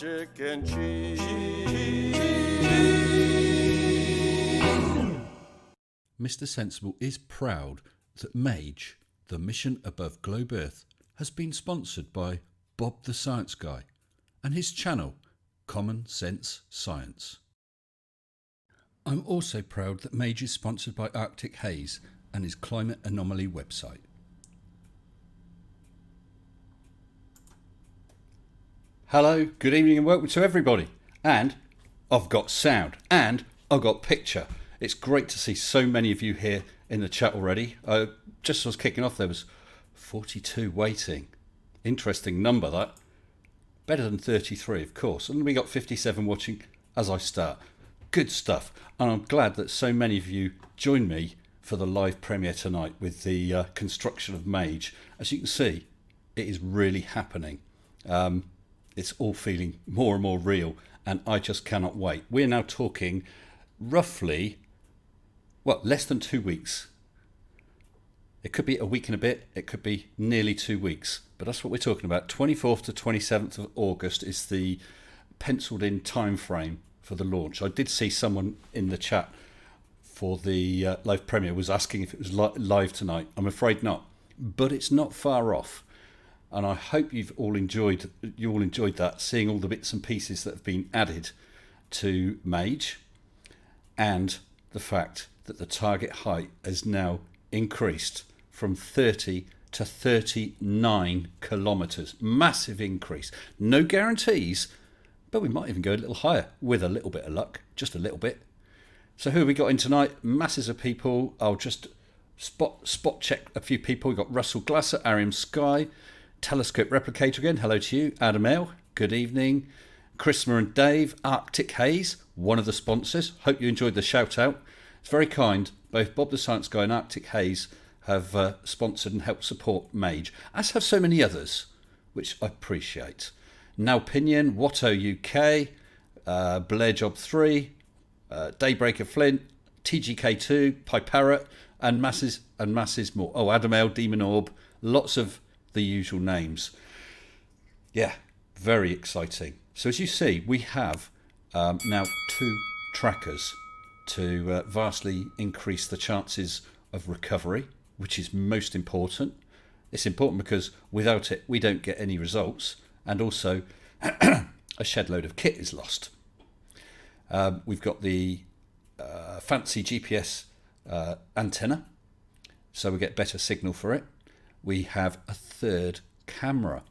logic and cheese. Mr. Sensible is proud that Mage, the mission above globe Earth, has been sponsored by Bob the Science Guy and his channel, Common Sense Science. I'm also proud that Mage is sponsored by Arctic Haze and his climate anomaly website. Hello, good evening and welcome to everybody. And I've got sound and I've got picture. It's great to see so many of you here in the chat already. Just as I was kicking off, there was 42 waiting. Interesting number, that. Better than 33, of course. And we got 57 watching as I start. Good stuff. And I'm glad that so many of you joined me for the live premiere tonight with the construction of Mage. As you can see, it is really happening. It's all feeling more and more real, and I just cannot wait. We're now talking roughly, well, less than 2 weeks. It could be a week and a bit, it could be nearly 2 weeks, but that's what we're talking about. 24th to 27th of August is the penciled in time frame for the launch. I did see someone in the chat for the live premiere was asking if it was live tonight. I'm afraid not, but it's not far off. And I hope you all enjoyed that, seeing all the bits and pieces that have been added to Mage, and the fact that the target height has now increased from 30 to 39 kilometres. Massive increase. No guarantees, but we might even go a little higher with a little bit of luck, just a little bit. So who have we got in tonight? Masses of people. I'll just spot check a few people. We've got Russell Glasser, Arium Sky, Telescope Replicator again, hello to you. Adam L, good evening. Christopher and Dave, Arctic Haze, one of the sponsors. Hope you enjoyed the shout out. It's very kind. Both Bob the Science Guy and Arctic Haze have sponsored and helped support Mage, as have so many others, which I appreciate. Now Pinion, Watto UK, Blair Job 3, Daybreaker Flint, TGK2, Piparrot, and masses more. Oh, Adam L, Demon Orb, lots of the usual names. Yeah, very exciting. So as you see, we have now 2 trackers to vastly increase the chances of recovery, which is most important. It's important because without it we don't get any results, and also a shed load of kit is lost. We've got the fancy GPS antenna, so we get better signal for it. We have a third camera.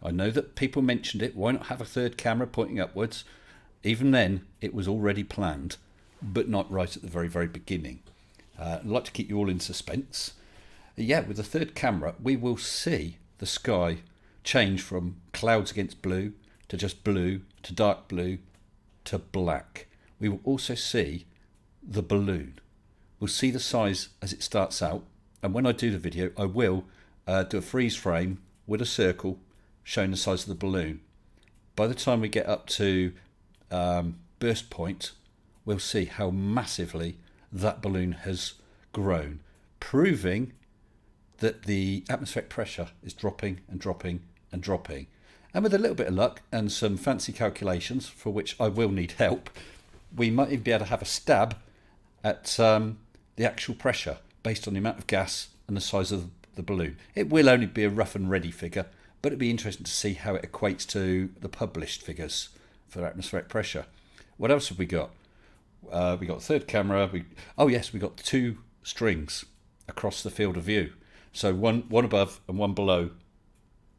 I know that people mentioned it. Why not have a third camera pointing upwards? Even then, it was already planned, but not right at the very, very beginning. I'd like to keep you all in suspense. Yeah, with the third camera, we will see the sky change from clouds against blue to just blue to dark blue to black. We will also see the balloon. We'll see the size as it starts out. And when I do the video, I will do a freeze frame with a circle showing the size of the balloon. By the time we get up to burst point, we'll see how massively that balloon has grown, proving that the atmospheric pressure is dropping and dropping and dropping. And with a little bit of luck and some fancy calculations, for which I will need help, we might even be able to have a stab at the actual pressure based on the amount of gas and the size of the balloon. It will only be a rough and ready figure, but it'd be interesting to see how it equates to the published figures for atmospheric pressure. What else have we got? We got a third camera. We got 2 strings across the field of view. So one above and one below,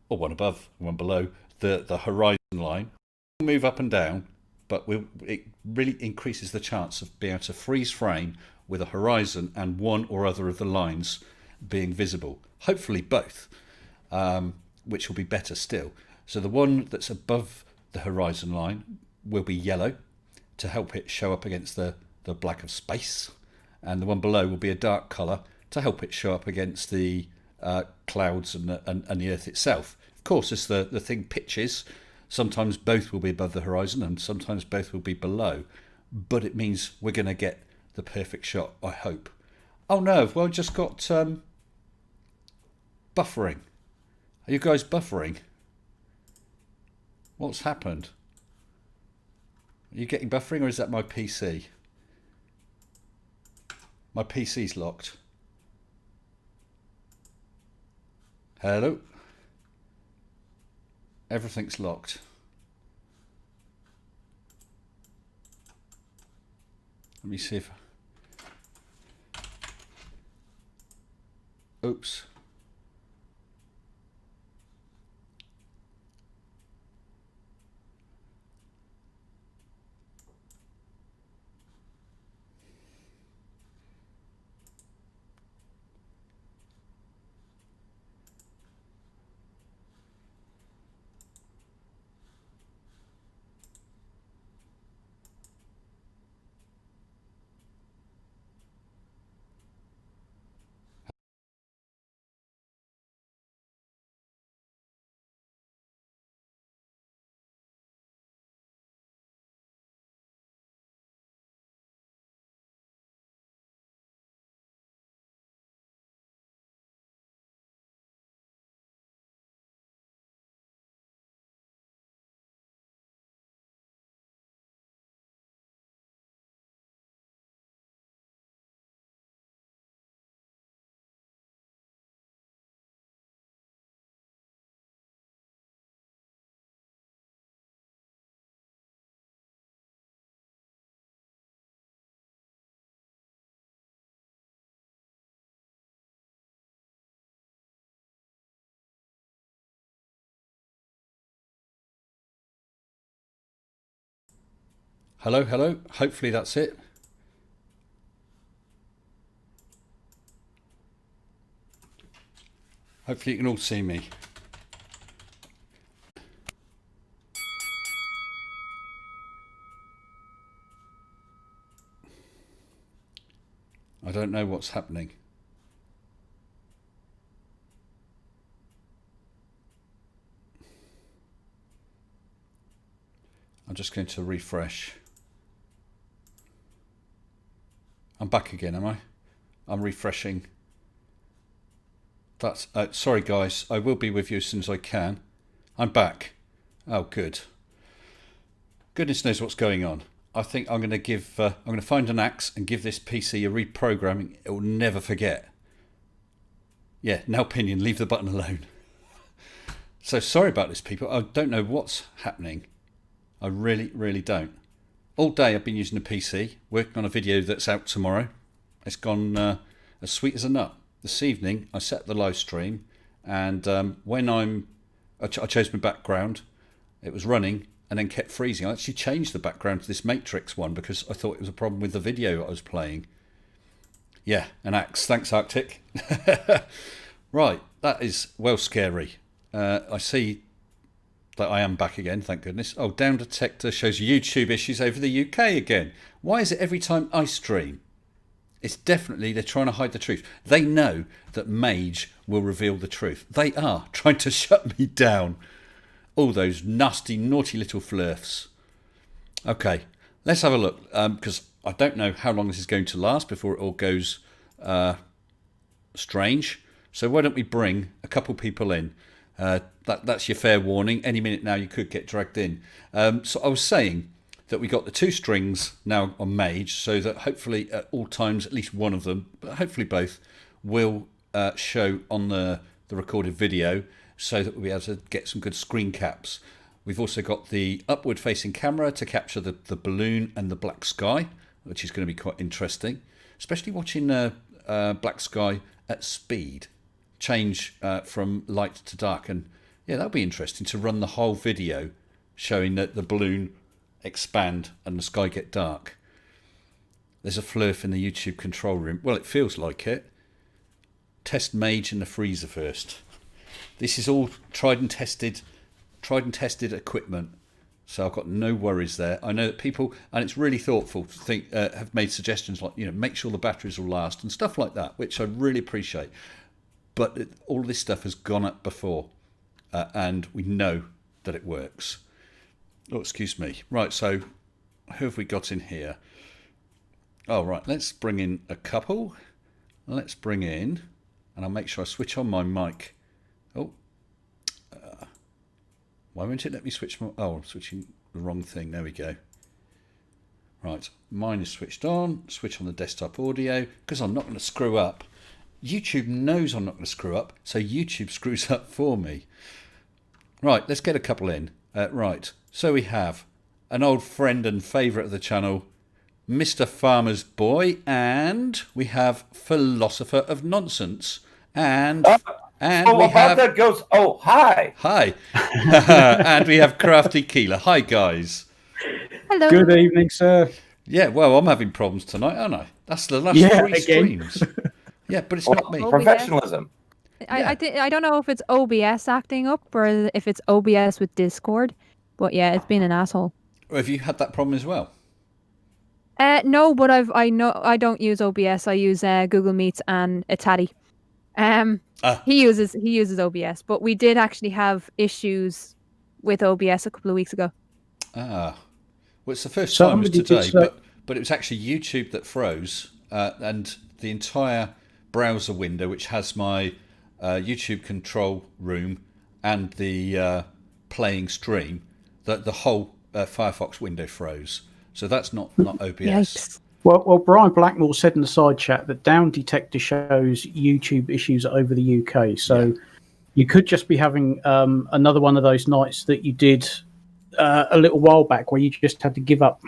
or one above and one below the horizon line. We'll move up and down, but it really increases the chance of being able to freeze frame with a horizon and one or other of the lines being visible. Hopefully both, which will be better still. So the one that's above the horizon line will be yellow to help it show up against the black of space, and the one below will be a dark colour to help it show up against the clouds and the earth itself. Of course, as the thing pitches, sometimes both will be above the horizon and sometimes both will be below, but it means we're going to get the perfect shot, I hope. Oh no, well, just got buffering. Are you guys buffering? What's happened? Are you getting buffering or is that my PC? My PC's locked. Hello? Everything's locked. Let me see if... Oops. Hello, hello. Hopefully that's it. Hopefully you can all see me. I don't know what's happening. I'm just going to refresh. I'm back again, am I? I'm refreshing. That's sorry guys, I will be with you as soon as I can. I'm back. Oh good. Goodness knows what's going on. I think I'm going to find an axe and give this PC a reprogramming. It will never forget. Yeah, now Pinion, leave the button alone. So sorry about this, people. I don't know what's happening. I really, really don't. All day I've been using the PC, working on a video that's out tomorrow. It's gone as sweet as a nut. This evening I set the live stream, and when I chose my background, it was running and then kept freezing. I actually changed the background to this Matrix one because I thought it was a problem with the video I was playing. Yeah, an axe. Thanks, Arctic. Right, that is well scary. I see that I am back again, thank goodness. Oh, Down Detector shows YouTube issues over the UK again. Why is it every time I stream? It's definitely they're trying to hide the truth. They know that Mage will reveal the truth. They are trying to shut me down. All those nasty, naughty little flirfs. Okay, let's have a look, because I don't know how long this is going to last before it all goes strange. So why don't we bring a couple people in? That's your fair warning. Any minute now you could get dragged in. So I was saying that we got the two strings now on Mage, so that hopefully at all times at least one of them, but hopefully both, will show on the recorded video, so that we'll be able to get some good screen caps. We've also got the upward facing camera to capture the balloon and the black sky, which is going to be quite interesting, especially watching black sky at speed change from light to dark. And yeah, that'll be interesting to run the whole video showing that the balloon expand and the sky get dark. There's a flurf in the YouTube control room. Well, it feels like it. Test Mage in the freezer first. This is all tried and tested equipment, so I've got no worries there. I know that people, and it's really thoughtful to think, have made suggestions like, make sure the batteries will last and stuff like that, which I really appreciate. But all this stuff has gone up before, and we know that it works. Oh, excuse me. Right, so who have we got in here? Oh, right, let's bring in a couple. Let's bring in, and I'll make sure I switch on my mic. Oh, why won't it let me switch my... Oh, I'm switching the wrong thing. There we go. Right, mine is switched on. Switch on the desktop audio because I'm not going to screw up. YouTube knows I'm not going to screw up, so YouTube screws up for me. Right, let's get a couple in. Right, so we have an old friend and favourite of the channel, Mr. Farmer's Boy, and we have Philosopher of Nonsense, and we have that goes. Oh, hi, hi, and we have Crafty Keeler. Hi, guys. Hello. Good evening, sir. Yeah, well, I'm having problems tonight, aren't I? That's the last 3 streams. Yeah, but it's not me. Professionalism. I don't know if it's OBS acting up or if it's OBS with Discord, but yeah, it's been an asshole. Have you had that problem as well? No, but I don't use OBS. I use Google Meets and Itati. He uses OBS, but we did actually have issues with OBS a couple of weeks ago. Well, it's the first time it was today, but it was actually YouTube that froze, and the entire browser window, which has my YouTube control room and the playing stream, the whole Firefox window froze. So that's not OBS. Yikes. Well, Brian Blackmore said in the side chat that Down Detector shows YouTube issues over the UK. So you could just be having another one of those nights that you did a little while back where you just had to give up.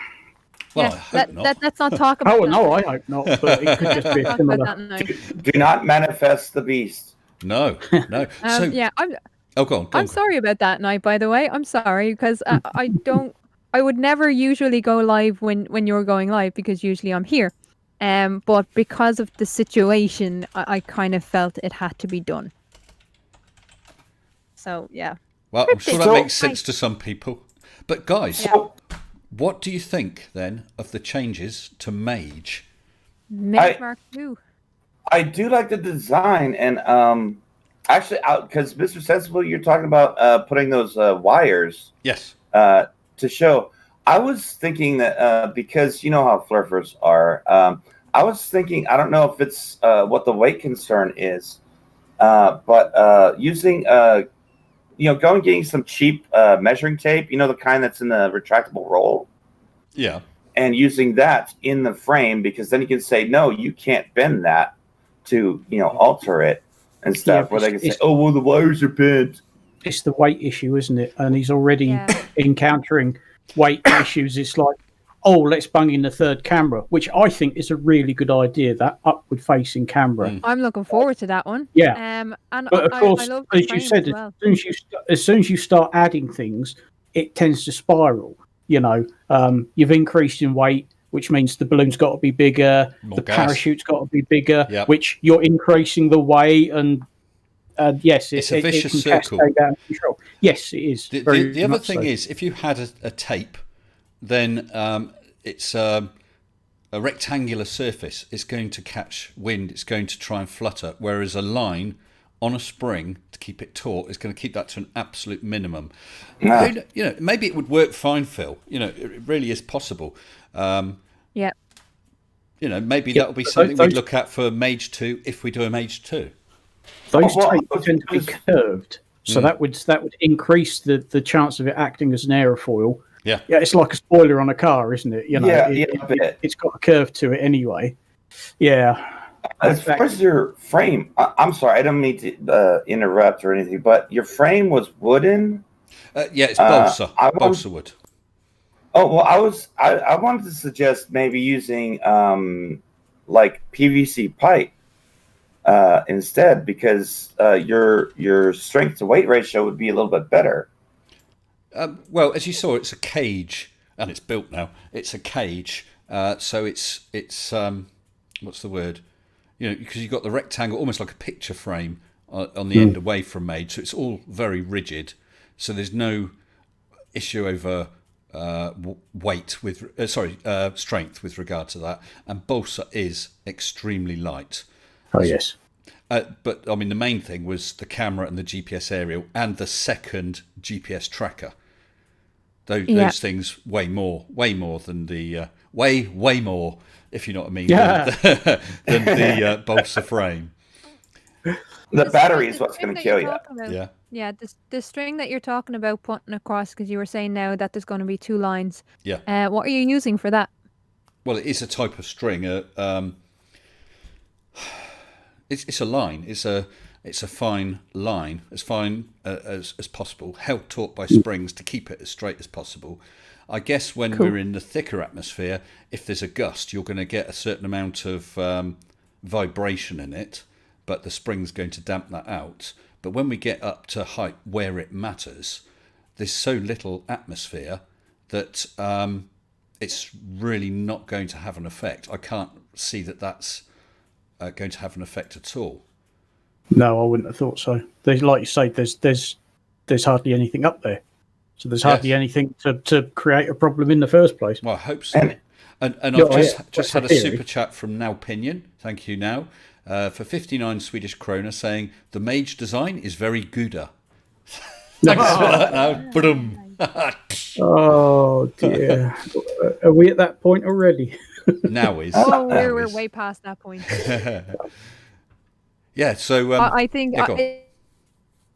Well, I hope not. Let's not talk about that. No, I hope not. But it could just be a similar. Do not manifest the beast. No. So yeah, go on. I'm sorry about that night, by the way. I'm sorry because I would never usually go live when you're going live because usually I'm here. But because of the situation, I kind of felt it had to be done. So yeah. Well, I'm sure that makes sense to some people. But guys, what do you think then of the changes to Mage? Mage Mark II. I do like the design, and actually, because Mr. Sensible, you're talking about putting those wires. Yes. To show. I was thinking that because you know how flurfers are, I was thinking, I don't know if it's what the weight concern is, but using, getting some cheap measuring tape, the kind that's in the retractable roll. Yeah. And using that in the frame, because then you can say, no, you can't bend that to, alter it and stuff, where they can say, oh, well, the wires are bent. It's the weight issue, isn't it? And he's already encountering weight issues. It's like, oh, let's bung in the third camera, which I think is a really good idea, that upward facing camera. I'm looking forward to that one. Yeah. And but of course, I love as you said, as soon as you start adding things, it tends to spiral. You've increased in weight, which means the balloon's got to be bigger, the parachute's got to be bigger, which you're increasing the weight, and yes, it's a vicious circle. Yes, it is. The other thing is, if you had a tape, then it's a rectangular surface. It's going to catch wind. It's going to try and flutter. Whereas a line on a spring to keep it taut is going to keep that to an absolute minimum. Maybe it would work fine, Phil. It really is possible. Maybe that will be something we'd look at for Mage 2 if we do a Mage 2. Those tapes tend to be curved, so that would increase the chance of it acting as an aerofoil. Yeah, it's like a spoiler on a car, isn't it? It's got a curve to it anyway. Yeah. As far as your frame, I'm sorry, I don't mean to interrupt or anything, but your frame was wooden. It's balsa wood. Oh well, I wanted to suggest maybe using like PVC pipe instead, because your strength to weight ratio would be a little bit better. Well, as you saw, it's a cage, and it's built now. It's a cage, so it's what's the word? Because you've got the rectangle, almost like a picture frame on the end away from Mage, so it's all very rigid. So there's no issue over strength with regard to that. And balsa is extremely light. Oh yes. But I mean, the main thing was the camera and the GPS aerial and the second GPS tracker. Those things weigh more than the way more, if you know what I mean, than the balsa frame. The battery is what's going to kill you. Yeah. The string that you're talking about putting across, because you were saying now that there's going to be 2 lines. Yeah. What are you using for that? Well, it is a type of string. It's a line. It's a fine line, as fine as possible, held taut by springs to keep it as straight as possible. I guess when we're in the thicker atmosphere, if there's a gust, you're going to get a certain amount of vibration in it, but the spring's going to damp that out. But when we get up to height where it matters, there's so little atmosphere that it's really not going to have an effect. I can't see that that's going to have an effect at all. No, I wouldn't have thought so. There's, like you say, there's hardly anything up there, so there's hardly anything to create a problem in the first place. Well, I hope so. And I've just had a super chat from Now Pinion. Thank you, Now, for 59 Swedish krona, saying the Mage design is very gooder. Thanks for that. Now, oh dear, are we at that point already? Now is. Oh, we're way past that point. Yeah, so I think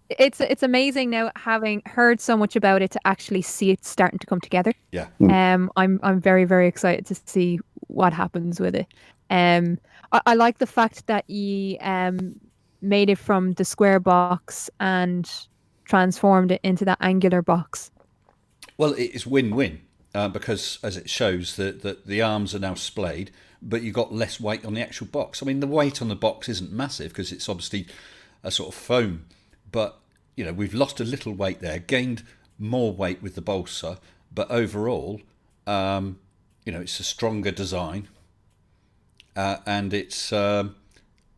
it's amazing now, having heard so much about it, to actually see it starting to come together. Yeah. I'm very, very excited to see what happens with it. I like the fact that you made it from the square box and transformed it into that angular box. Well, it's win-win because, as it shows, that the arms are now splayed, but you've got less weight on the actual box. I mean, the weight on the box isn't massive because it's obviously a sort of foam, but we've lost a little weight there, gained more weight with the balsa, but overall, it's a stronger design, and it's the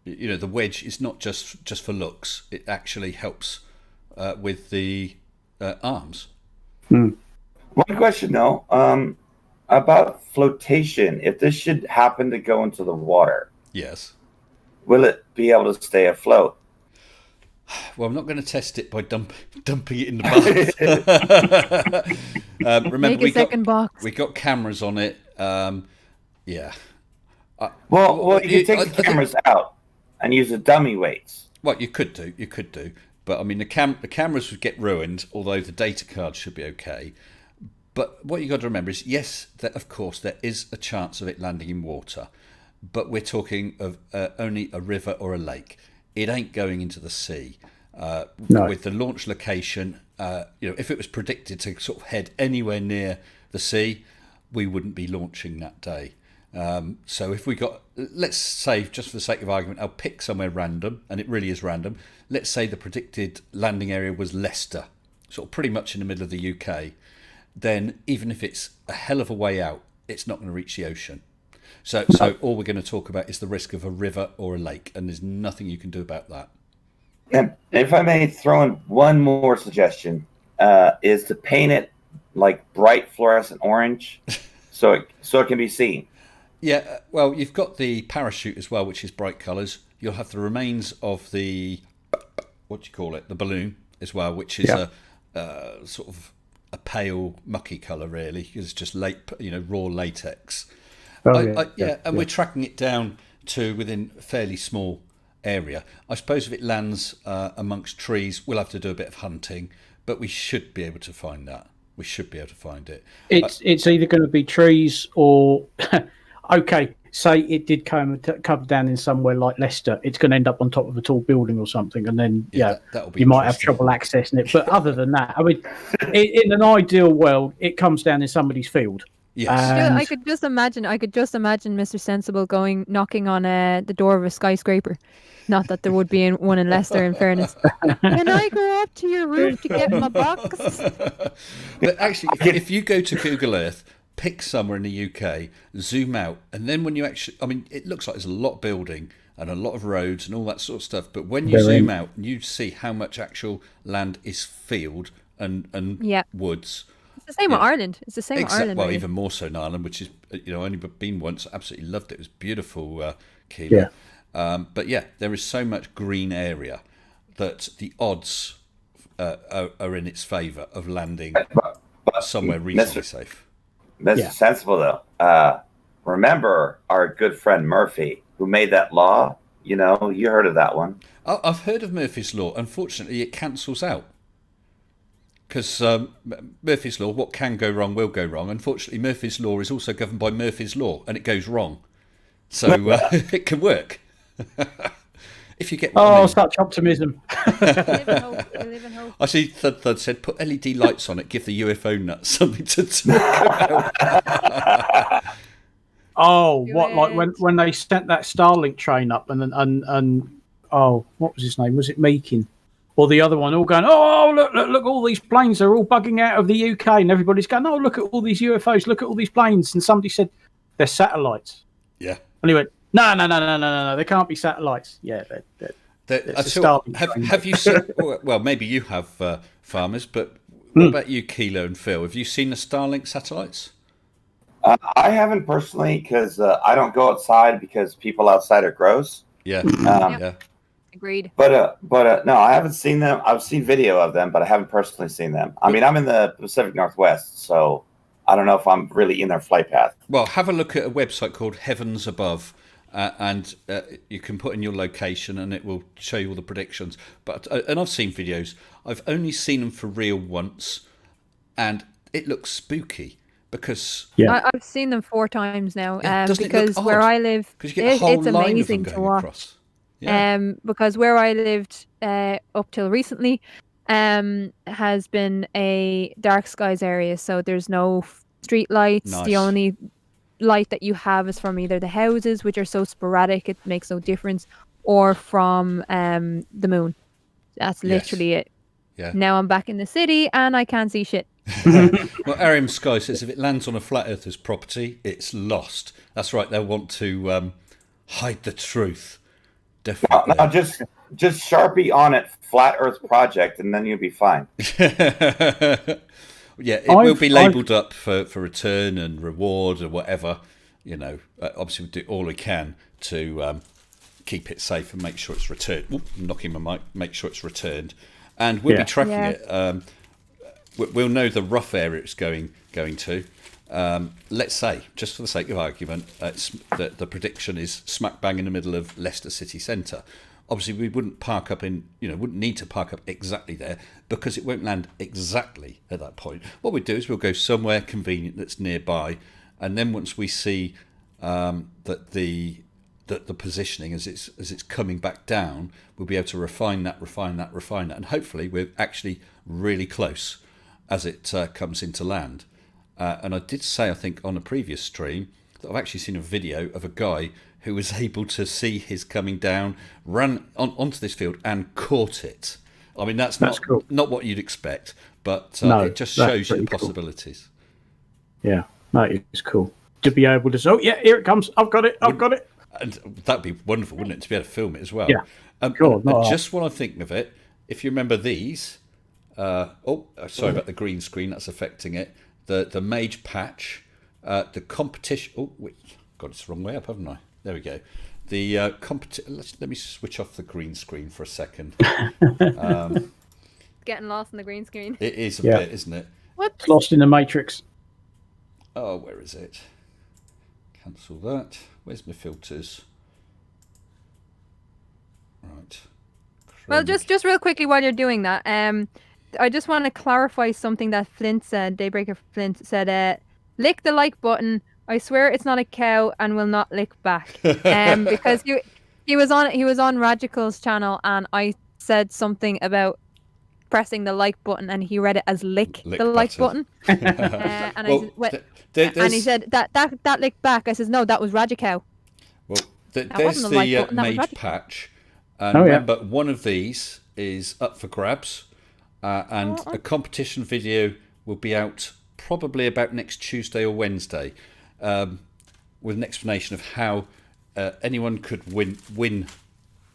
wedge is not just for looks. It actually helps with the arms. One question though, about flotation. If this should happen to go into the water, yes, will it be able to stay afloat? Well, I'm not going to test it by dumping it in the bath. Remember, we got cameras on it. Yeah. Well, you can take the cameras out and use the dummy weights. Well, you could do. But I mean, the cameras would get ruined, although the data card should be okay. But what you got to remember is, yes, that of course there is a chance of it landing in water, but we're talking of only a river or a lake. It ain't going into the sea. No. With the launch location, if it was predicted to sort of head anywhere near the sea, we wouldn't be launching that day. So if we got, let's say, just for the sake of argument, I'll pick somewhere random, and it really is random. Let's say the predicted landing area was Leicester, sort of pretty much in the middle of the UK. Then even if it's a hell of a way out, it's not going to reach the ocean. So all we're going to talk about is the risk of a river or a lake, and there's nothing you can do about that. And if I may throw in one more suggestion, is to paint it like bright fluorescent orange, so it can be seen. Yeah, well, you've got the parachute as well, which is bright colours. You'll have the remains of the the balloon as well, which is a sort of a pale mucky colour, really, because it's just raw latex. We're tracking it down to within a fairly small area. I suppose if it lands amongst trees, we'll have to do a bit of hunting, but we should be able to find that. We should be able to find it. It's either going to be trees or okay, say it did come down in somewhere like Leicester, it's going to end up on top of a tall building or something, and then that'll be you might have trouble accessing it. But other than that, I mean, in an ideal world, it comes down in somebody's field. Yes. I could just imagine Mr. Sensible knocking on the door of a skyscraper. Not that there would be one in Leicester, in fairness. Can I go up to your roof to get my box? But actually, if you go to Google Earth, pick somewhere in the UK, zoom out, and then when you actually, I mean, it looks like there's a lot of building and a lot of roads and all that sort of stuff, but when you zoom out and you see how much actual land is field and woods. It's the same with Ireland. It's the same with Ireland. Well, really. even more so in Ireland, which is, only been once, absolutely loved it. It was beautiful, Keela. Yeah. But yeah, there is so much green area that the odds are in its favour of landing somewhere reasonably safe. That's sensible, though. Remember our good friend Murphy, who made that law? You heard of that one. I've heard of Murphy's Law. Unfortunately, it cancels out. because Murphy's Law, what can go wrong will go wrong. Unfortunately, Murphy's Law is also governed by Murphy's Law, and it goes wrong. So it can work. If you get what I mean. Such optimism. We live in hope. We live in hope. I see Thud said, put LED lights on it, give the UFO nuts something to talk about. Like when they sent that Starlink train up and what was his name? Was it Meakin? Or the other one all going, look, all these planes, they're all bugging out of the UK, and everybody's going, look at all these UFOs, look at all these planes. And somebody said, they're satellites. Yeah. And he went, no, they can't be satellites. Yeah, have you seen, well, maybe you have, farmers, but what about you, Kilo and Phil? Have you seen the Starlink satellites? I haven't personally, because I don't go outside because people outside are gross. Yeah. Yeah. Agreed. But no, I haven't seen them. I've seen video of them, but I haven't personally seen them. I mean, I'm in the Pacific Northwest, so I don't know if I'm really in their flight path. Well, have a look at a website called Heavens Above, and you can put in your location, and it will show you all the predictions. And I've seen videos. I've only seen them for real once, and it looks spooky. Because I've seen them 4 times now. Because where I live, it's amazing to watch. Across. Yeah. Because where I lived up till recently has been a dark skies area, so there's no street lights. Nice. The only light that you have is from either the houses, which are so sporadic it makes no difference, or from the moon. That's literally it. Yeah. Now I'm back in the city and I can't see shit. Well, Arium Sky says if it lands on a flat earther's property, it's lost. That's right. They'll want to hide the truth. Definitely. No, just Sharpie on it, Flat Earth Project, and then you'll be fine. Yeah, it will be labelled up for return and reward or whatever. You know, obviously we'll do all we can to keep it safe and make sure it's returned. Oop, I'm knocking my mic. Make sure it's returned, and we'll be tracking it. We'll know the rough area it's going to. Let's say, just for the sake of argument, the prediction is smack bang in the middle of Leicester city centre. Obviously, we wouldn't wouldn't need to park up exactly there because it won't land exactly at that point. What we do is we'll go somewhere convenient that's nearby, and then once we see that the positioning as it's coming back down, we'll be able to refine that, and hopefully we're actually really close as it comes into land. And I did say, I think, on a previous stream that I've actually seen a video of a guy who was able to see his coming down, ran onto this field and caught it. I mean, that's cool. Not what you'd expect, but it just shows you the possibilities. Cool. Yeah, that is cool. To be able to say, here it comes, I've got it. And that'd be wonderful, wouldn't it, to be able to film it as well? Yeah, and just while I'm thinking of it, if you remember these, sorry about the green screen, that's affecting it. The Mage patch, the competition. Oh, wait, got it the wrong way up, haven't I? There we go. The competition. Let me switch off the green screen for a second. Getting lost in the green screen. It is a bit, isn't it? What? Lost in the Matrix. Oh, where is it? Cancel that. Where's my filters? Right. Well, just real quickly while you're doing that, I just want to clarify something that Flint said. Daybreaker Flint said, "Lick the like button. I swear it's not a cow and will not lick back." Because he was on Radical's channel and I said something about pressing the like button and he read it as lick the like button. And he said that lick back. I says no, that was Radical. Well, there's the Mage patch. Remember, one of these is up for grabs. And a competition video will be out probably about next Tuesday or Wednesday, with an explanation of how anyone could win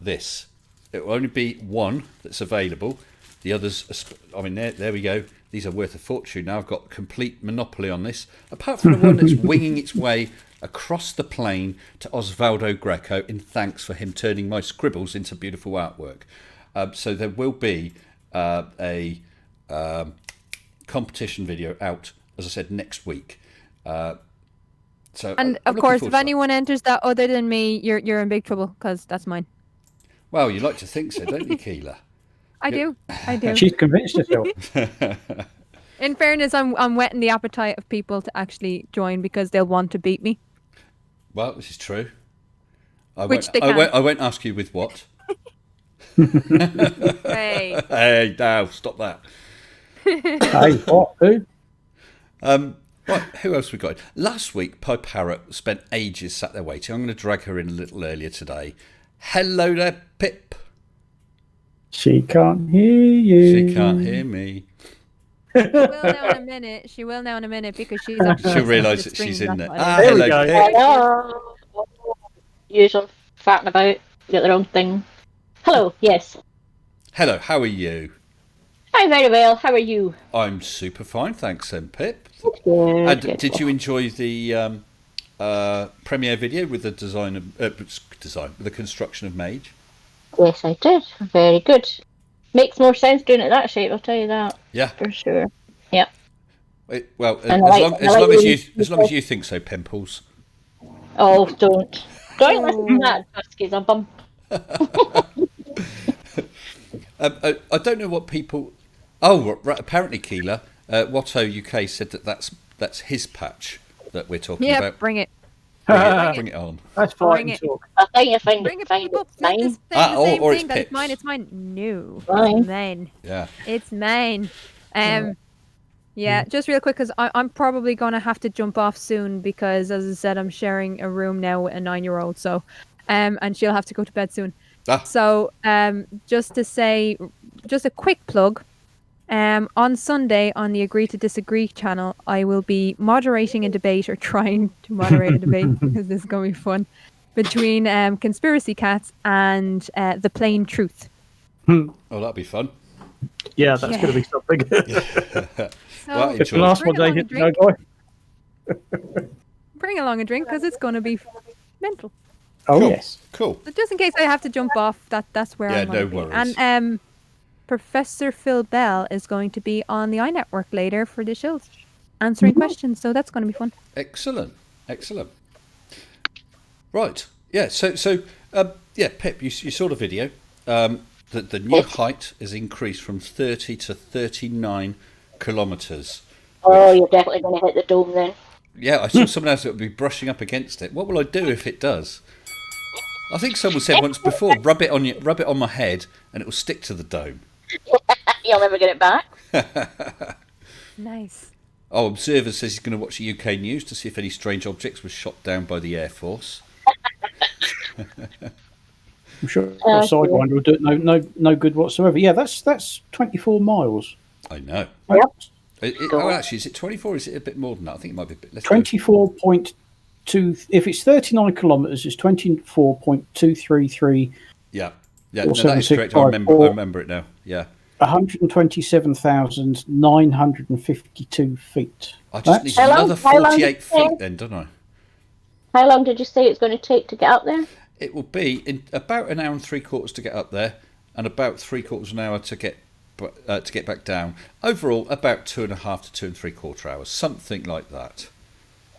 this. It will only be one that's available. The others, I mean, there we go. These are worth a fortune. Now I've got complete monopoly on this. Apart from the one that's winging its way across the plain to Osvaldo Greco in thanks for him turning my scribbles into beautiful artwork. So there will be a competition video out, as I said, next week. Of course, if anyone enters that other than me, you're in big trouble because that's mine. Well, you like to think so, don't you, Keela? I do. I do. She's convinced herself. In fairness, I'm whetting the appetite of people to actually join because they'll want to beat me. Well, this is true. I won't ask you with what. Hey. Hey, now stop that. Hey, what? Who? Right, who else we got? Last week, Pi Parrot spent ages sat there waiting. I'm going to drag her in a little earlier today. Hello there, Pip. She can't hear you. She can't hear me. She will now in a minute because she's actually. She'll realise that she's in there. There we Hello, go. Pip. Hello. Usual farting about, get the wrong thing. Hello, yes. Hello, how are you? I'm very well. How are you? I'm super fine, thanks, then, Pip. Good, And good. did you enjoy the premiere video with the with the construction of Mage? Yes, I did. Very good. Makes more sense doing it that shape, I'll tell you that. Yeah. For sure. Yeah. Well, And as long as you think so, Pimples. Oh, don't listen to that, Huskies. I'll bump. I don't know what people. Oh, right, apparently Keela, Watto UK said that's his patch that we're talking Yeah, about. bring it. Bring it on. That's Bring fighting it. talk. I think you find Bring it, it, find people. it mine. It's the same or it's thing. That it's mine. Pip's. It's mine. No, Mine. it's mine. Yeah. It's mine. Yeah, just real quick because I'm probably gonna have to jump off soon because, as I said, I'm sharing a room now with a 9-year-old. So, and she'll have to go to bed soon. So, just to say, just a quick plug. On Sunday on the Agree to Disagree channel, I will be moderating a debate or trying to moderate a debate because this is going to be fun between Conspiracy Catz and The Plain Truth. Oh, that'll be fun. Yeah, that's going to be something. Well, So If the last one they hit no guy. bring along a drink because it's going to be mental. Oh, Cool. yes. Cool. But just in case I have to jump off, that's where Yeah, I'm no be. worries. And Professor Phil Bell is going to be on the iNetwork later for the shows, answering questions. So that's going to be fun. Excellent. Right. Yeah. So Pip, you saw the video. The new height is increased from 30 to 39 kilometres. Oh, you're definitely going to hit the dome then. Yeah, I saw someone else that would be brushing up against it. What will I do if it does? I think someone said once before, rub it on my head, and it will stick to the dome. You'll never get it back. Nice. Oh, Observer says he's going to watch the UK news to see if any strange objects were shot down by the Air Force. I'm sure Sidewinder will do it no good whatsoever. Yeah, that's 24 miles. I know. Yep. Actually, is it 24 or is it a bit more than that? I think it might be a bit less. 24.2. If it's 39 kilometres, it's 24.233. Yeah. No, that is correct. I remember it now. Yeah. 127,952 feet. I just need another 48 feet then, don't I? How long did you say it's going to take to get up there? It will be in about an hour and 3/4 to get up there, and about 3/4 of an hour to get back down. Overall, about 2.5 to 2 3/4 hours, something like that.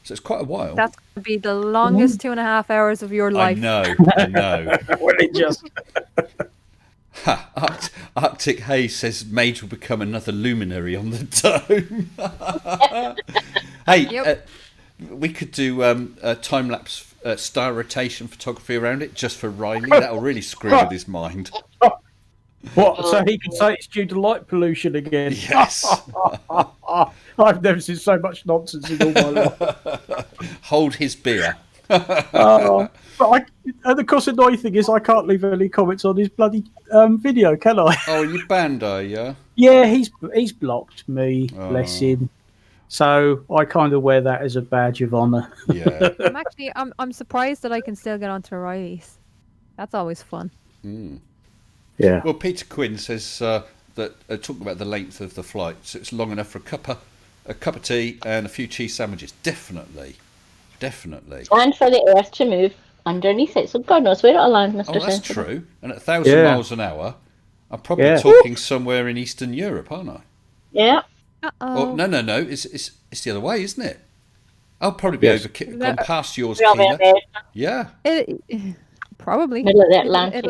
So it's quite a while. That's going to be the longest 2.5 hours of your life. I know. Well, it just. Arctic Haze says Mage will become another luminary on the dome. Hey, Yep. we could do time-lapse star rotation photography around it just for Riley. That'll really screw with his mind. What? So he can say it's due to light pollution again? Yes. I've never seen so much nonsense in all my life. Hold his beer. And of course, the annoying thing is I can't leave any comments on his bloody video, can I? Oh, you banned, are you? Yeah, he's blocked me, bless him. So I kind of wear that as a badge of honour. Yeah. I'm surprised that I can still get onto O'Reilly's. That's always fun. Mm. Yeah. Well, Peter Quinn says that talking about the length of the flight, so it's long enough for a cup of tea and a few cheese sandwiches. Definitely. And for the Earth to move underneath it. So God knows where it'll land, Mr. Oh, that's Sensible. true. And at 1,000 miles an hour, I'm probably talking somewhere in Eastern Europe, aren't I? Yeah. Oh, no. It's the other way, isn't it? I'll probably be gone past yours, We'll be Keela. America. Yeah. Probably. Middle of the Atlantic.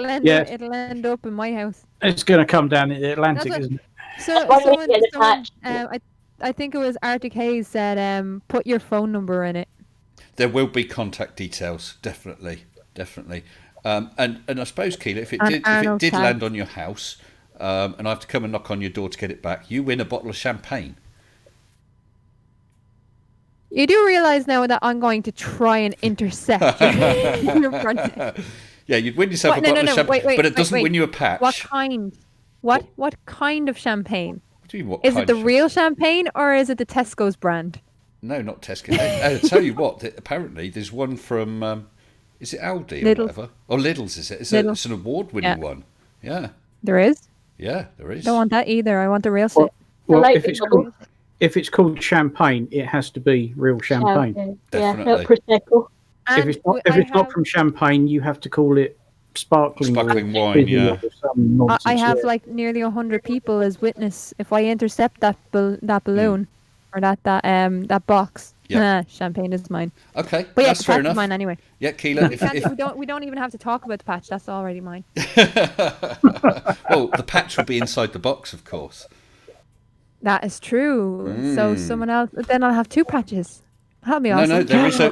It'll end up in my house. It's going to come down in the Atlantic, That's isn't it? So Why don't we get someone attached? I think it was Arctic Hayes said, put your phone number in it. There will be contact details, definitely. And I suppose, Keela, if it did land on your house, and I have to come and knock on your door to get it back, you win a bottle of champagne. You do realise now that I'm going to try and intercept your project. Yeah, you'd win yourself a bottle of champagne, but it doesn't win you a patch. What kind? What kind of champagne? What do you mean, what is kind it the of real champagne or is it the Tesco's brand? No, not Tesco. I'll tell you what, apparently there's one from, is it Aldi or whatever? Or Lidl's, is it? It's an award-winning one. Yeah. There is? Yeah, there is. Don't want that either. I want the real shit. Well, if it's called champagne, it has to be real champagne. Definitely. Yeah, Prosecco. If it's not from champagne, you have to call it sparkling wine. Yeah. I have like nearly 100 people as witness. If I intercept that balloon or that box, champagne is mine. Okay, but that's fair enough. Mine anyway. Yeah, Keela. We don't even have to talk about the patch. That's already mine. Well, the patch will be inside the box, of course. That is true. So someone else. Then I'll have two patches. That'll be awesome.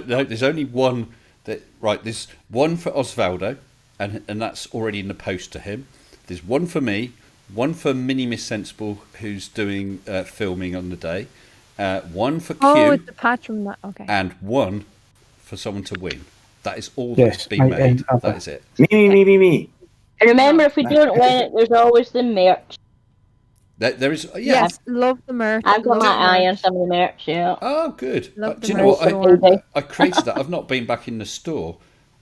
No, there's only one. There's one for Osvaldo, and that's already in the post to him. There's one for me, one for Mini Miss Sensible, who's doing filming on the day, one for Q. Oh, it's the patch from that. Okay. And one for someone to win. That is all that's been made. That is it. Me. And remember, if we don't win it, there's always the merch. There is, Yes, love the merch. I've got my eye on some of the merch, yeah. Oh, good. Do you know what? I created that. I've not been back in the store.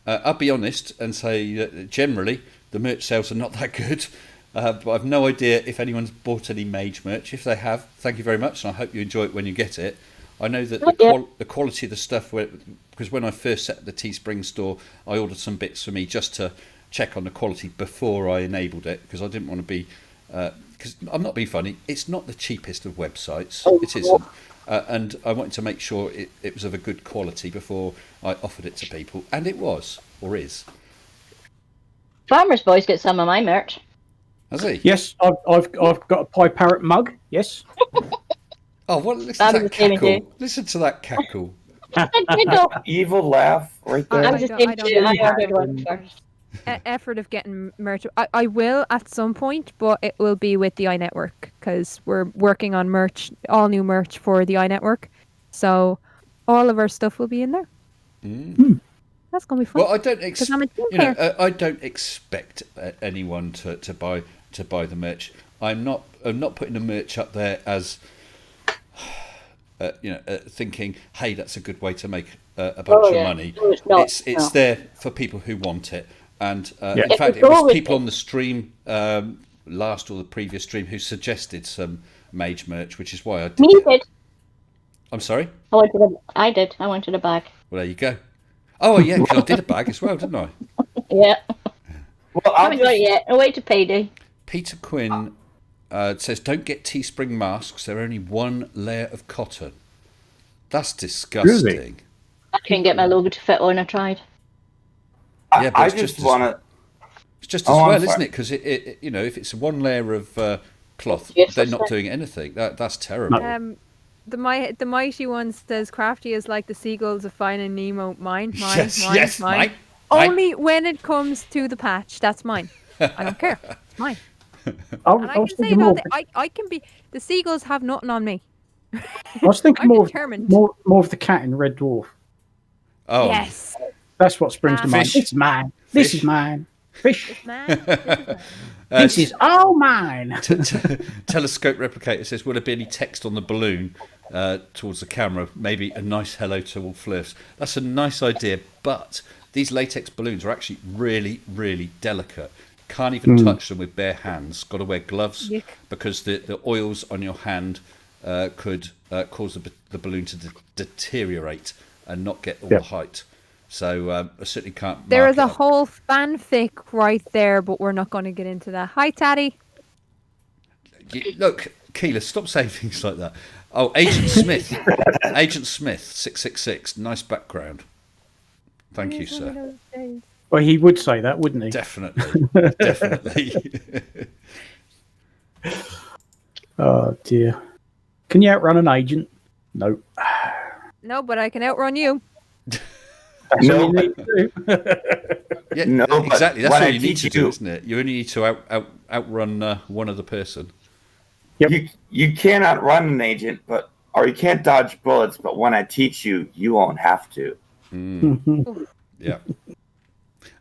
I'll be honest and say that generally the merch sales are not that good. But I've no idea if anyone's bought any Mage merch. If they have, thank you very much, and I hope you enjoy it when you get it. I know that the quality of the stuff, because when I first set up the Teespring store, I ordered some bits for me just to check on the quality before I enabled it, because I didn't want to be... because I'm not being funny, it's not the cheapest of websites. It isn't. And I wanted to make sure it was of a good quality before I offered it to people. And it was, or is. Farmer's Boys get some of my merch. Has he? Yes, I've got a pie parrot mug. Yes. Oh, well, listen to that cackle. Listen to that cackle. Evil laugh right there. I'm just I ordered one first. Effort of getting merch. I will at some point, but it will be with the iNetwork because we're working on merch, all new merch for the iNetwork. So all of our stuff will be in there. That's gonna be fun. Well, I don't expect anyone to buy the merch. I'm not putting the merch up there as thinking, hey, that's a good way to make a bunch of money. No, it's there for people who want it. And in fact, it was people on the stream last or the previous stream who suggested some Mage merch, which is why I did. Me did. I'm sorry? I did. I wanted a bag. Well, there you go. Oh, yeah, because I did a bag as well, didn't I? Yeah. Well, I haven't got it yet. I'll wait to payday. Peter Quinn says, don't get Teespring masks. They're only one layer of cotton. That's disgusting. Really? I couldn't get my logo to fit on. I tried. Yeah, but I just want to... It's just as well, isn't it? Because it if it's one layer of cloth, they're not doing anything. That's terrible. The mighty one says, crafty is like the seagulls of Finding Nemo. Mine. Mine. Only when it comes to the patch, that's mine. I don't care. It's mine. I can be... The seagulls have nothing on me. I was thinking more of the cat in Red Dwarf. Oh. Yes. That's what springs to mind. It's mine. This is mine. Fish. This is all mine. Telescope Replicator says, will there be any text on the balloon towards the camera? Maybe a nice hello to all flirts. That's a nice idea, but these latex balloons are actually really, really delicate. Can't even touch them with bare hands. Got to wear gloves because the oils on your hand could cause the balloon to deteriorate and not get all the height. So I certainly can't. There is a whole fanfic right there, but we're not going to get into that. Hi, Taddy. Look, Keela, stop saying things like that. Oh, Agent Smith. Agent Smith, 666. Nice background. Thank you, sir. Well, he would say that, wouldn't he? Definitely. Definitely. Oh, dear. Can you outrun an agent? No. No, but I can outrun you. That's all you need to do. Yeah, No, but exactly. That's when all I you need teach to do, isn't it? You only need to outrun one other person. Yep. You can't outrun an agent, or you can't dodge bullets. But when I teach you, you won't have to. Yeah.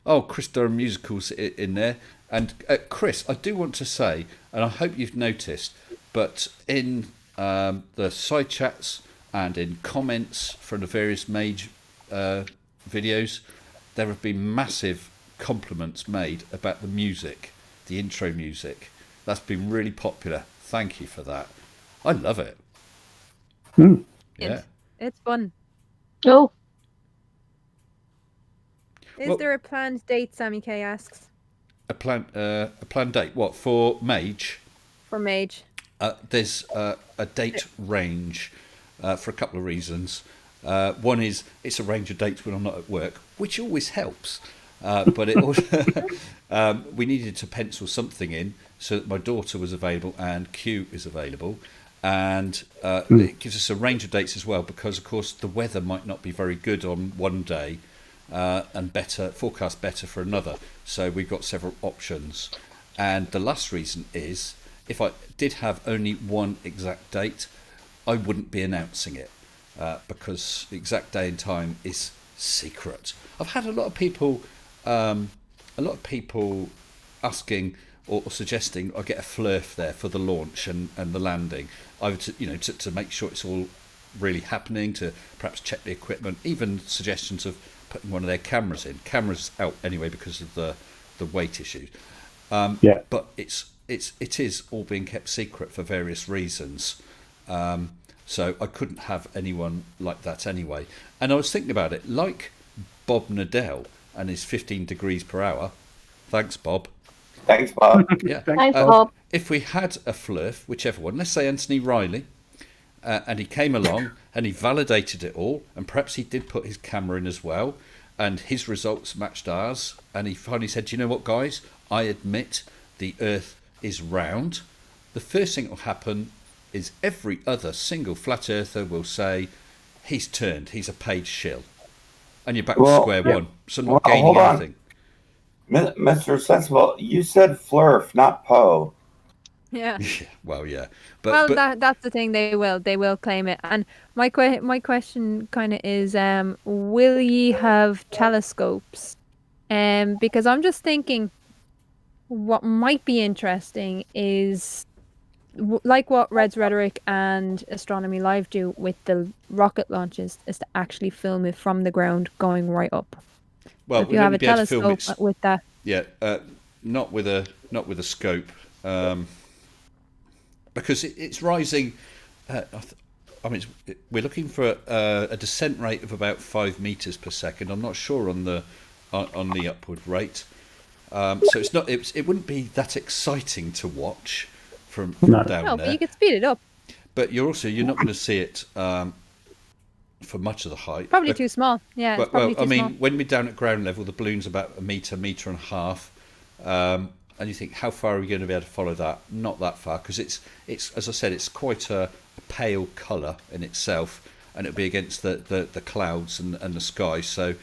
Oh, Chris Durham musicals in there. And Chris, I do want to say, and I hope you've noticed, but in the side chats and in comments from the various Mage videos, there have been massive compliments made about the music, the intro music. That's been really popular. Thank you for that. I love it. Yeah. It's fun. Oh, Is there a planned date, Sammy K asks? A planned date. What, for Mage? For Mage. There's a date range for a couple of reasons. One is it's a range of dates when I'm not at work, which always helps. But it also we needed to pencil something in so that my daughter was available and Q is available. And it gives us a range of dates as well because, of course, the weather might not be very good on one day and forecast better for another. So we've got several options. And the last reason is if I did have only one exact date, I wouldn't be announcing it because the exact day and time is secret. I've had a lot of people asking or suggesting I get a flurf there for the launch and the landing, either to make sure it's all really happening, to perhaps check the equipment, even suggestions of putting one of their cameras in. Cameras out anyway because of the weight issue. But it is all being kept secret for various reasons. So I couldn't have anyone like that anyway. And I was thinking about it, like Bob Nadell and his 15 degrees per hour. Thanks, Bob. Thanks, Bob. Yeah. thanks, Bob. If we had a flurf, whichever one, let's say Anthony Riley, and he came along and he validated it all, and perhaps he did put his camera in as well, and his results matched ours, and he finally said, you know what, guys, I admit the Earth is round. The first thing that will happen is every other single flat earther will say, he's turned, he's a paid shill. And you're back to square one. So not gaining anything. Mr. Sensible, you said flurf, not Poe. Yeah. Well, yeah. But that's the thing. They will claim it. And my question kind of is, will ye have telescopes? Because I'm just thinking, what might be interesting is like what Red's Rhetoric and Astronomy Live do with the rocket launches, is to actually film it from the ground going right up. Well, so if you have a telescope with that, not with a scope, because it's rising. We're looking for a descent rate of about 5 meters per second. I'm not sure on the upward rate, so it's not. It wouldn't be that exciting to watch from down there. No, but you could speed it up. But you're not going to see it for much of the height. Probably too small. Yeah. But, small. When we're down at ground level, the balloon's about a meter and a half, and you think, how far are we going to be able to follow that? Not that far, because it's as I said, it's quite a pale colour in itself, and it'll be against the clouds and the sky. So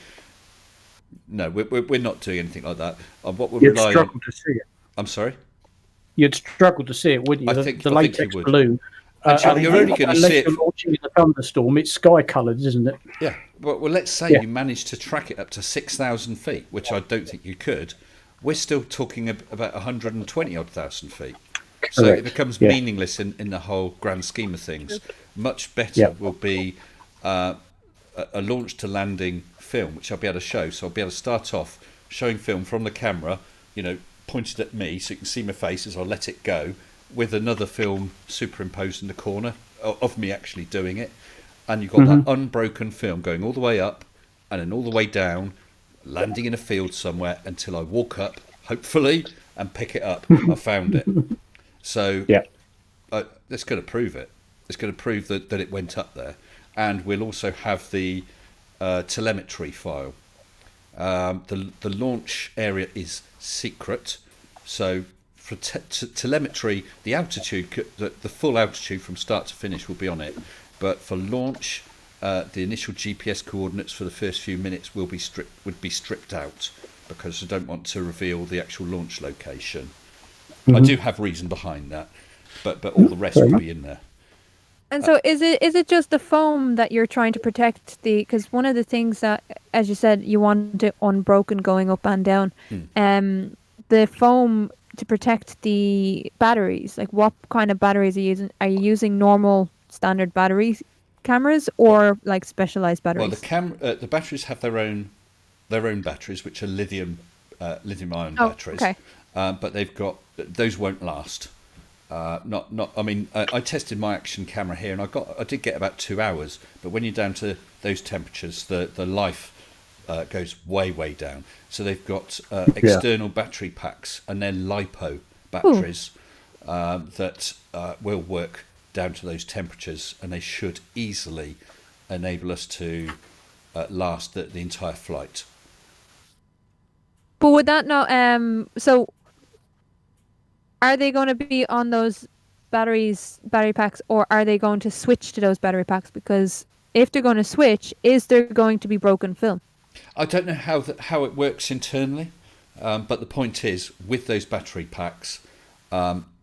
no, we're not doing anything like that. What we're You'd struggle to see it. I'm sorry. You'd struggle to see it, wouldn't you? I think the latex you would. balloon. You're only going to see it. Unless you're launching in a thunderstorm, it's sky-coloured, isn't it? Yeah. Well, let's say you managed to track it up to 6,000 feet, which I don't think you could. We're still talking about 120,000 feet. Correct. So it becomes meaningless in the whole grand scheme of things. Much better will be a launch to landing film, which I'll be able to show. So I'll be able to start off showing film from the camera, pointed at me so you can see my face as I let it go, with another film superimposed in the corner of me actually doing it. And you've got that unbroken film going all the way up and then all the way down, landing in a field somewhere until I walk up, hopefully, and pick it up. I found it. So that's going to prove it. It's going to prove that it went up there. And we'll also have the telemetry file. The launch area is secret, so for telemetry, the altitude, the full altitude from start to finish will be on it. But for launch, the initial GPS coordinates for the first few minutes would be stripped out because I don't want to reveal the actual launch location. I do have reason behind that, but all the rest will be in there. And so is it just the foam that you're trying to protect because one of the things that, as you said, you want it unbroken going up and down, the foam to protect the batteries, like what kind of batteries are you using? Are you using normal standard battery cameras or like specialized batteries? Well, the batteries have their own batteries, which are lithium ion batteries. Okay. But they've got those won't last. Not. I mean, I tested my action camera here, and I did get about 2 hours. But when you're down to those temperatures, the life goes way down. So they've got external battery packs, and then LiPo batteries that will work down to those temperatures, and they should easily enable us to last the entire flight. But would that not so are they going to be on those battery packs, or are they going to switch to those battery packs? Because if they're going to switch, is there going to be broken film? I don't know how it works internally, but the point is, with those battery packs,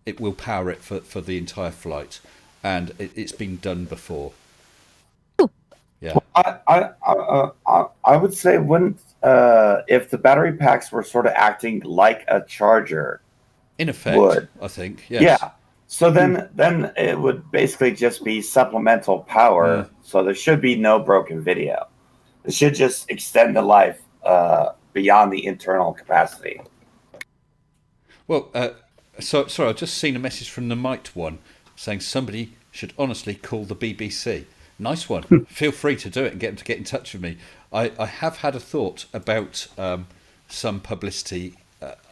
it will power it for the entire flight, and it's been done before. Ooh. Yeah. I would say if the battery packs were sort of acting like a charger. In effect, I think, yes. Yeah. So then it would basically just be supplemental power. So there should be no broken video. It should just extend the life beyond the internal capacity. Well, sorry, I've just seen a message from the Mite one saying somebody should honestly call the BBC. Nice one. Feel free to do it and get them to get in touch with me. I have had a thought about some publicity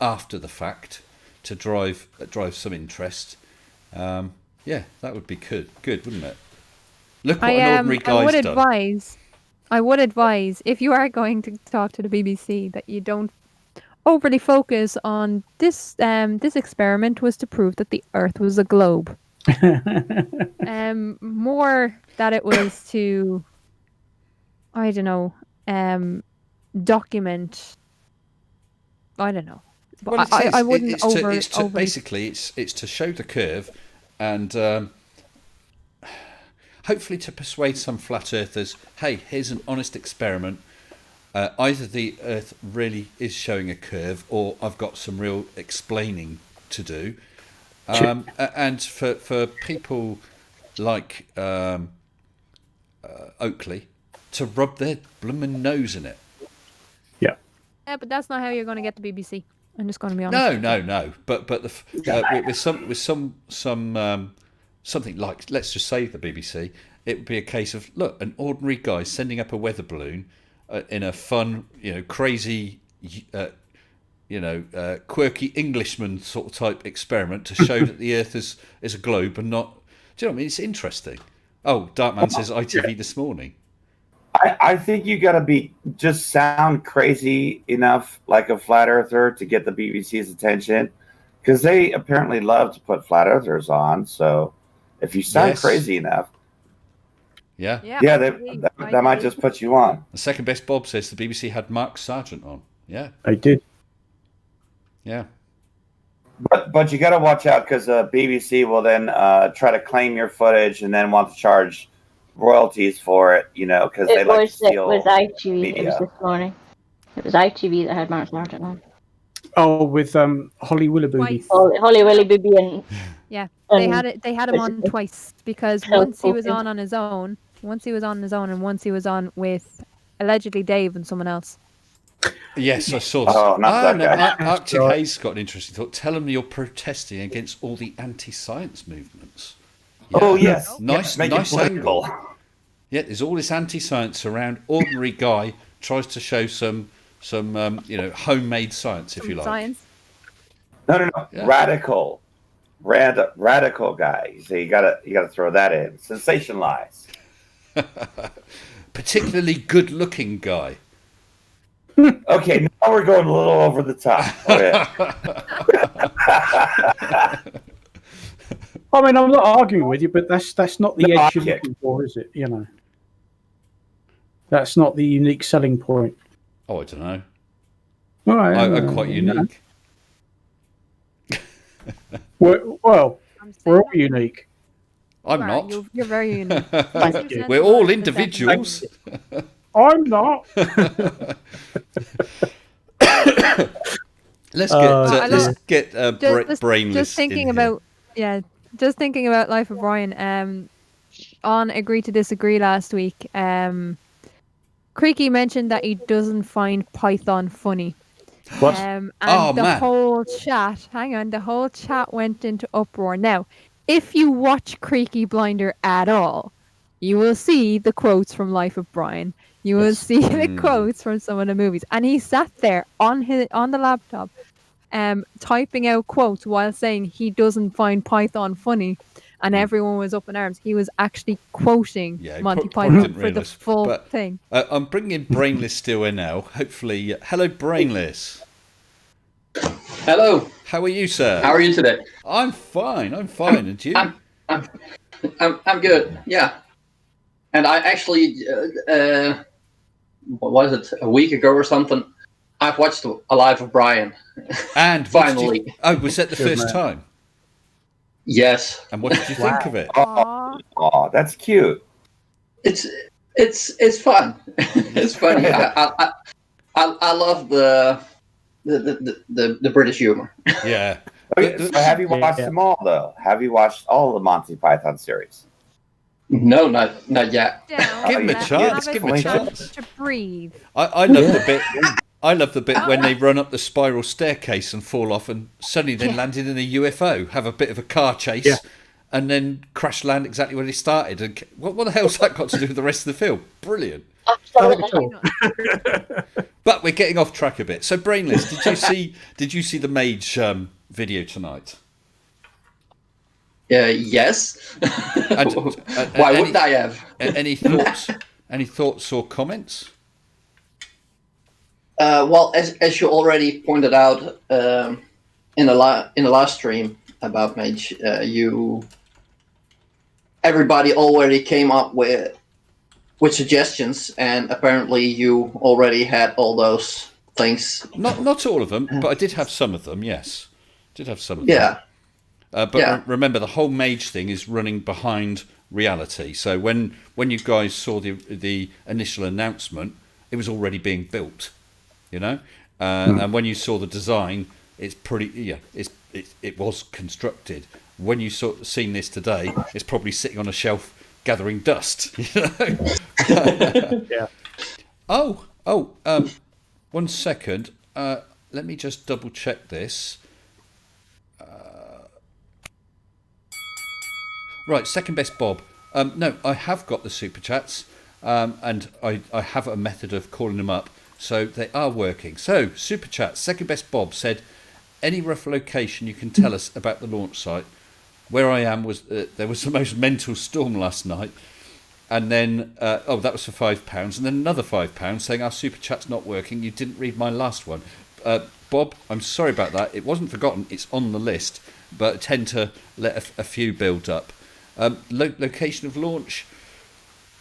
after the fact, to drive some interest. Yeah, that would be good, wouldn't it? Look what an ordinary guy's done. I would advise, if you are going to talk to the BBC, that you don't overly focus on this. This experiment was to prove that the Earth was a globe. More that it was to, I don't know, document. I don't know. Well, I wouldn't basically it's to show the curve, and hopefully to persuade some flat earthers. Hey, here's an honest experiment. Either the Earth really is showing a curve, or I've got some real explaining to do. And for people like Oakley to rub their blooming nose in it. Yeah, but that's not how you're going to get the BBC. I'm just going to be honest. No. But with something like, let's just say the BBC, it would be a case of, look, an ordinary guy sending up a weather balloon in a fun, crazy, quirky Englishman sort of type experiment to show that the Earth is a globe and not. Do you know what I mean? It's interesting. Oh, Darkman says ITV this morning. I think you got to just sound crazy enough like a flat earther to get the BBC's attention, because they apparently love to put flat earthers on. So if you sound crazy enough, that might just put you on. The second best Bob says the BBC had Mark Sargent on. Yeah, they did. Yeah, but you got to watch out, because BBC will then try to claim your footage and then want to charge royalties for it, because they like to steal. It was ITV. Media. It was this morning. It was ITV that had Mark Sargent on. Oh, with Holly Willoughby. Holly Willoughby and they had him on twice, because once he was on his own, and once he was on with allegedly Dave and someone else. Yes, I saw. Oh, not that guy. Arctic Hayes got an interesting thought. Tell them you're protesting against all the anti-science movements. Yeah. Oh yes, nice angle. Yeah, there's all this anti-science around. Ordinary guy tries to show some homemade science, if you like. Science. No. Yeah. Radical guy. So you gotta throw that in. Sensationalize. Particularly good-looking guy. Okay, now we're going a little over the top. I mean, I'm not arguing with you, but that's not the edge you're looking for, is it? You know, that's not the unique selling point. Oh, I don't know. All right, I'm quite unique. Well, we're all unique. I'm not. You're very unique. Thank you. We're all individuals. I'm not. Let's get brainless. Just thinking about Life of Brian. On Agree to Disagree last week, Creaky mentioned that he doesn't find Python funny. What? And the whole chat went into uproar. Now, if you watch Creaky Blinder at all, you will see the quotes from Life of Brian. You will see the quotes from some of the movies. And he sat there on the laptop, typing out quotes while saying he doesn't find Python funny. And everyone was up in arms. He was actually quoting Monty Python for the full thing. I'm bringing Brainless still in now. Hopefully, hello, Brainless. Hello. How are you, sir? How are you today? I'm fine. And you? I'm good. Yeah. And I actually, what was it? A week ago or something? I've watched A Life of Brian. And finally. Was that the first time? Yes. And what did you think of it? Oh, that's cute. It's fun. It's funny. I love the British humor. Yeah. So have you watched them all though? Have you watched all the Monty Python series? No, not yet. Give him a chance. Give him a chance to breathe. I love the bit. I love the bit when they run up the spiral staircase and fall off, and suddenly they landed in a UFO, have a bit of a car chase, and then crash land exactly where they started. And what the hell's that got to do with the rest of the film? Brilliant. But we're getting off track a bit. So, Brainless, did you see the Mage video tonight? Yes. Why wouldn't I have? Any thoughts? Any thoughts or comments? Well, as you already pointed out in the last stream about Mage, everybody already came up with suggestions, and apparently you already had all those things. Not all of them, but I did have some of them. Yes, did have some of them. Yeah. But remember, the whole Mage thing is running behind reality. So when you guys saw the initial announcement, it was already being built. You know, and when you saw the design, it's pretty. It was constructed. When you seen this today, it's probably sitting on a shelf gathering dust. You know? Yeah. Oh. 1 second. Let me just double check this. Right, second best Bob. No, I have got the super chats, and I have a method of calling them up. So they are working. So, Super Chat, second best Bob said, any rough location you can tell us about the launch site? Where I am was, there was the most mental storm last night. And then, that was for £5. And then another £5 saying, our Super Chat's not working. You didn't read my last one. Bob, I'm sorry about that. It wasn't forgotten. It's on the list. But I tend to let a few build up. Location of launch,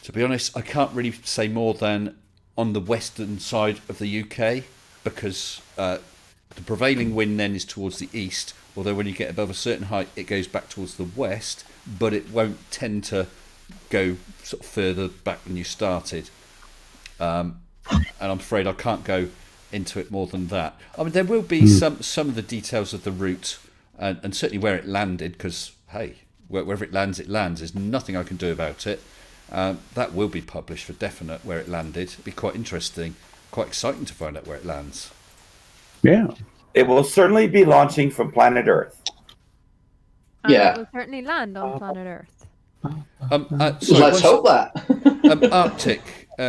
to be honest, I can't really say more than on the western side of the UK, because the prevailing wind then is towards the east, although when you get above a certain height it goes back towards the west, but it won't tend to go sort of further back than you started. And I'm afraid I can't go into it more than that. I mean, there will be some of the details of the route, and certainly where it landed, because hey, wherever it lands, there's nothing I can do about it. That will be published for definite, where it landed. It'd be quite interesting, quite exciting to find out where it lands. Yeah. It will certainly be launching from planet Earth. Yeah. It will certainly land on planet Earth. Let's hope that.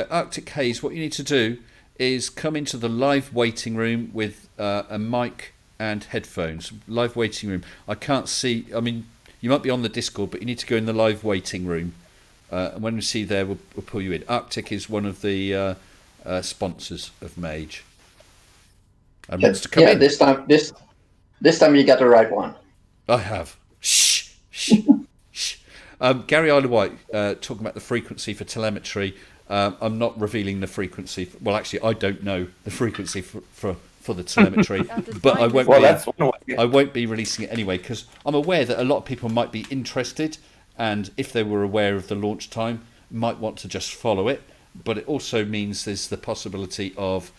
Arctic Haze, what you need to do is come into the live waiting room with a mic and headphones. Live waiting room. I can't see, I mean, you might be on the Discord, but you need to go in the live waiting room. And when we see there, we'll pull you in. Arctic is one of the sponsors of Mage. and wants to come in. This time you got the right one. I have. Shh. Gary Isler-White talking about the frequency for telemetry. I'm not revealing the frequency. Well, actually, I don't know the frequency for the telemetry, but I won't be releasing it anyway because I'm aware that a lot of people might be interested, and if they were aware of the launch time, might want to just follow it. But it also means there's the possibility of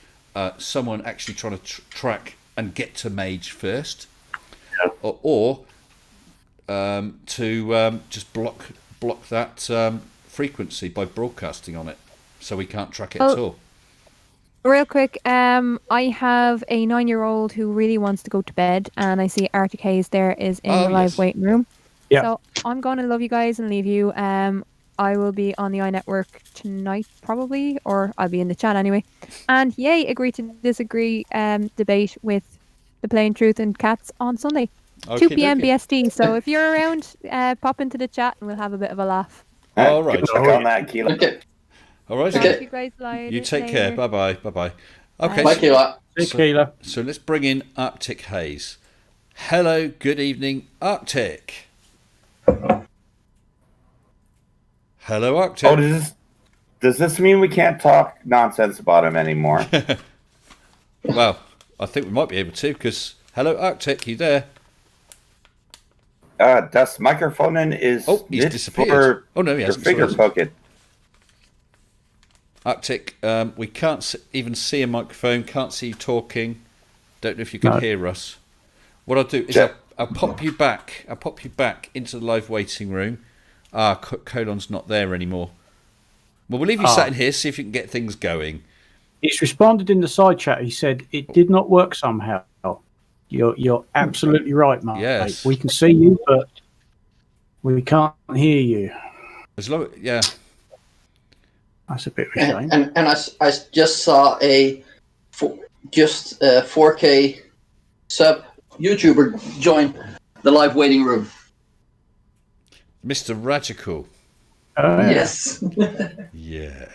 someone actually trying to track and get to Mage first, or to just block that frequency by broadcasting on it, so we can't track it at all. Real quick, I have a 9-year-old who really wants to go to bed, and I see Arctic Haze there is in the live waiting room. Yeah. So I'm going to love you guys and leave you. I will be on the iNetwork tonight, probably, or I'll be in the chat anyway. And yay, agree to disagree debate with the Plain Truth and Cats on Sunday, 2 p.m. BST. So if you're around, pop into the chat and we'll have a bit of a laugh. All right. Good luck on that, Keela. Okay. All right. Thank you guys. You take care. Bye bye. Okay. Bye, Keela. So let's bring in Arctic Haze. Hello. Good evening, Arctic. Hello, Arctic. Oh, does this mean we can't talk nonsense about him anymore? Well, I think we might be able to, because hello, Arctic, you there? Das Mikrofonen ist he's disappeared. Oh no, he hasn't. Fingerpocket. Arctic, we can't even see a microphone. Can't see you talking. Don't know if you can hear us. What I'll do is I'll pop you back. I'll pop you back into the live waiting room. Colon's not there anymore. Well, we'll leave you sat in here, see if you can get things going. He's responded in the side chat. He said it did not work somehow. You're absolutely right, Mark. Yes. We can see you, but we can't hear you. That's a bit of a shame. And I just saw a 4K sub YouTuber join the live waiting room. Mr. Radical. Yes. Yeah.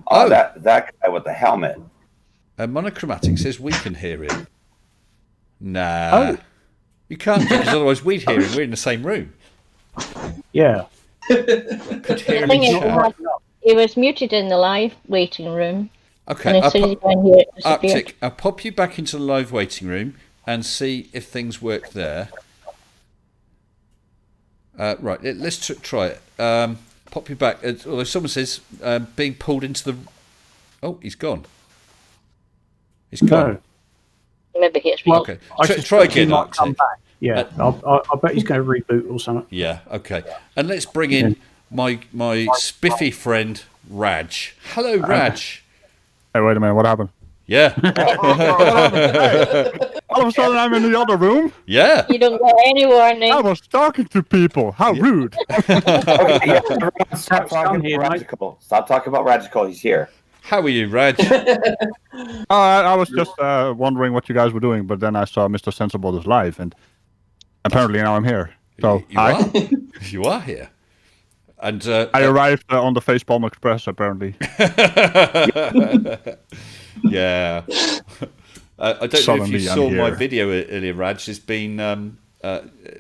That guy with the helmet. Monochromatic says we can hear him. Nah. You can't, because otherwise we'd hear him. We're in the same room. Yeah. Could hear him. He was muted in the live waiting room. Okay. And as soon as he went here, it disappeared. Arctic, I'll pop you back into the live waiting room and see if things work there. Right, let's try it. Pop you back. Although someone says being pulled into the... Oh, he's gone. He's gone. No. Maybe he's okay. Try again, Arctic. Yeah, I bet he's going to reboot or something. Yeah, okay. And let's bring in my spiffy friend, Raj. Hello, Raj. Hey, wait a minute. What happened? Yeah. All of a sudden, I'm in the other room. Yeah. You don't get any warning. I was talking to people. How rude. Stop talking about Radical. Stop talking about Radical. He's here. How are you, Raj? I was just wondering what you guys were doing, but then I saw Mr. Sensible is live, and apparently now I'm here. So, hi. You are here. And I arrived on the Facepalm Express, apparently. Yeah. I don't know if you saw my video earlier, Raj. It's been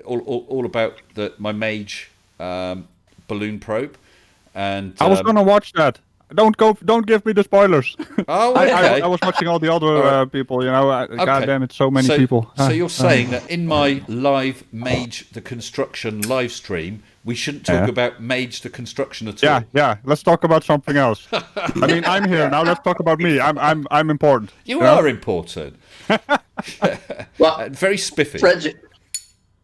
all about my Mage balloon probe, and I was gonna watch that. Don't give me the spoilers. Oh, okay. I was watching all the other people. You know, God damn it, so many people. So you're saying that in my live Mage the Construction live stream, we shouldn't talk about Mage the Construction at all? Yeah. Let's talk about something else. I mean, I'm here now. Let's talk about me. I'm important. You are important. Well, very spiffy.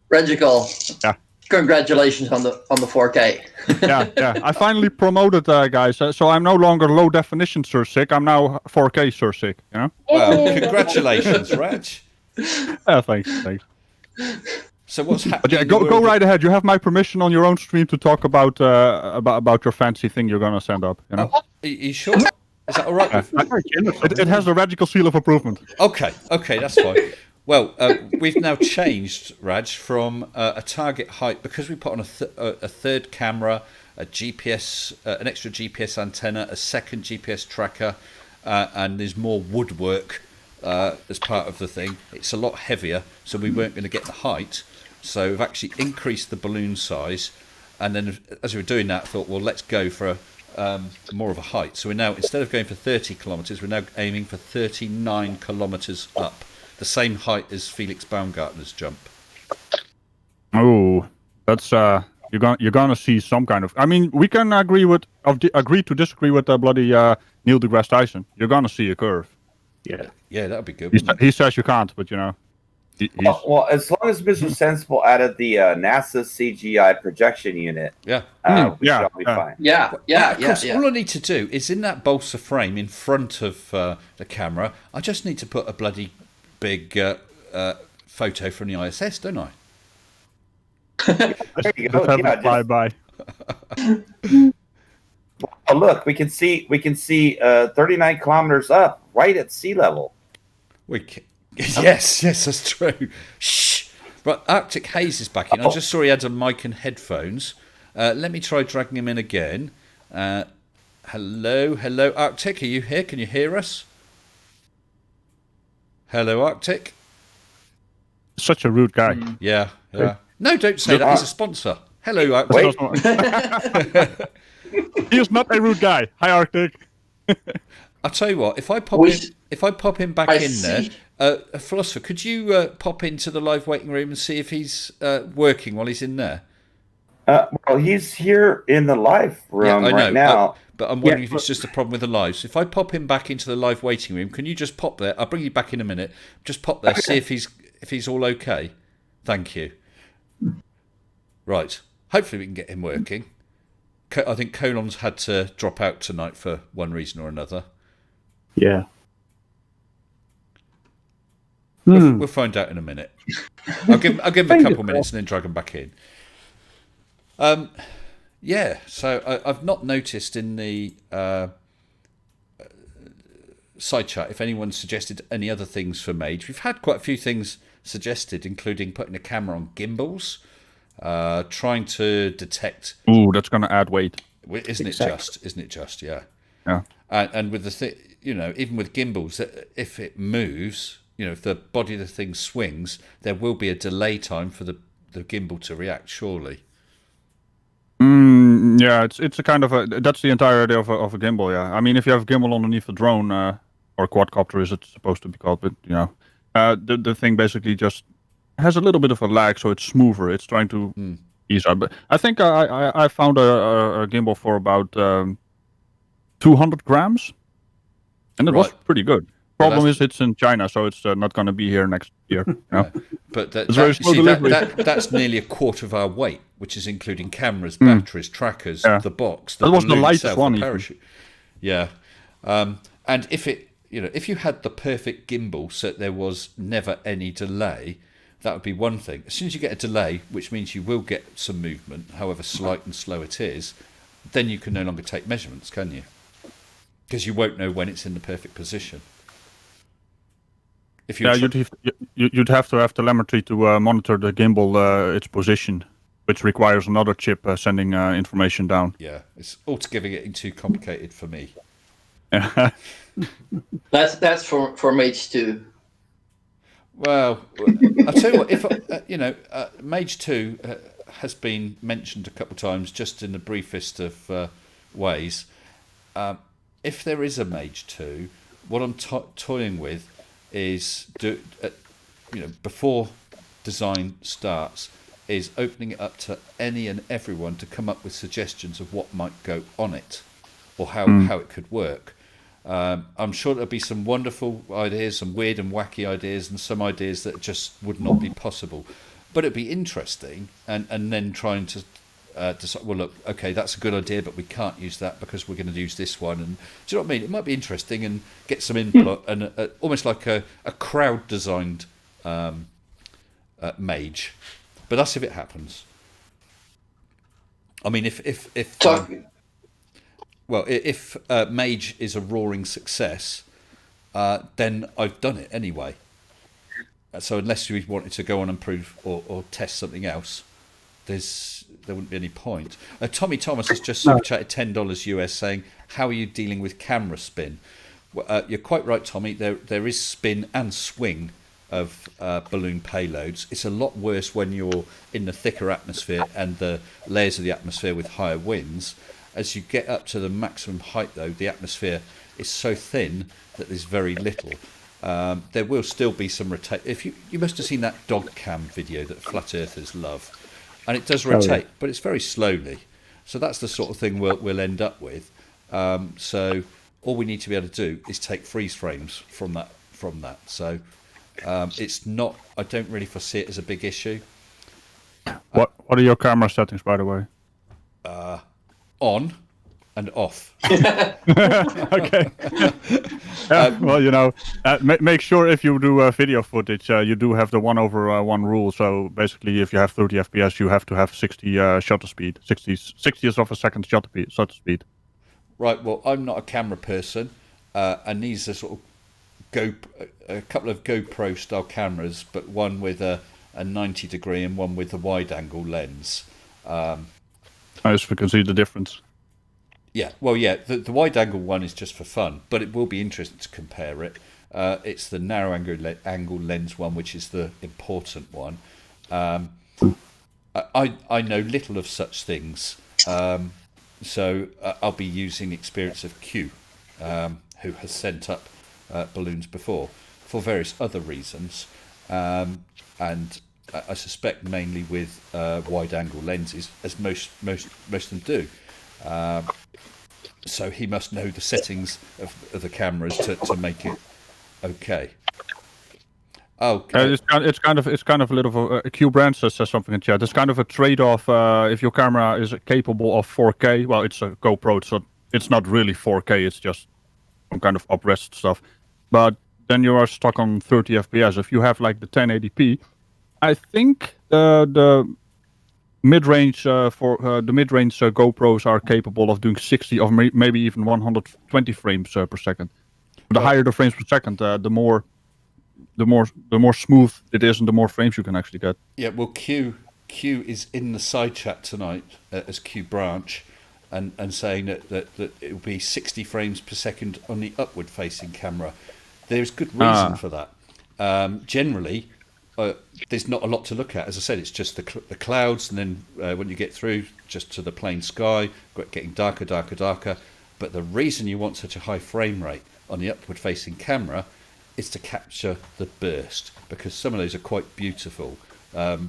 Regical. Yeah. Congratulations on the 4K. yeah. I finally promoted, guys. So I'm no longer low definition Sir Sick. I'm now 4K Sir Sick. You know. Well, congratulations, Raj. Thanks. So what's happening? But yeah, go right ahead. You have my permission on your own stream to talk about your fancy thing you're gonna send up. You know. Are you sure? Is that all right? It has the radical seal of approval. Okay, that's fine. Well, we've now changed, Raj, from a target height, because we put on a third camera, a GPS, an extra GPS antenna, a second GPS tracker, and there's more woodwork as part of the thing. It's a lot heavier, so we weren't going to get the height. So we've actually increased the balloon size, and then as we were doing that, I thought, well, let's go for more of a height. So we're now, instead of going for 30 kilometres, we're now aiming for 39 kilometres up, the same height as Felix Baumgartner's jump. Oh, that's you're gonna see some kind of. I mean, we can agree to disagree with bloody Neil deGrasse Tyson. You're gonna see a curve. Yeah, that'd be good. He says you can't, but you know. Well, as long as Mr. Sensible added the NASA CGI projection unit, we should all be fine. Of course, all I need to do is in that balsa frame in front of the camera, I just need to put a bloody big photo from the ISS, don't I? There you go. Bye. Oh, look, we can see 39 kilometers up, right at sea level. Yes, that's true. Shh. Right, Arctic Haze is back in. I just saw he had a mic and headphones. Let me try dragging him in again. Hello, Arctic. Are you here? Can you hear us? Hello, Arctic. Such a rude guy. Yeah. No, don't say that. He's a sponsor. Hello, Arctic. He is not a rude guy. Hi, Arctic. I'll tell you what. If I pop him back in there, a philosopher, could you pop into the live waiting room and see if he's working while he's in there? Well, he's here in the live room right now. But I'm wondering if it's just a problem with the live. So if I pop him back into the live waiting room, can you just pop there? I'll bring you back in a minute. Just pop there, see if he's all okay. Thank you. Right. Hopefully we can get him working. I think Colon's had to drop out tonight for one reason or another. Yeah. We'll find out in a minute. I'll give him a couple of minutes and then drag him back in. So I've not noticed in the side chat if anyone suggested any other things for Mage. We've had quite a few things suggested, including putting a camera on gimbals, trying to detect. Ooh, that's going to add weight. Isn't it just? Yeah. And with the even with gimbals, if it moves, if the body of the thing swings, there will be a delay time for the gimbal to react. Surely. Yeah, it's a kind of that's the entire idea of a gimbal. Yeah, I mean, if you have a gimbal underneath a drone or quadcopter, is it supposed to be called? But the thing basically just has a little bit of a lag, so it's smoother. It's trying to ease out. But I think I found a gimbal for about 200 grams, and it was pretty good. Problem is, it's in China, so it's not going to be here next year. But that's nearly a quarter of our weight, which is including cameras, batteries, trackers, the box. That was the lightest one. Parachute. Yeah, and if you had the perfect gimbal, so there was never any delay, that would be one thing. As soon as you get a delay, which means you will get some movement, however slight and slow it is, then you can no longer take measurements, can you? Because you won't know when it's in the perfect position. You'd have to have telemetry to monitor the gimbal, its position, which requires another chip sending information down. Yeah, it's altogether getting too complicated for me. That's for Mage 2. Well, I'll tell you what. If Mage 2 has been mentioned a couple of times, just in the briefest of ways. If there is a Mage 2, what I'm toying with is before design starts, is opening it up to any and everyone to come up with suggestions of what might go on it, or how it could work. I'm sure there'll be some wonderful ideas, some weird and wacky ideas, and some ideas that just would not be possible. But it'd be interesting, and then trying to decide, well, look, okay, that's a good idea, but we can't use that because we're going to use this one. And do you know what I mean? It might be interesting and get some input, and almost like a crowd-designed Mage. But that's if it happens. I mean, if Mage is a roaring success, then I've done it anyway. So unless you wanted to go on and prove or test something else, there wouldn't be any point. Tommy Thomas has just super chatted $10 US saying, how are you dealing with camera spin? You're quite right, Tommy. There is spin and swing of balloon payloads. It's a lot worse when you're in the thicker atmosphere and the layers of the atmosphere with higher winds. As you get up to the maximum height, though, the atmosphere is so thin that there's very little. There will still be some rotate. If you must have seen that dog cam video that flat earthers love, and it does rotate, but it's very slowly. So that's the sort of thing we'll end up with. So all we need to be able to do is take freeze frames from that. So it's not. I don't really foresee it as a big issue. What are your camera settings, by the way? On and off. Okay. Well, make sure if you do video footage, you do have the 1/1 rule. So basically, if you have 30 FPS, you have to have 60 shutter speed, 60th of a second shutter speed. Right. Well, I'm not a camera person, and these are sort of a couple of GoPro style cameras, but one with a 90 degree and one with a wide angle lens. As we can see the difference. Yeah, well, yeah, the wide angle one is just for fun, but it will be interesting to compare it. It's the narrow angle lens one, which is the important one. I know little of such things, so I'll be using the experience of Q, who has sent up balloons before for various other reasons, and I suspect mainly with wide angle lenses, as most of them do. So he must know the settings of the cameras to make it okay. It's kind of a little. Q Brand says something in chat. It's kind of a trade-off. If your camera is capable of 4K, well, it's a GoPro, so it's not really 4K. It's just some kind of up-res stuff. But then you are stuck on 30 FPS. If you have like the 1080p, I think the mid-range mid-range GoPros are capable of doing 60 or maybe even 120 frames per second. The higher the frames per second, the more smooth it is, and the more frames you can actually get. Yeah, well, Q is in the side chat tonight as Q Branch, and saying that it will be 60 frames per second on the upward-facing camera. There's good reason for that. Generally, there's not a lot to look at. As I said, it's just the clouds, and then when you get through, just to the plain sky, getting darker. But the reason you want such a high frame rate on the upward-facing camera is to capture the burst, because some of those are quite beautiful.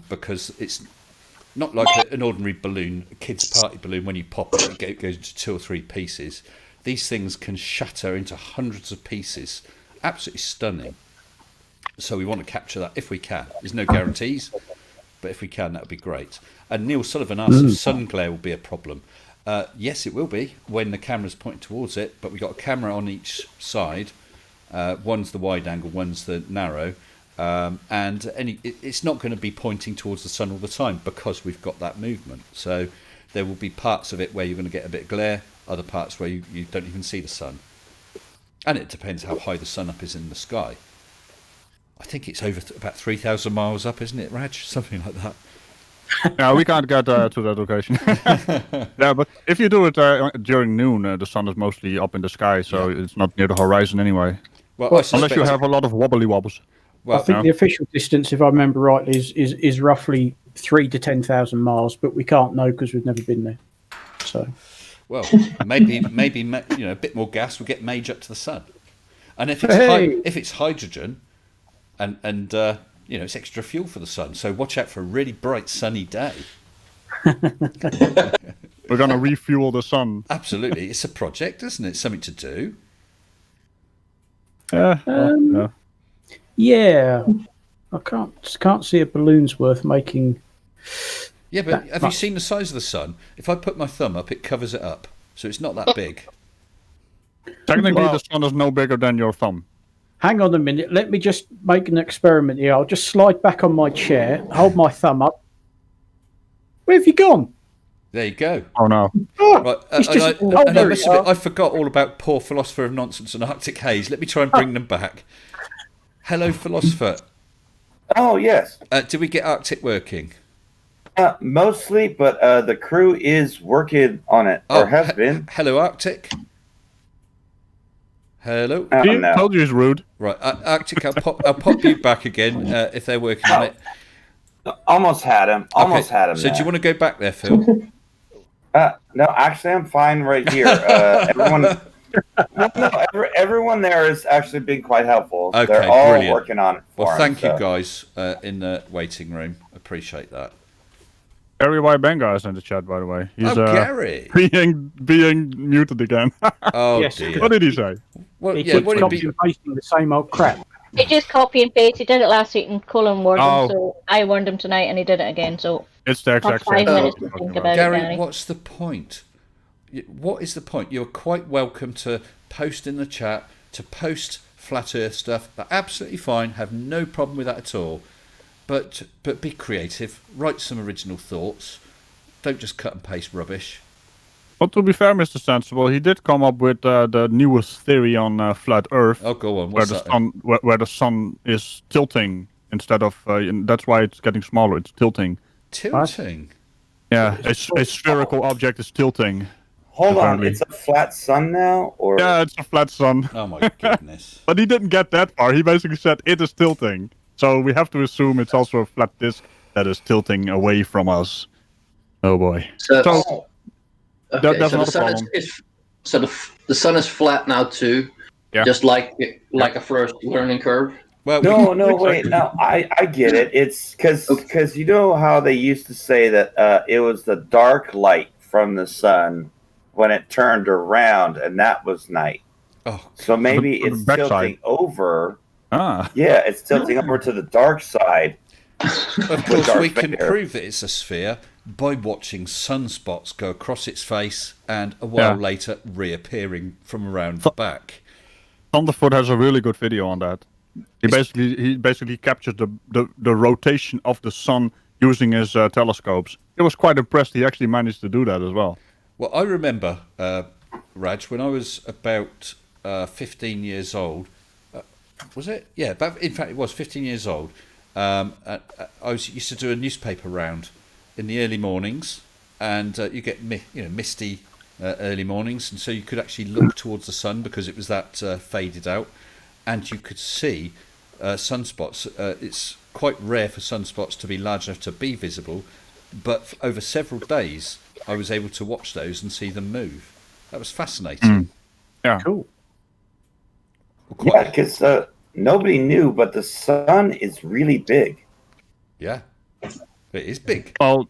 Because it's not like an ordinary balloon, a kid's party balloon. When you pop it, it goes into 2 or 3 pieces. These things can shatter into hundreds of pieces. Absolutely stunning. So we want to capture that if we can. There's no guarantees, but if we can, that would be great. And Neil Sullivan asked if sun glare will be a problem. Yes, it will be when the camera's pointing towards it, but we've got a camera on each side. One's the wide angle, one's the narrow, and it's not going to be pointing towards the sun all the time because we've got that movement. So there will be parts of it where you're going to get a bit of glare, other parts where you don't even see the sun. And it depends how high the sun up is in the sky. I think it's over about 3,000 miles up, isn't it, Raj? Something like that. Yeah, we can't get to that location. Yeah, but if you do it during noon, the sun is mostly up in the sky, so it's not near the horizon anyway. Well, unless you have a lot of wobbly wobbles. Well, I think the official distance, if I remember rightly, is roughly 3,000 to 10,000 miles, but we can't know because we've never been there. So, well, maybe a bit more gas will get Mage up to the sun, and if it's hydrogen, and it's extra fuel for the sun. So watch out for a really bright sunny day. We're gonna refuel the sun. Absolutely, it's a project, isn't it? Something to do. Yeah, I can't see a balloon's worth making. Yeah, but have you seen the size of the sun? If I put my thumb up, it covers it up, so it's not that big. Technically, the sun is no bigger than your thumb. Hang on a minute. Let me just make an experiment here. I'll just slide back on my chair, hold my thumb up. Where have you gone? There you go. Oh no! Right, I forgot all about poor philosopher of nonsense and Arctic haze. Let me try and bring them back. Hello, philosopher. Oh yes. Did we get Arctic working? Mostly, but the crew is working on it, or has been. Hello, Arctic. Hello. Oh, See, no. told you he's rude. Right, Arctic, I'll pop you back again if they're working on it. Almost had him. Almost had him. So do there. you want to go back there, Phil? No, actually, I'm fine right here. Everyone, everyone there has actually been quite helpful. Okay, They're all brilliant. working on it for Well, him, thank you so. guys in the waiting room. Appreciate that. Gary Y. Benga is in the chat, by the way. He's Gary. being muted again. Oh, Yes. dear. What did he say? Well, He yeah, keeps what copying and pasting the same old crap. He just copy and paste. He did it last week and Colin warned Oh. him, so I warned him tonight and he did it again, so It's the have exact 5 same. minutes thing to I'm think talking about Gary, it, Gary. what's the point? What is the point? You're quite welcome to post in the chat, to post flat Earth stuff. That's absolutely fine. Have no problem with that at all. But be creative. Write some original thoughts. Don't just cut and paste rubbish. Well, to be fair, Mr. Sensible, he did come up with the newest theory on flat Earth, Oh, go on. where What's the that? sun where the sun is tilting instead of. And that's why it's getting smaller. It's tilting. Tilting. Yeah, a spherical object is tilting. Hold apparently. on, it's a flat sun now, or Yeah, it's a flat sun. Oh my goodness. But he didn't get that far. He basically said it is tilting. So we have to assume it's also a flat disk that is tilting away from us. Oh boy. So, That's so the not a sun problem. is so the sun is flat now too. Yeah. Just like a first learning curve. Well, no, wait, no, I get it. It's because you know how they used to say that it was the dark light from the sun when it turned around, and that was night. Oh, So maybe the it's backside. tilting over. Ah. Yeah, it's tilting over to the dark side. of course, Darth we can Vader. prove that it's a sphere by watching sunspots go across its face and a while Yeah. later reappearing from around the back. Thunderfoot has a really good video on that. He basically captured the rotation of the sun using his telescopes. He was quite impressed. He actually managed to do that as well. Well, I remember, Raj, when I was about 15 years old. Was it? Yeah, in fact, it was 15 years old. I used to do a newspaper round in the early mornings, and you get misty early mornings, and so you could actually look towards the sun because it was that faded out, and you could see sunspots. It's quite rare for sunspots to be large enough to be visible, but over several days I was able to watch those and see them move. That was fascinating. Yeah. Cool. Yeah, because nobody knew, but the sun is really big. Yeah, it is big. Well,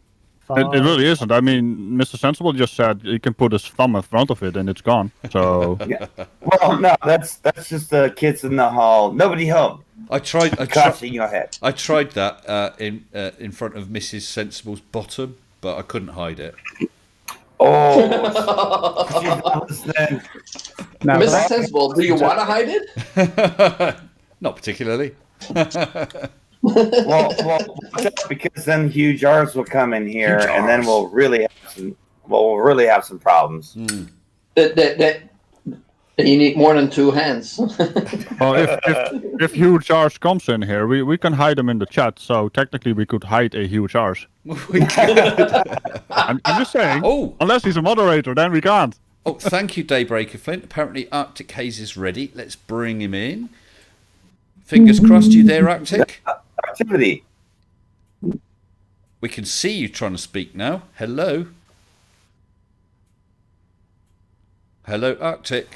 it really isn't. I mean, Mr. Sensible just said he can put his thumb in front of it and it's gone. So Well, no, that's just the kids in the hall. Nobody home. I tried Crushing your head. I tried that in front of Mrs. Sensible's bottom, but I couldn't hide it. Oh, then. Now, Mr. that- Sensible, do you want to hide it? Not particularly. well, because then huge R's will come in here, Huge and then Rs. we'll really have some problems. That you need more than 2 hands. well, if huge R's comes in here, we can hide them in the chat. So technically, we could hide a huge R's. We could. I'm just saying. Oh. Unless he's a moderator, then we can't. Oh, thank you, Daybreaker Flint. Apparently, Arctic Haze is ready. Let's bring him in. Fingers crossed, you there, Arctic? Activity. We can see you trying to speak now. Hello. Hello, Arctic.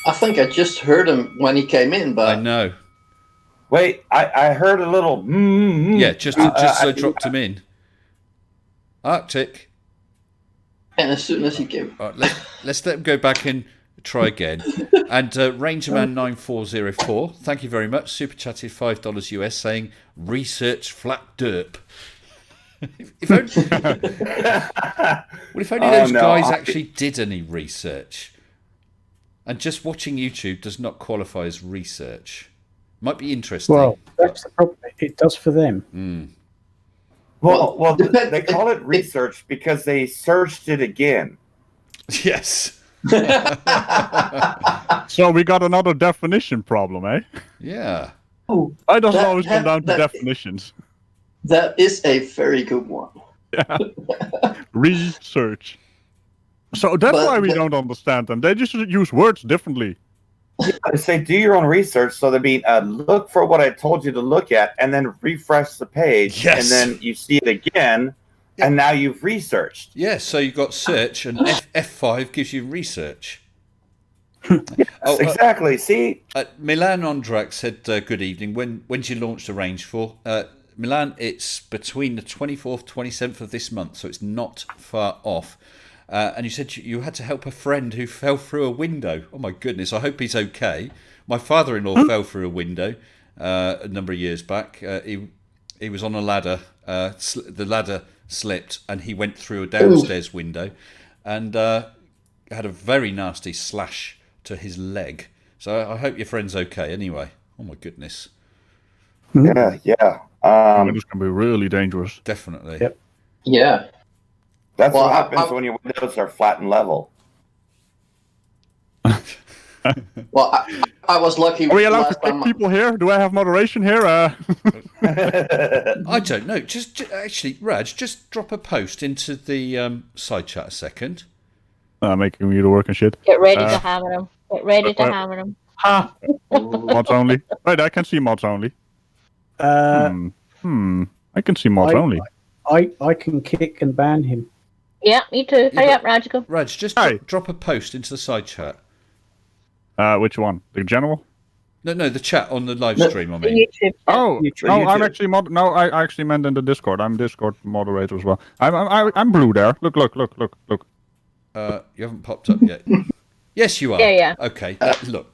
I think I just heard him when he came in, I but know. Wait, I heard a little. Yeah, just as I dropped him in. Arctic. and as soon as he came, All right, let's let him go back and try again. And Rangerman9404, thank you very much. Super chatted $5 US saying research flat derp. if only those guys actually did any research. And just watching YouTube does not qualify as research. Might be interesting. well, that's the problem. It does for them. Well, they call it research because they searched it again. Yes. So we got another definition problem, eh? Yeah. I doesn't always come down to definitions. that is a very good one. Research. So that's But why we the- don't understand them. They just use words differently. They say do your own research. So they mean look for what I told you to look at, and then refresh the page, Yes. and then you see it again, and now you've researched. Yeah, so you've got search, and F5 gives you research. Yes, exactly. See, Milan Ondrak said, good evening. When's you launched the range for? Milan, it's between the 24th, 27th of this month, so it's not far off. And you said you had to help a friend who fell through a window. Oh, my goodness. I hope he's okay. My father-in-law fell through a window a number of years back. He was on a ladder. The ladder slipped, and he went through a downstairs window and had a very nasty slash to his leg. So I hope your friend's okay anyway. Oh, my goodness. Yeah. Windows can be really dangerous. Definitely. Yep. Yeah. That's what happens when your windows are flat and level. Well, I was lucky. Are we allowed to last kick time. people here? Do I have moderation here? I don't know. Just actually, Raj, just drop a post into the side chat a second. Making me to work and shit. Get ready to hammer them. Get ready to hammer them. Ha! Mods only. Wait, I can see mods only. I can see mods only. I can kick and ban him. Yeah, me too. Hurry up, Radical. Raj, just drop a post into the side chat. Which one? The general? No, the chat on the live stream. I mean, YouTube. Oh, YouTube. no, I'm actually No, I actually meant in the Discord. I'm Discord moderator as well. I'm blue there. Look. you haven't popped up yet. Yes, you are. Yeah. Okay. Look.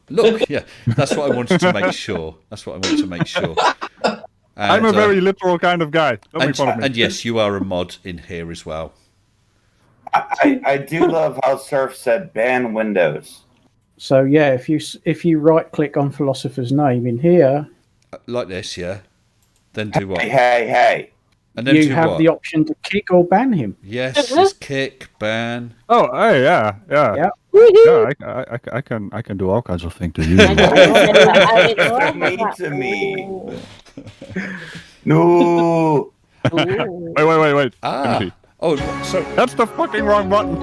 Yeah, that's what I wanted to make sure. I'm a very literal kind of guy. Don't make fun of me. And yes, you are a mod in here as well. I do love how Surf said ban Windows. So yeah, if you right click on Philosopher's Name in here, Like this, yeah. Then do what? Hey. And then you do have what? the option to kick or ban him. Yes, it's kick, ban. Oh, hey, yeah. Yeah. Yeah, I can do all kinds of things to you. They're mean to me. No. Wait. Ah. Empty. Oh, sorry. That's the fucking wrong button.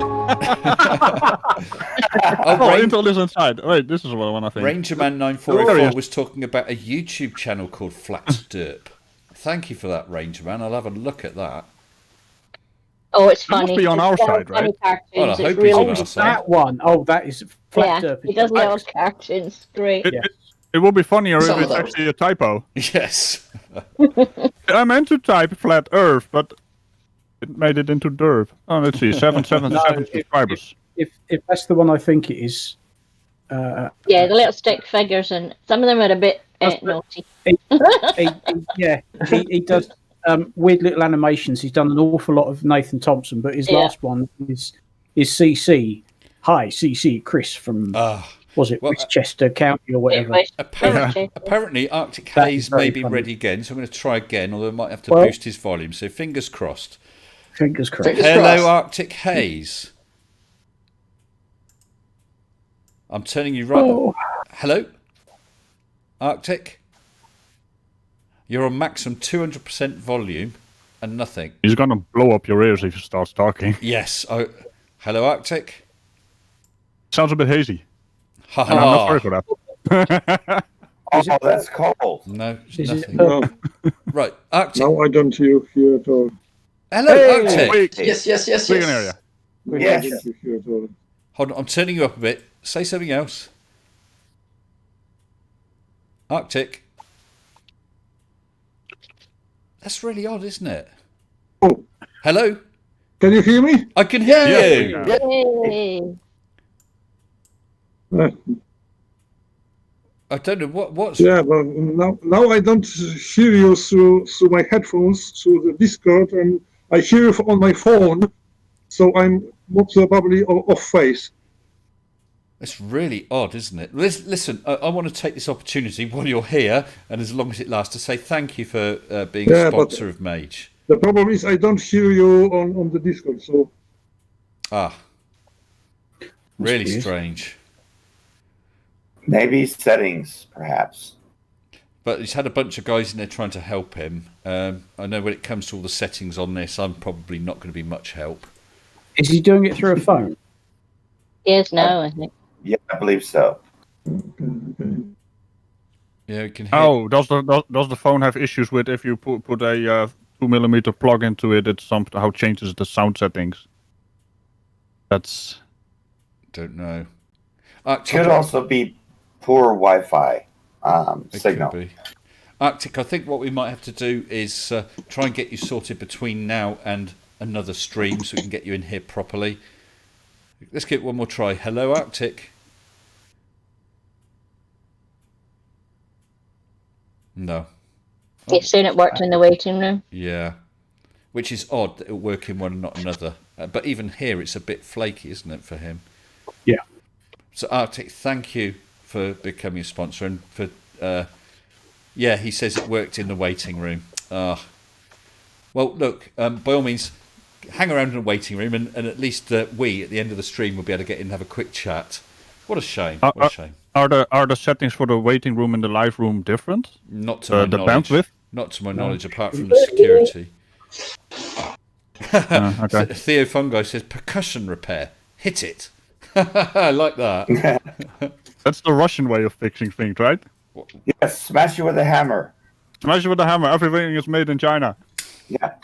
Intel is inside. Wait, this is what I want to think. Rangerman944 was talking about a YouTube channel called Flat Derp. Thank you for that, Rangerman. I'll have a look at that. Oh, it's It must funny. be on our It's side, funny right? cartoons. Well, I It's hope he's really on our good. side. That one. Oh, that is Flat Yeah, Derp. he does little cartoons. Great. It will be funnier Some if of it's those. actually a typo. Yes. I meant to type flat Earth, but it made it into derp. Oh, let's see, 777 subscribers. If that's the one I think it is. Yeah, the little stick figures, and some of them are a bit naughty. He does weird little animations. He's done an awful lot of Nathan Thompson, but his last one is CC. Hi, CC, Chris from was it Westchester County or whatever? Apparently, Arctic Haze may be ready again, so I'm going to try again, although I might have to boost his volume. So fingers crossed. Fingers crossed. Hello, Arctic Haze. I'm turning you right. Oh. Hello, Arctic. You're on maximum 200% volume and nothing. He's gonna blow up your ears if you start talking. Yes. Oh, hello, Arctic. Sounds a bit hazy. Ha And I'm not sorry for that. Oh, that's cold. No, Is it- nothing. No, Right, Arctic. now I don't hear at all. Hello, Arctic. Wait, Yes. Vegan area. No, Yes. I don't hear at all. Hold on, I'm turning you up a bit. Say something else. Arctic. That's really odd, isn't it? Oh, Hello? can you hear me? I can hear you. Yeah. Yay! I don't know what's. Yeah, but now I don't hear you through my headphones, through the Discord, and I hear you on my phone, so I'm most probably off face. It's really odd, isn't it? Listen, I want to take this opportunity while you're here, and as long as it lasts, to say thank you for being a sponsor of Mage. The problem is I don't hear you on the Discord, so... Really strange. Maybe settings, perhaps. But he's had a bunch of guys in there trying to help him. I know when it comes to all the settings on this, I'm probably not going to be much help. Is he doing it through a phone? Yes, no, I think. Yeah, I believe so. Okay. Yeah, you can hear. Oh, does the phone have issues with if you put a 2mm plug into it? It somehow changes the sound settings. That's Don't know. Could also be poor Wi-Fi It signal. could be. Arctic, I think what we might have to do is try and get you sorted between now and another stream so we can get you in here properly. Let's give it one more try. Hello, Arctic. No. It's saying it worked in the waiting room. Yeah. Which is odd that it'll work in one and not another. But even here, it's a bit flaky, isn't it, for him? Yeah. So, Arctic, thank you for becoming a sponsor. And for, yeah, he says it worked in the waiting room. Well, look, by all means, hang around in the waiting room, and at least we, at the end of the stream, will be able to get in and have a quick chat. What a shame. What a shame. Are the settings for the waiting room and the live room different? Not to my knowledge. Bandwidth? Not to my knowledge, apart from the security. Okay. Theo Fungi says percussion repair. Hit it. I like that. That's the Russian way of fixing things, right? Yes, smash you with a hammer. Smash it with a hammer. Everything is made in China. Yeah.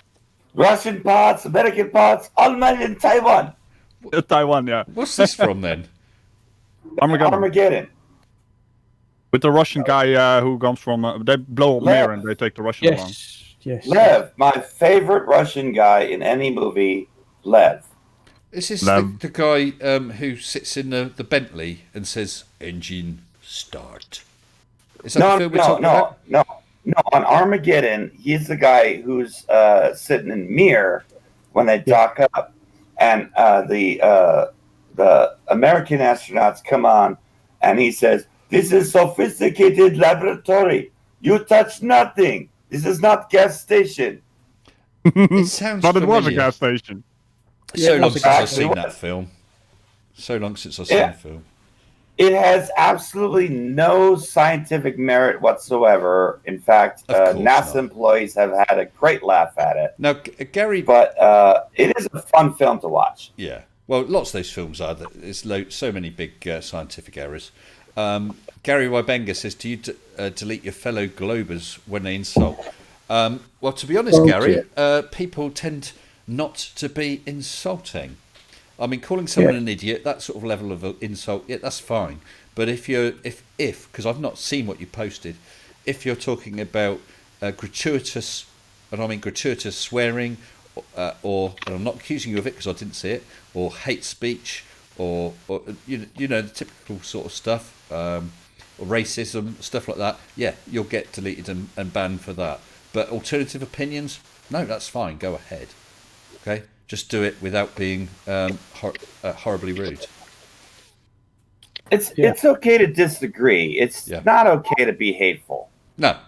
Russian parts, American parts, all made in Taiwan. Taiwan, yeah. What's this from then? Armageddon. With the Russian guy who comes from... they blow up Mir and they take the Russian along. Yes. Lev, my favorite Russian guy in any movie, Lev. Is this the guy who sits in the Bentley and says, engine start? Is that the film we're talking about? No. On Armageddon, he's the guy who's sitting in Mir when they dock up. And the American astronauts come on, and he says, "This is sophisticated laboratory. You touch nothing. This is not gas station." It sounds But familiar. it was a gas station. So long since I've seen that film. So long since I've seen the film. It has absolutely no scientific merit whatsoever. In fact, NASA employees have had a great laugh at it. Now, Gary... But it is a fun film to watch. Yeah. Well, lots of those films are. There's so many big scientific errors. Gary Wybenga says, do you delete your fellow Globers when they insult? Well, to be honest, Gary, people tend not to be insulting. I mean, calling someone an idiot, that sort of level of insult, yeah, that's fine. But if because I've not seen what you posted, if you're talking about gratuitous, and I mean gratuitous swearing, or and I'm not accusing you of it because I didn't see it, or hate speech, or you know the typical sort of stuff, or racism, stuff like that, yeah, you'll get deleted and banned for that. But alternative opinions, no, that's fine. Go ahead. Okay. Just do it without being horribly rude. It's okay to disagree. It's not okay to be hateful. No.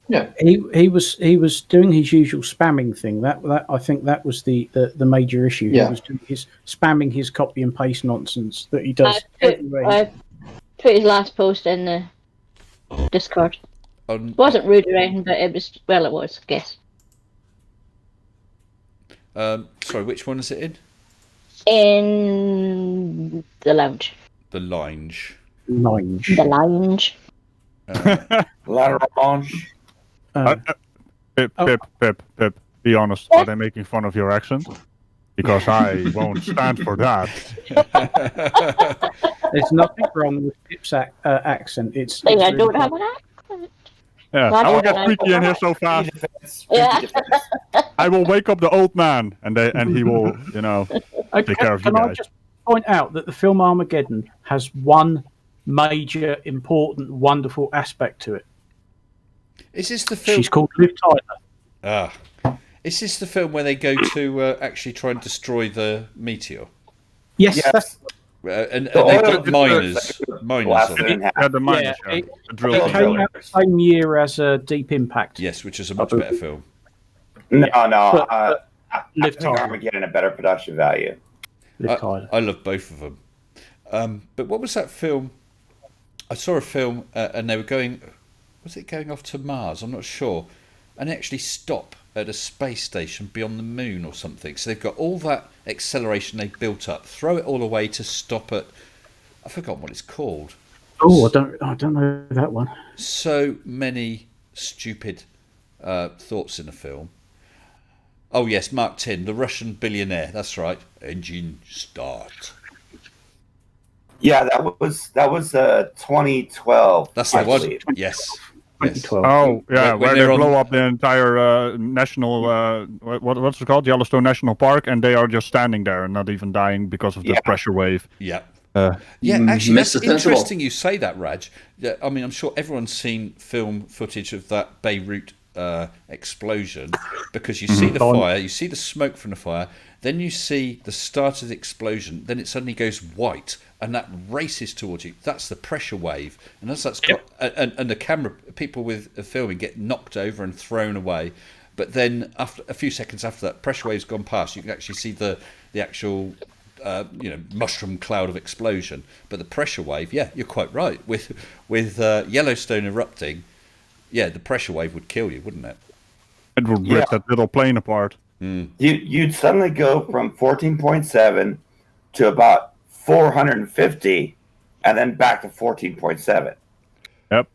Yeah. He was doing his usual spamming thing. That I think that was the major issue. Yeah. He was doing his spamming his copy and paste nonsense that he does. I put his last post in the Discord. It wasn't rude or anything, but it was, well, it was, I guess. Sorry, which one is it in? In the lounge. The lounge. The lounge. Lateral lounge. Pip, be honest. Are they making fun of your accent? Because I won't stand for that. There's nothing wrong with Pip's accent. I don't have an accent. Yeah, I will get freaky in here so fast. Yeah. I will wake up the old man, and he will, take care of you guys. Can I just point out that the film Armageddon has one major, important, wonderful aspect to it? Is this the film? She's called Liv Tyler. Is this the film where they go to actually try and destroy the meteor? Yes. And they've got miners. Yeah, the miners. It came out the same year as Deep Impact. Yes, which is a much better film. No. I Liv think Armageddon a better production value. I love both of them. But what was that film? I saw a film and they were going... Was it going off to Mars? I'm not sure. And they actually stop at a space station beyond the moon or something. So they've got all that acceleration they built up, throw it all away to stop at... I've forgotten what it's called. Oh, I don't know that one. So many stupid thoughts in the film. Oh yes, Mark Tin, the Russian billionaire. That's right. Engine start. Yeah, that was 2012. That's the one. Yes. 2012. Oh, yeah, When where they they're blow on- up the entire national, what's it called? Yellowstone National Park, and they are just standing there and not even dying because of the pressure wave. Yeah. Uh, Yeah, actually, that's Mr. Sensible. interesting you say that, Raj. Yeah, I mean, I'm sure everyone's seen film footage of that Beirut explosion, because you see the fire, you see the smoke from the fire, then you see the start of the explosion, then it suddenly goes white, and that races towards you. That's the pressure wave, and as that's got, and the camera people with filming get knocked over and thrown away. But then after a few seconds after that pressure wave's gone past, you can actually see the actual mushroom cloud of explosion. But the pressure wave, yeah, you're quite right. With Yellowstone erupting, yeah, the pressure wave would kill you, wouldn't it? it would rip that little plane apart. You'd suddenly go from 14.7 to about 450, and then back to 14.7. Yep.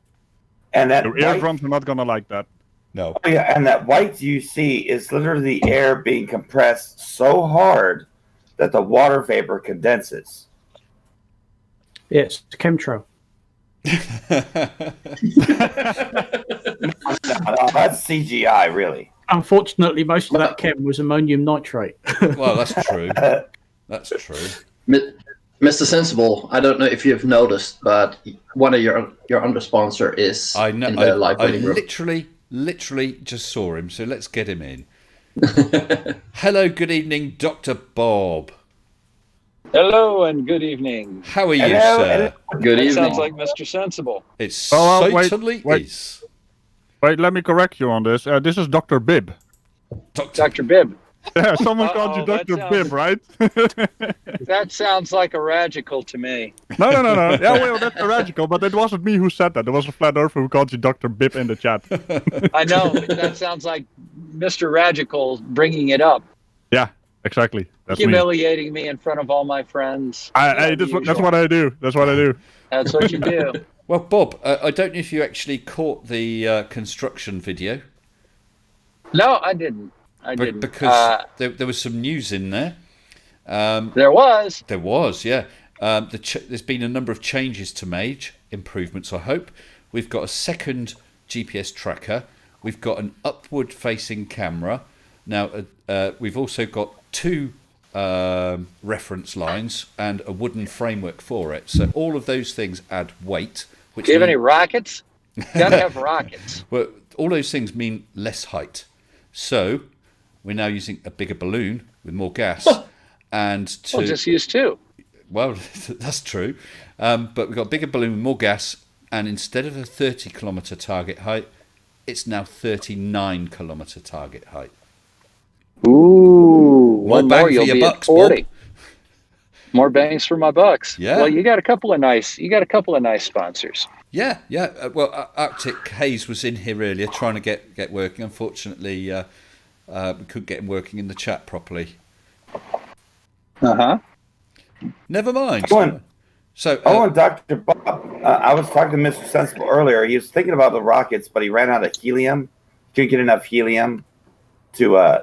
And that Your eardrums are not gonna like that. No. Oh, yeah, and that white you see is literally the air being compressed so hard that the water vapor condenses. Yeah, it's a chemtrail. No, that's CGI, really. Unfortunately, most of that chem was ammonium nitrate. Well, that's true. That's true. Mr. Sensible, I don't know if you've noticed, but one of your under sponsor is I know. in the live I waiting room. literally just saw him, so let's get him in. Hello, good evening, Dr. Bob. Hello and good evening. How are you, Hello, sir? Good That evening. sounds like Mr. Sensible. It wait, certainly wait. is. Wait, let me correct you on this. This is Dr. Bib. Dr. Bibb. Yeah, someone called you that Dr. sounds- Bib, right? That sounds like a radical to me. No. Yeah, well, that's radical, but it wasn't me who said that. It was a flat earther who called you Dr. Bib in the chat. I know. That sounds like Mr. Radical bringing it up. Yeah, exactly. That's me. Humiliating me in front of all my friends. That's what I do. That's what I do. That's what you do. Well, Bob, I don't know if you actually caught the construction video. No, I didn't. Because there was some news in there. There was. There was, yeah. There's been a number of changes to Mage, improvements, I hope. We've got a second GPS tracker. We've got an upward-facing camera. Now, we've also got two reference lines and a wooden framework for it. So all of those things add weight. Which Do you have any rockets? Gotta have rockets. Well, all those things mean less height. So we're now using a bigger balloon with more gas. Well, just use two. Well, that's true. But we've got a bigger balloon with more gas, and instead of a 30-kilometre target height, it's now 39-kilometre target height. Ooh, More bang for your bucks, 40. Bob. More bangs for my bucks. Yeah. Well, you got a couple of nice sponsors. Yeah. Well, Arctic Haze was in here earlier trying to get working. Unfortunately, we couldn't get him working in the chat properly. Never mind. And Dr. Bob, I was talking to Mr. Sensible earlier. He was thinking about the rockets, but he ran out of helium. Couldn't get enough helium to,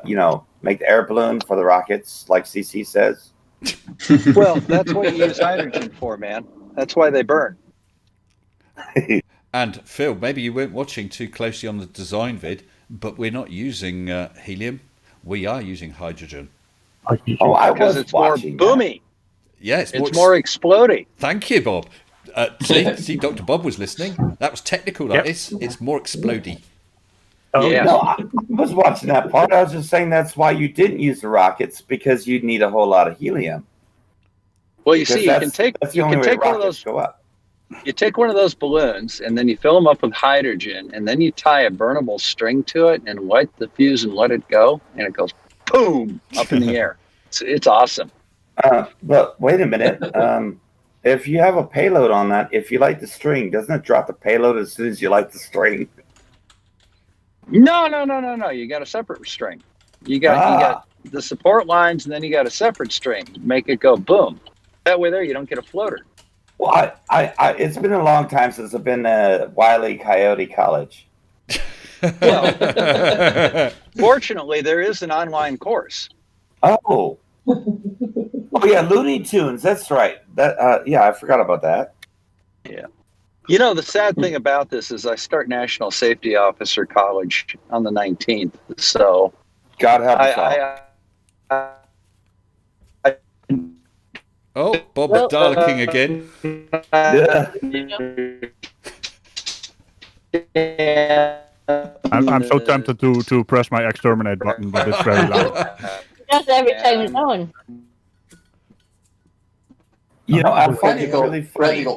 make the air balloon for the rockets, like CC says. Well, that's what you use hydrogen for, man. That's why they burn. And Phil, maybe you weren't watching too closely on the design vid, but we're not using helium. We are using hydrogen. Oh, I was Because it's more watching boomy. Yeah, It's more exploding. Thank you, Bob. See, Dr. Bob was listening. That was technical. That is. It's more explodey. Oh, Yeah. No, I was watching that part. I was just saying that's why you didn't use the rockets, because you'd need a whole lot of helium. Well, you Because see, you can take that's the only way one of rockets those. go up. You take one of those balloons and then you fill them up with hydrogen, and then you tie a burnable string to it and light the fuse and let it go, and it goes boom up in the air. It's awesome. But wait a minute. If you have a payload on that, if you light the string, doesn't it drop the payload as soon as you light the string? No. You got a separate string. You got the support lines, and then you got a separate string. Make it go boom. That way, there you don't get a floater. Well, it's been a long time since I've been to Wile E. Coyote College. Well, fortunately, there is an online course. Oh. Oh yeah, Looney Tunes. That's right. That yeah, I forgot about that. Yeah. You know, the sad thing about this is I start National Safety Officer College on the 19th. So God help us all. Bob's Dalek-ing again. I'm so tempted to press my exterminate button, but it's very loud. Just every time it's on. You know, I find it really funny.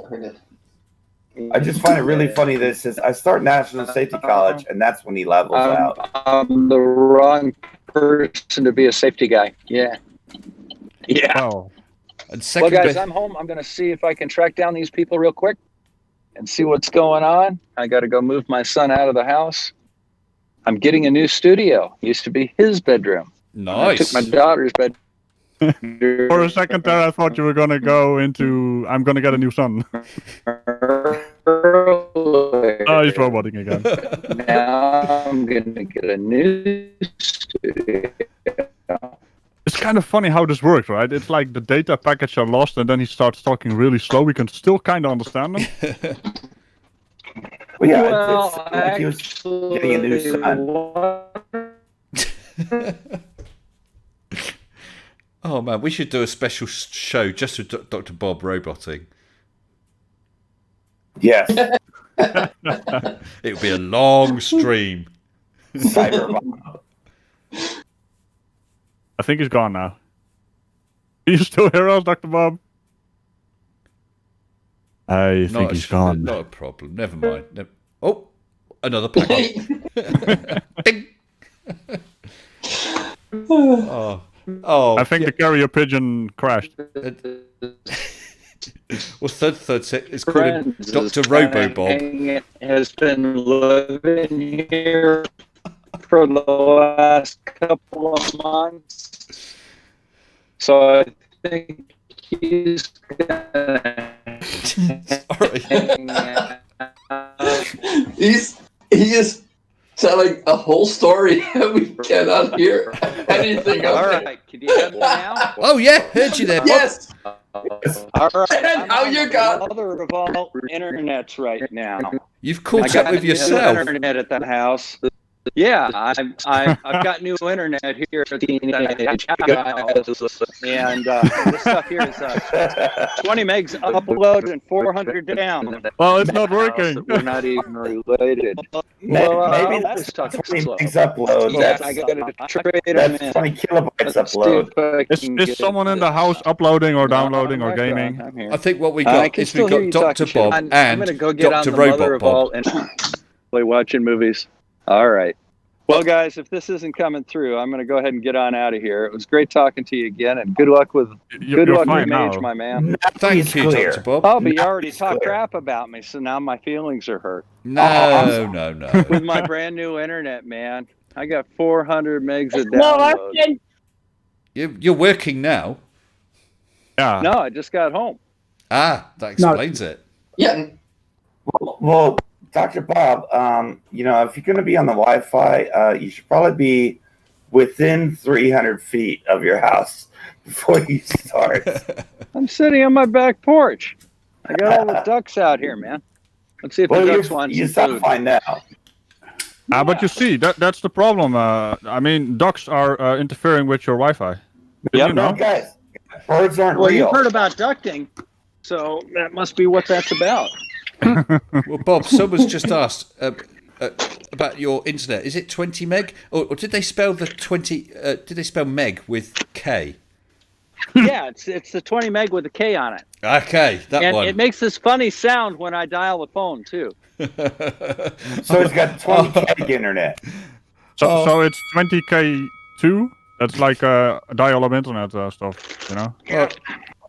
I just find it really funny that it says I start National Safety College, and that's when he levels out. I'm the wrong person to be a safety guy. Yeah. Yeah. Oh. And well, guys, I'm home. I'm going to see if I can track down these people real quick and see what's going on. I got to go move my son out of the house. I'm getting a new studio. Used to be his bedroom. Nice. I took my daughter's bed. For a second there, I thought you were going to go into, I'm going to get a new son. Oh, he's roboting again. Now I'm going to get a new studio. It's kind of funny how this works, right? It's like the data packets are lost and then he starts talking really slow. We can still kind of understand him. Well, yeah, it's like he was getting a new son. Oh man, we should do a special show just with Dr. Bob roboting. Yes. It would be a long stream. Cyber. I think he's gone now. Are you still here, Dr. Bob? I think he's gone. Not a problem. Never mind. Oh, another packet. Ding. Oh, I think the carrier pigeon crashed. Well, third set is called Dr. Robo Bob. Has been living here for the last couple of months, so I think he's gonna. He is telling a whole story and we cannot hear anything of All it. right, can you hear me now? Oh yeah, heard you there, Bob. Yes. All right. And how you got mother of all internets right now. You've caught up with yourself. Internet at the house. Yeah, I've got new internet here at the and this stuff here is 20 megs upload and 400 down. Well, it's not working. We're not even related. Maybe that's 20 megs upload. Yeah, I got to trade them That's 20 kilobytes upload. Is someone in the house uploading or downloading or gaming? I think what we got is we got Dr. Bob and Dr. Robot Bob. And play watching movies. All right. Well, guys, if this isn't coming through, I'm going to go ahead and get on out of here. It was great talking to you again, and good luck with Mage, my man. Thank you, Dr. Bob. Oh, but you already talked crap about me, so now my feelings are hurt. No. With my brand new internet, man, I got 400 megs of download. You're working now. Yeah. No, I just got home. Ah, that explains it. Yeah. Well, Dr. Bob, you know, if you're going to be on the Wi-Fi, you should probably be within 300 feet of your house before you start. I'm sitting on my back porch. I got all the ducks out here, man. Let's see if the ducks want you some sound food. fine now. But you see, that's the problem. I mean, ducks are interfering with your Wi-Fi. Yep. You know? Guys, birds aren't Well, real. you've heard about ducking, so that must be what that's about. Well, Bob, someone's just asked about your internet. Is it 20 meg, or did they spell the 20? Did they spell meg with K? Yeah, it's the 20 meg with a K on it. Okay, that one. And it makes this funny sound when I dial the phone too. So it's got 20 gig internet. So it's 20K2. That's like a dial-up internet stuff, you know. Well,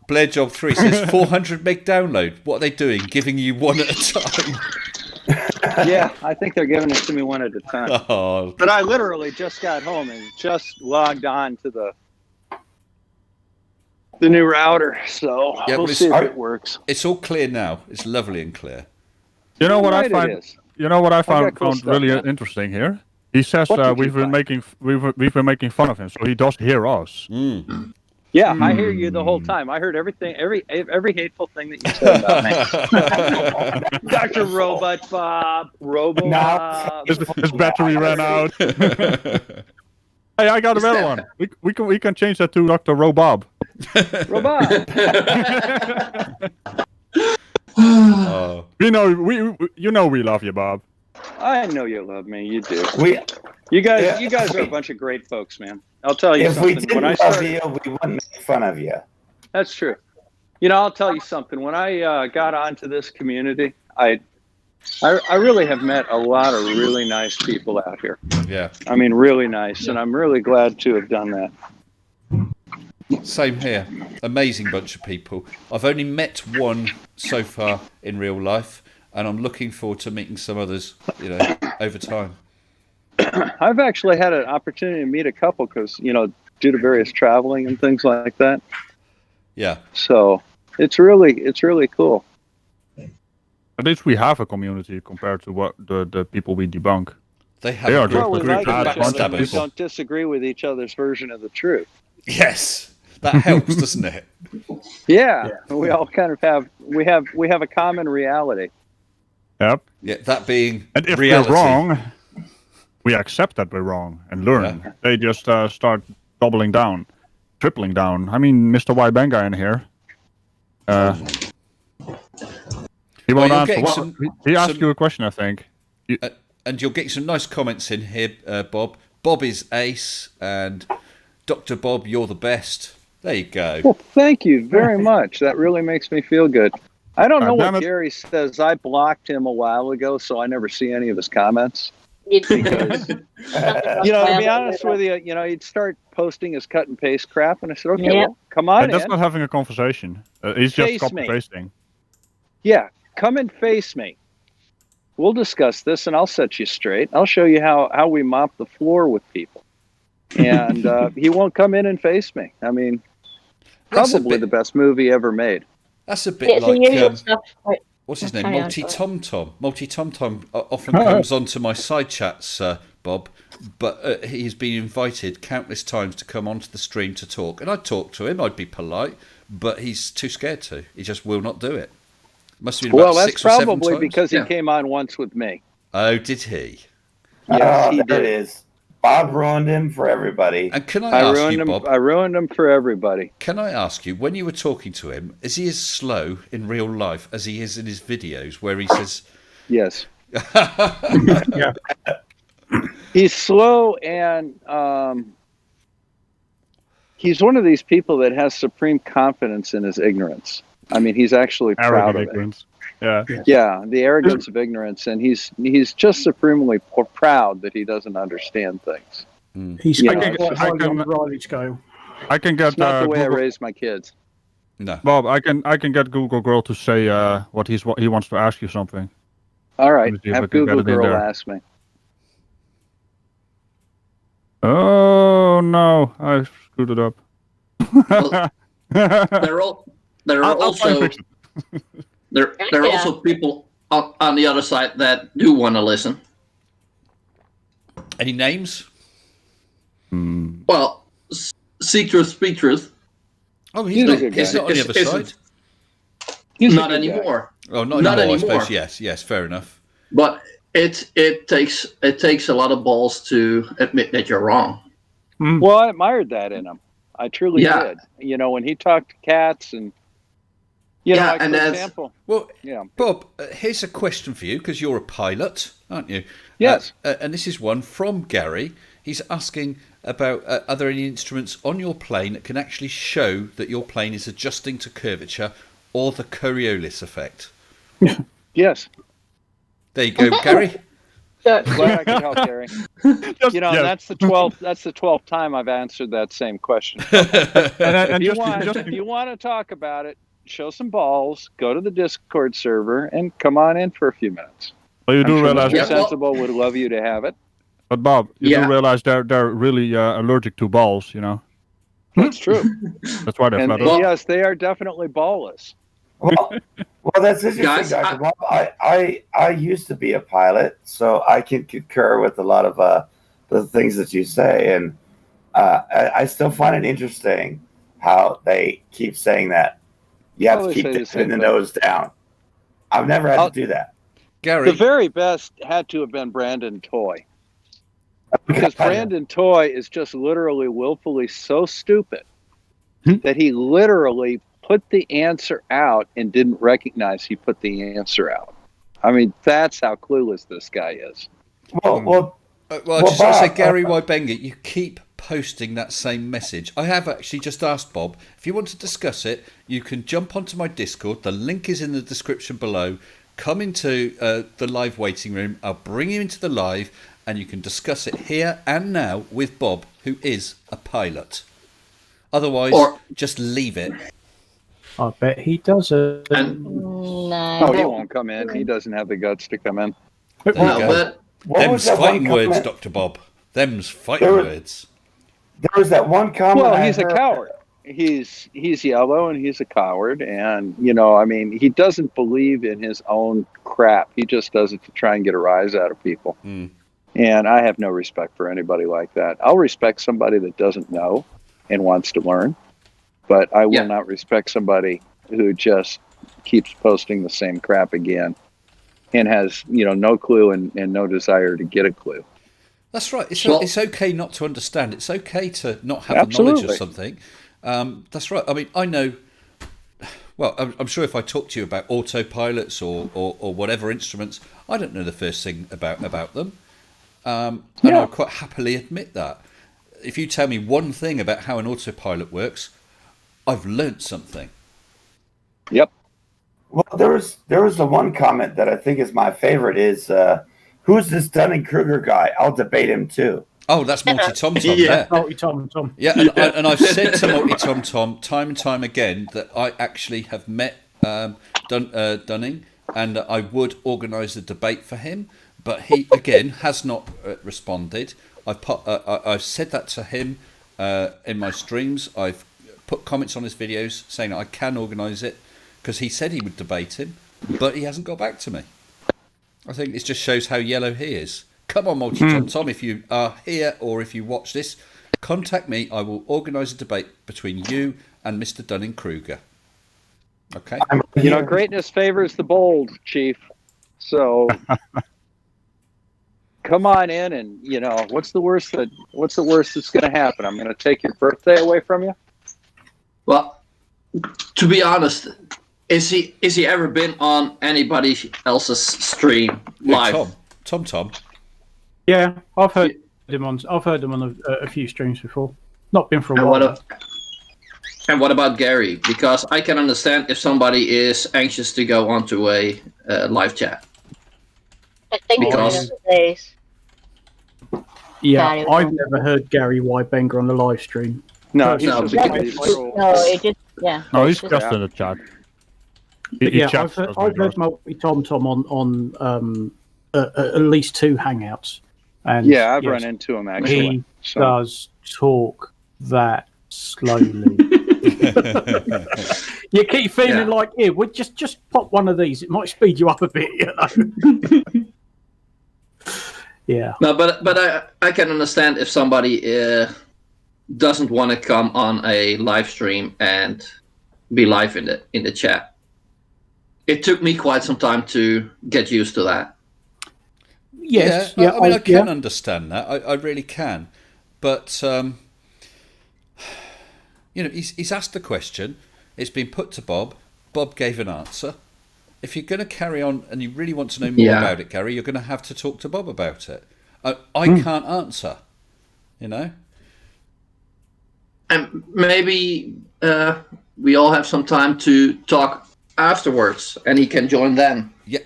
Blair Job 3 says 400 meg download. What are they doing? Giving you one at a time? Yeah, I think they're giving it to me one at a time. Oh. But I literally just got home and just logged on to the the new router, so Yeah, we'll but see if it works. It's all clear now. It's lovely and clear. You know what I Right, find? it is. You know what I found cool stuff, really man. interesting here. He says What did we've you been find? we've been making fun of him, so he does hear us. Yeah, I hear you the whole time. I heard everything, every hateful thing that you said about me. Dr. Robot Bob, Robo Bob. His battery ran out. Hey, I got a better one. We can change that to Dr. Robob. Robot. You know we love you, Bob. I know you love me. You do. You guys are a bunch of great folks, man. I'll tell you if something. we didn't When I love started, you, we wouldn't make fun of you. that's true. You know, I'll tell you something. When I got onto this community, I really have met a lot of really nice people out here. Yeah. I mean, really nice, and I'm really glad to have done that. Same here. Amazing bunch of people. I've only met one so far in real life, and I'm looking forward to meeting some others, over time. I've actually had an opportunity to meet a couple because, due to various traveling and things like that. Yeah. So it's really cool. At least we have a community compared to what the people we debunk. They are Well, we great like each other. We backstabbers. don't disagree with each other's version of the truth. Yes, that helps, doesn't it? Yeah, we all kind of have a common reality. Yep. Yeah, that being And if reality. we're wrong, we accept that we're wrong and learn. Yeah. They just start doubling down, tripling down. I mean, Mr. White Benga in here. He won't answer. He asked you a question, I think. And you'll get some nice comments in here, Bob. Bob is ace, and Dr. Bob, you're the best. There you go. Well, thank you very much. That really makes me feel good. I don't know what Gary says. I blocked him a while ago, so I never see any of his comments. Because, to be honest with you, he'd start posting his cut and paste crap, and I said, okay, well, come on That's in. not having a conversation. He's just Face copy me. pasting. Yeah, come and face me. We'll discuss this, and I'll set you straight. I'll show you how we mop the floor with people. And he won't come in and face me. I mean, probably the best movie ever made. That's a bit like what's his name? Carry on, Multi-Tom-Tom. Multi-Tom-Tom often comes onto my side chats, Bob, but he's been invited countless times to come onto the stream to talk, and I'd talk to him. I'd be polite, but he's too scared to. He just will not do it. Must have been about Well, 6 that's or 7 probably times. because he came on once with me. Oh, did he? Yes, he there did. it is. Bob ruined him for everybody. And can I ask you, Bob? I ruined him for everybody. Can I ask you, when you were talking to him, is he as slow in real life as he is in his videos, where he says, Yes. Yeah. He's slow, and he's one of these people that has supreme confidence in his ignorance. I mean, he's actually proud of it. Yeah. Yeah, the arrogance of ignorance, and he's just supremely proud that he doesn't understand things. He's You quite know, highly on the Riley scale. I can get It's not the way Google, I raised my kids. no. Bob. I can get Google Girl to say what he wants to ask you something. All right, Let me see if I have can get Google it in Girl there. ask me. Oh no, I screwed it up. Well, there are I'll try and also fix it. there are also people on the other side that do want to listen. Any names? Well, seek truth, speak truth. Oh, He's a good he's guy. not on the other Isn't- side. He's a Not good guy. anymore. Oh, not Not anymore, I anymore. suppose. Yes, fair enough. But it takes a lot of balls to admit that you're wrong. Well, I admired that in him. I truly Yeah. did. When he talked to cats and, Yeah, like, and for that's- example, Well, yeah. Bob, here's a question for you, because you're a pilot, aren't you? Yes. And this is one from Gary. He's asking about, are there any instruments on your plane that can actually show that your plane is adjusting to curvature or the Coriolis effect? Yes. There you go, Gary. Glad I could help, Gary. Just- And yeah. that's the 12th. That's the 12th time I've answered that same question. And If just you want to talk about it, show some balls. Go to the Discord server and come on in for a few minutes. well, you I'm do sure realize, Mr. Yeah, well- Sensible would love you to have it. but Bob, you Yeah. do realize they're really allergic to balls, you know. That's true. That's why they're and flat. Yes, they are definitely ballless. Well, that's interesting, Guys, Dr. Bob. I used to be a pilot, so I can concur with a lot of the things that you say, and I still find it interesting how they keep saying that you have to keep the nose down. I've never had to do that. Gary, the very best had to have been Brandon Toy, because Brandon Toy is just literally willfully so stupid that he literally put the answer out and didn't recognize he put the answer out. I mean, that's how clueless this guy is. Well, I just want to say, Gary Wybenga, you keep posting that same message. I have actually just asked Bob, if you want to discuss it, you can jump onto my Discord. The link is in the description below. Come into the live waiting room. I'll bring you into the live, and you can discuss it here and now with Bob, who is a pilot. Otherwise, just leave it. I bet he doesn't. No, he won't come in. He doesn't have the guts to come in. Them's fighting words, Dr. Bob. Them's fighting words. There was that one comment. Well, he's a coward. He's yellow and he's a coward, and I mean, he doesn't believe in his own crap. He just does it to try and get a rise out of people. And I have no respect for anybody like that. I'll respect somebody that doesn't know and wants to learn, but I will not respect somebody who just keeps posting the same crap again and has no clue and no desire to get a clue. That's right. It's okay not to understand. It's okay to not have the knowledge of something. That's right. I mean, I know. Well, I'm sure if I talk to you about autopilots or whatever instruments, I don't know the first thing about them, and I'll quite happily admit that. If you tell me one thing about how an autopilot works, I've learnt something. Yep. Well, there was the one comment that I think is my favorite is, who's this Dunning-Kruger guy? I'll debate him too. Oh, that's Multi Tom Tom. Yeah, Multi Tom Tom. Yeah, and I've said to Multi Tom Tom time and time again that I actually have met Dunning, and I would organise a debate for him, but he again has not responded. I've said that to him in my streams. I've put comments on his videos saying that I can organise it because he said he would debate him, but he hasn't got back to me. I think this just shows how yellow he is. Come on, Multi Tom Tom, if you are here or if you watch this, contact me. I will organise a debate between you and Mr. Dunning-Kruger. Okay? Greatness favors the bold, Chief. So come on in, and what's the worst that's going to happen? I'm going to take your birthday away from you. Well, to be honest, is he ever been on anybody else's stream live? Tom. Yeah, I've heard him on a few streams before. Not been for a while. And what about Gary? Because I can understand if somebody is anxious to go onto a live chat. I think because days. Yeah, I've never heard Gary Wybenga on the live stream. No, he's just No, he's just in the chat. I've heard Multi Tom Tom on at least 2 hangouts. And I've run into him actually. He does talk that slowly. You keep feeling like, we'll just pop one of these. It might speed you up a bit, Yeah. No, but I can understand if somebody doesn't want to come on a live stream and be live in the chat. It took me quite some time to get used to that. Yes, I can understand that. I really can, but he's asked a question. It's been put to Bob. Bob gave an answer. If you're going to carry on and you really want to know more about it, Gary, you're going to have to talk to Bob about it. I can't answer. And maybe we all have some time to talk afterwards, and he can join then. Yeah,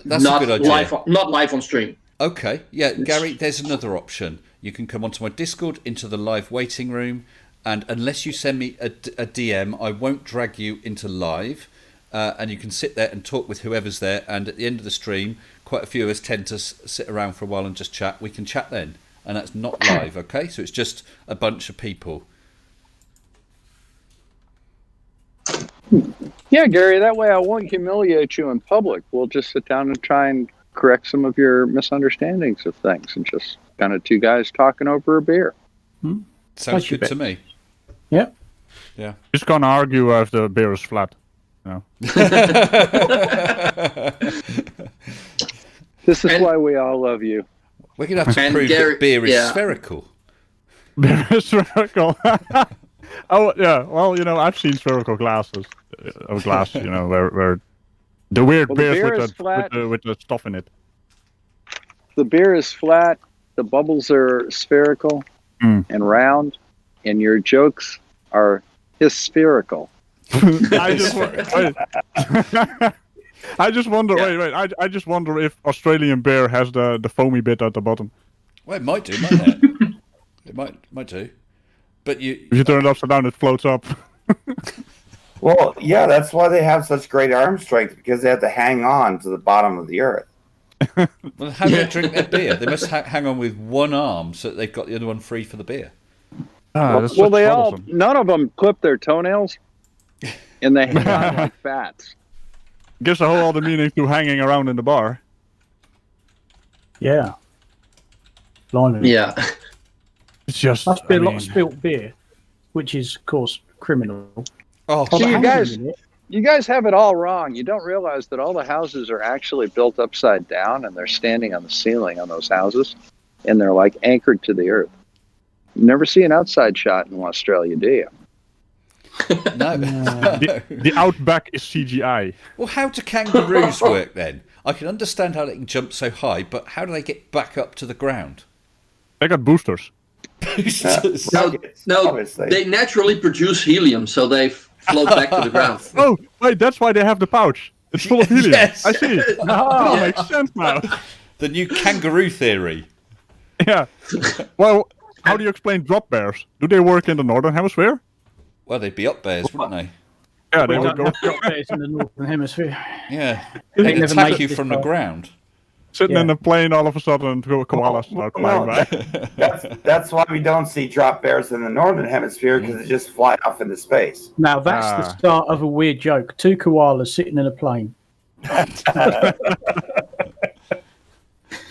that's a good idea. Not live on stream. Okay, yeah, Gary, there's another option. You can come onto my Discord, into the live waiting room, and unless you send me a DM, I won't drag you into live, and you can sit there and talk with whoever's there, and at the end of the stream, quite a few of us tend to sit around for a while and just chat. We can chat then, and that's not live, okay? So it's just a bunch of people. Yeah, Gary, that way I won't humiliate you in public. We'll just sit down and try and correct some of your misunderstandings of things and just kind of two guys talking over a beer. Sounds good to me. Yeah. Yeah. Just gonna argue if the beer is flat. You know? This is why we all love you. We're going to have to prove that beer is spherical. Beer is spherical. Oh, yeah. Well, you know, I've seen spherical glasses. Of glass, you know, where the weird beers with the stuff in it. The beer is flat, the bubbles are spherical and round, and your jokes are hyspherical. I just wonder. Wait. I just wonder if Australian beer has the foamy bit at the bottom. Well, it might do, mightn't it? It might do. But if you turn it upside down, it floats up. Well, yeah, that's why they have such great arm strength, because they have to hang on to the bottom of the earth. Well, how do they drink their beer? They must hang on with one arm so that they've got the other one free for the beer. Well, they all, none of them clip their toenails, and they hang on like fats. Gives a whole other meaning to hanging around in the bar. Yeah. Blimey. Yeah. It's just must be a lot of spilt beer, which is, of course, criminal. Oh, so you guys have it all wrong. You don't realize that all the houses are actually built upside down, and they're standing on the ceiling on those houses, and they're like anchored to the earth. You never see an outside shot in Australia, do you? No. The outback is CGI. Well, how do kangaroos work then? I can understand how they can jump so high, but how do they get back up to the ground? They got boosters. No, they naturally produce helium, so they float back to the ground. Oh, wait, that's why they have the pouch. It's full of helium. Yes. I see. Oh, makes sense now. The new kangaroo theory. Yeah. Well, how do you explain drop bears? Do they work in the northern hemisphere? Well, they'd be up bears, wouldn't they? Yeah, they would go. Drop bears in the northern hemisphere. Yeah. They'd attack you from the ground. Sitting in a plane, all of a sudden, koalas start flying by. That's why we don't see drop bears in the northern hemisphere, because they just fly off into space. Now, that's the start of a weird joke. 2 koalas sitting in a plane. There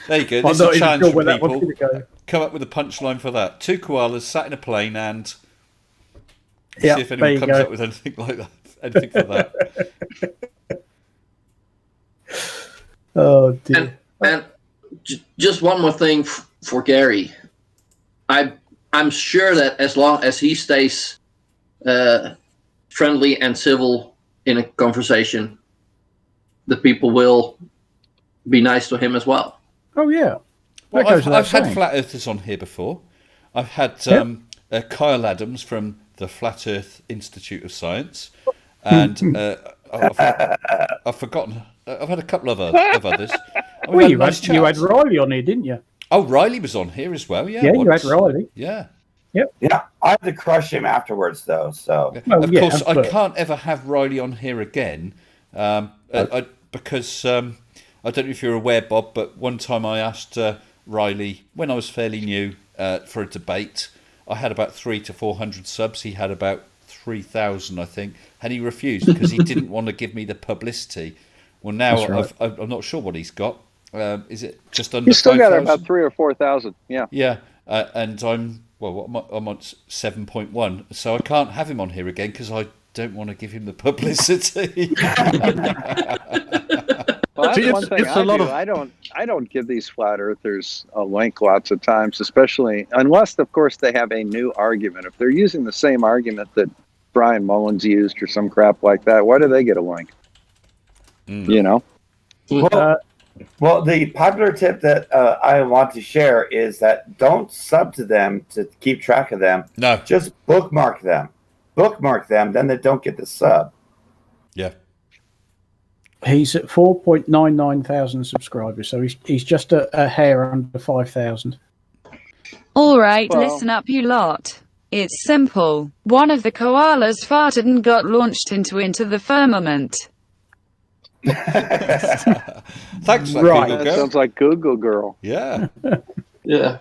you go. This is a challenge for people. Come up with a punchline for that. 2 koalas sat in a plane and see if anyone comes up with anything like that. Anything for that. Oh, dear. And just one more thing for Gary. I'm sure that as long as he stays friendly and civil in a conversation, the people will be nice to him as well. Oh, yeah. Well, I've had flat earthers on here before. I've had Kyle Adams from the Flat Earth Institute of Science, and I've forgotten. I've had a couple of others. Well, you had Riley on here, didn't you? Oh, Riley was on here as well. Yeah, yeah, you had Riley. Yeah. Yep. Yeah, I had to crush him afterwards, though. So, of course, I can't ever have Riley on here again because I don't know if you're aware, Bob, but one time I asked Riley when I was fairly new for a debate. I had about 300 to 400 subs. He had about 3,000, I think, and he refused because he didn't want to give me the publicity. Well, now I'm not sure what he's got. Is it just under? He's still 5, got about 3,000 or 4,000. Yeah. Yeah, and I'm I'm on 7.1, so I can't have him on here again because I don't want to give him the publicity. Well, that's one thing I do. I don't give these flat earthers a link lots of times, especially unless, of course, they have a new argument. If they're using the same argument that Brian Mullins used or some crap like that, why do they get a link? You know? Well, the popular tip that I want to share is that don't sub to them to keep track of them. No. Just bookmark them. Bookmark them, then they don't get the sub. Yeah. He's at 4.99 thousand subscribers, so he's just a hair under 5,000. All right, listen up, you lot. It's simple. One of the koalas farted and got launched into the firmament. Thanks, right. Google That sounds like Google Girl. Yeah. Yeah.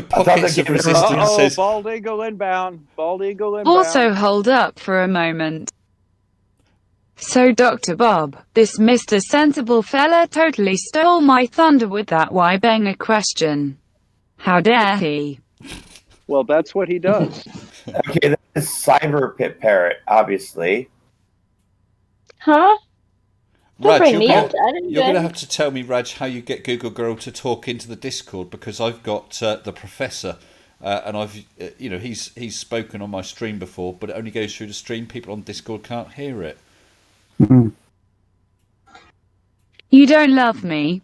Pockets of resistance says... Bald eagle inbound. Bald eagle inbound. Also, hold up for a moment. So Dr. Bob, this Mr. Sensible fella totally stole my thunder with that why banger question. How dare he? Well, that's what he does. Okay, that is Cyber Pit Parrot, obviously. Huh? Don't Raj, bring me into you're going to have to tell me, Raj, how you get Google Girl to talk into the Discord, because I've got the professor, and I've, he's spoken on my stream before, but it only goes through the stream. People on Discord can't hear it. Mm-hmm. You don't love me.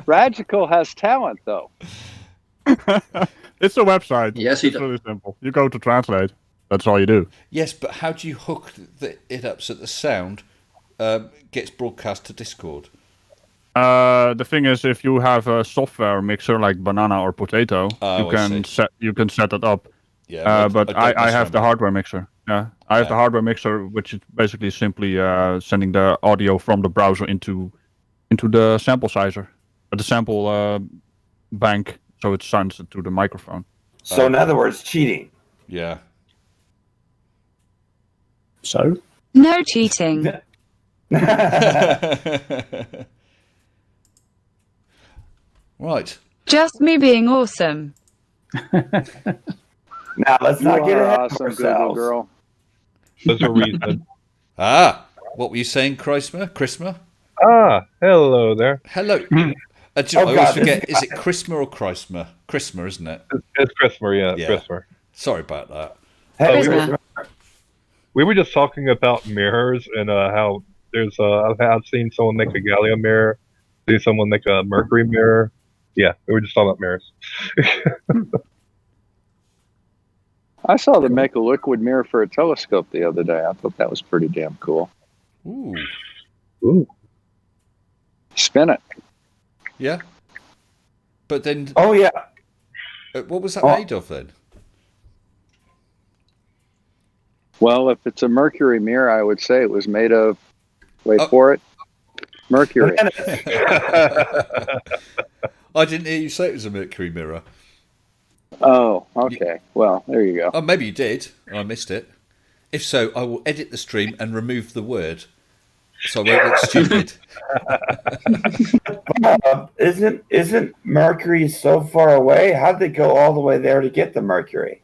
Radical has talent, though. It's a website. Yes, he it's does. really simple. You go to translate. That's all you do. Yes, but how do you hook it up so that the sound gets broadcast to Discord? The thing is, if you have a software mixer like Banana or Potato, you can set it up. Yeah, but I have the hardware mixer. Yeah, I have the hardware mixer, which is basically simply sending the audio from the browser into the sample sizer, the sample bank, so it sends it to the microphone. So in other words, cheating. Yeah. So? No cheating. Right. Just me being awesome. Now let's not get ahead of awesome, Google ourselves. Girl. There's a reason. What were you saying, Chrisma? Hello there. Hello. I always forget, is it Chrisma or Chrisma? Chrisma, isn't it? It's Christopher, yeah. Christopher. Sorry about that. We were just talking about mirrors and how there's I've seen someone make a gallium mirror, seen someone make a mercury mirror. Yeah, we were just talking about mirrors. I saw them make a liquid mirror for a telescope the other day. I thought that was pretty damn cool. Ooh. Spin it. Yeah. But then... Oh, yeah. What was that made of then? Well, if it's a mercury mirror, I would say it was made of, for it, mercury. I didn't hear you say it was a mercury mirror. Oh, okay. Well, there you go. Oh, maybe you did, and I missed it. If so, I will edit the stream and remove the word, so I won't look stupid. Isn't Mercury so far away? How'd they go all the way there to get the Mercury?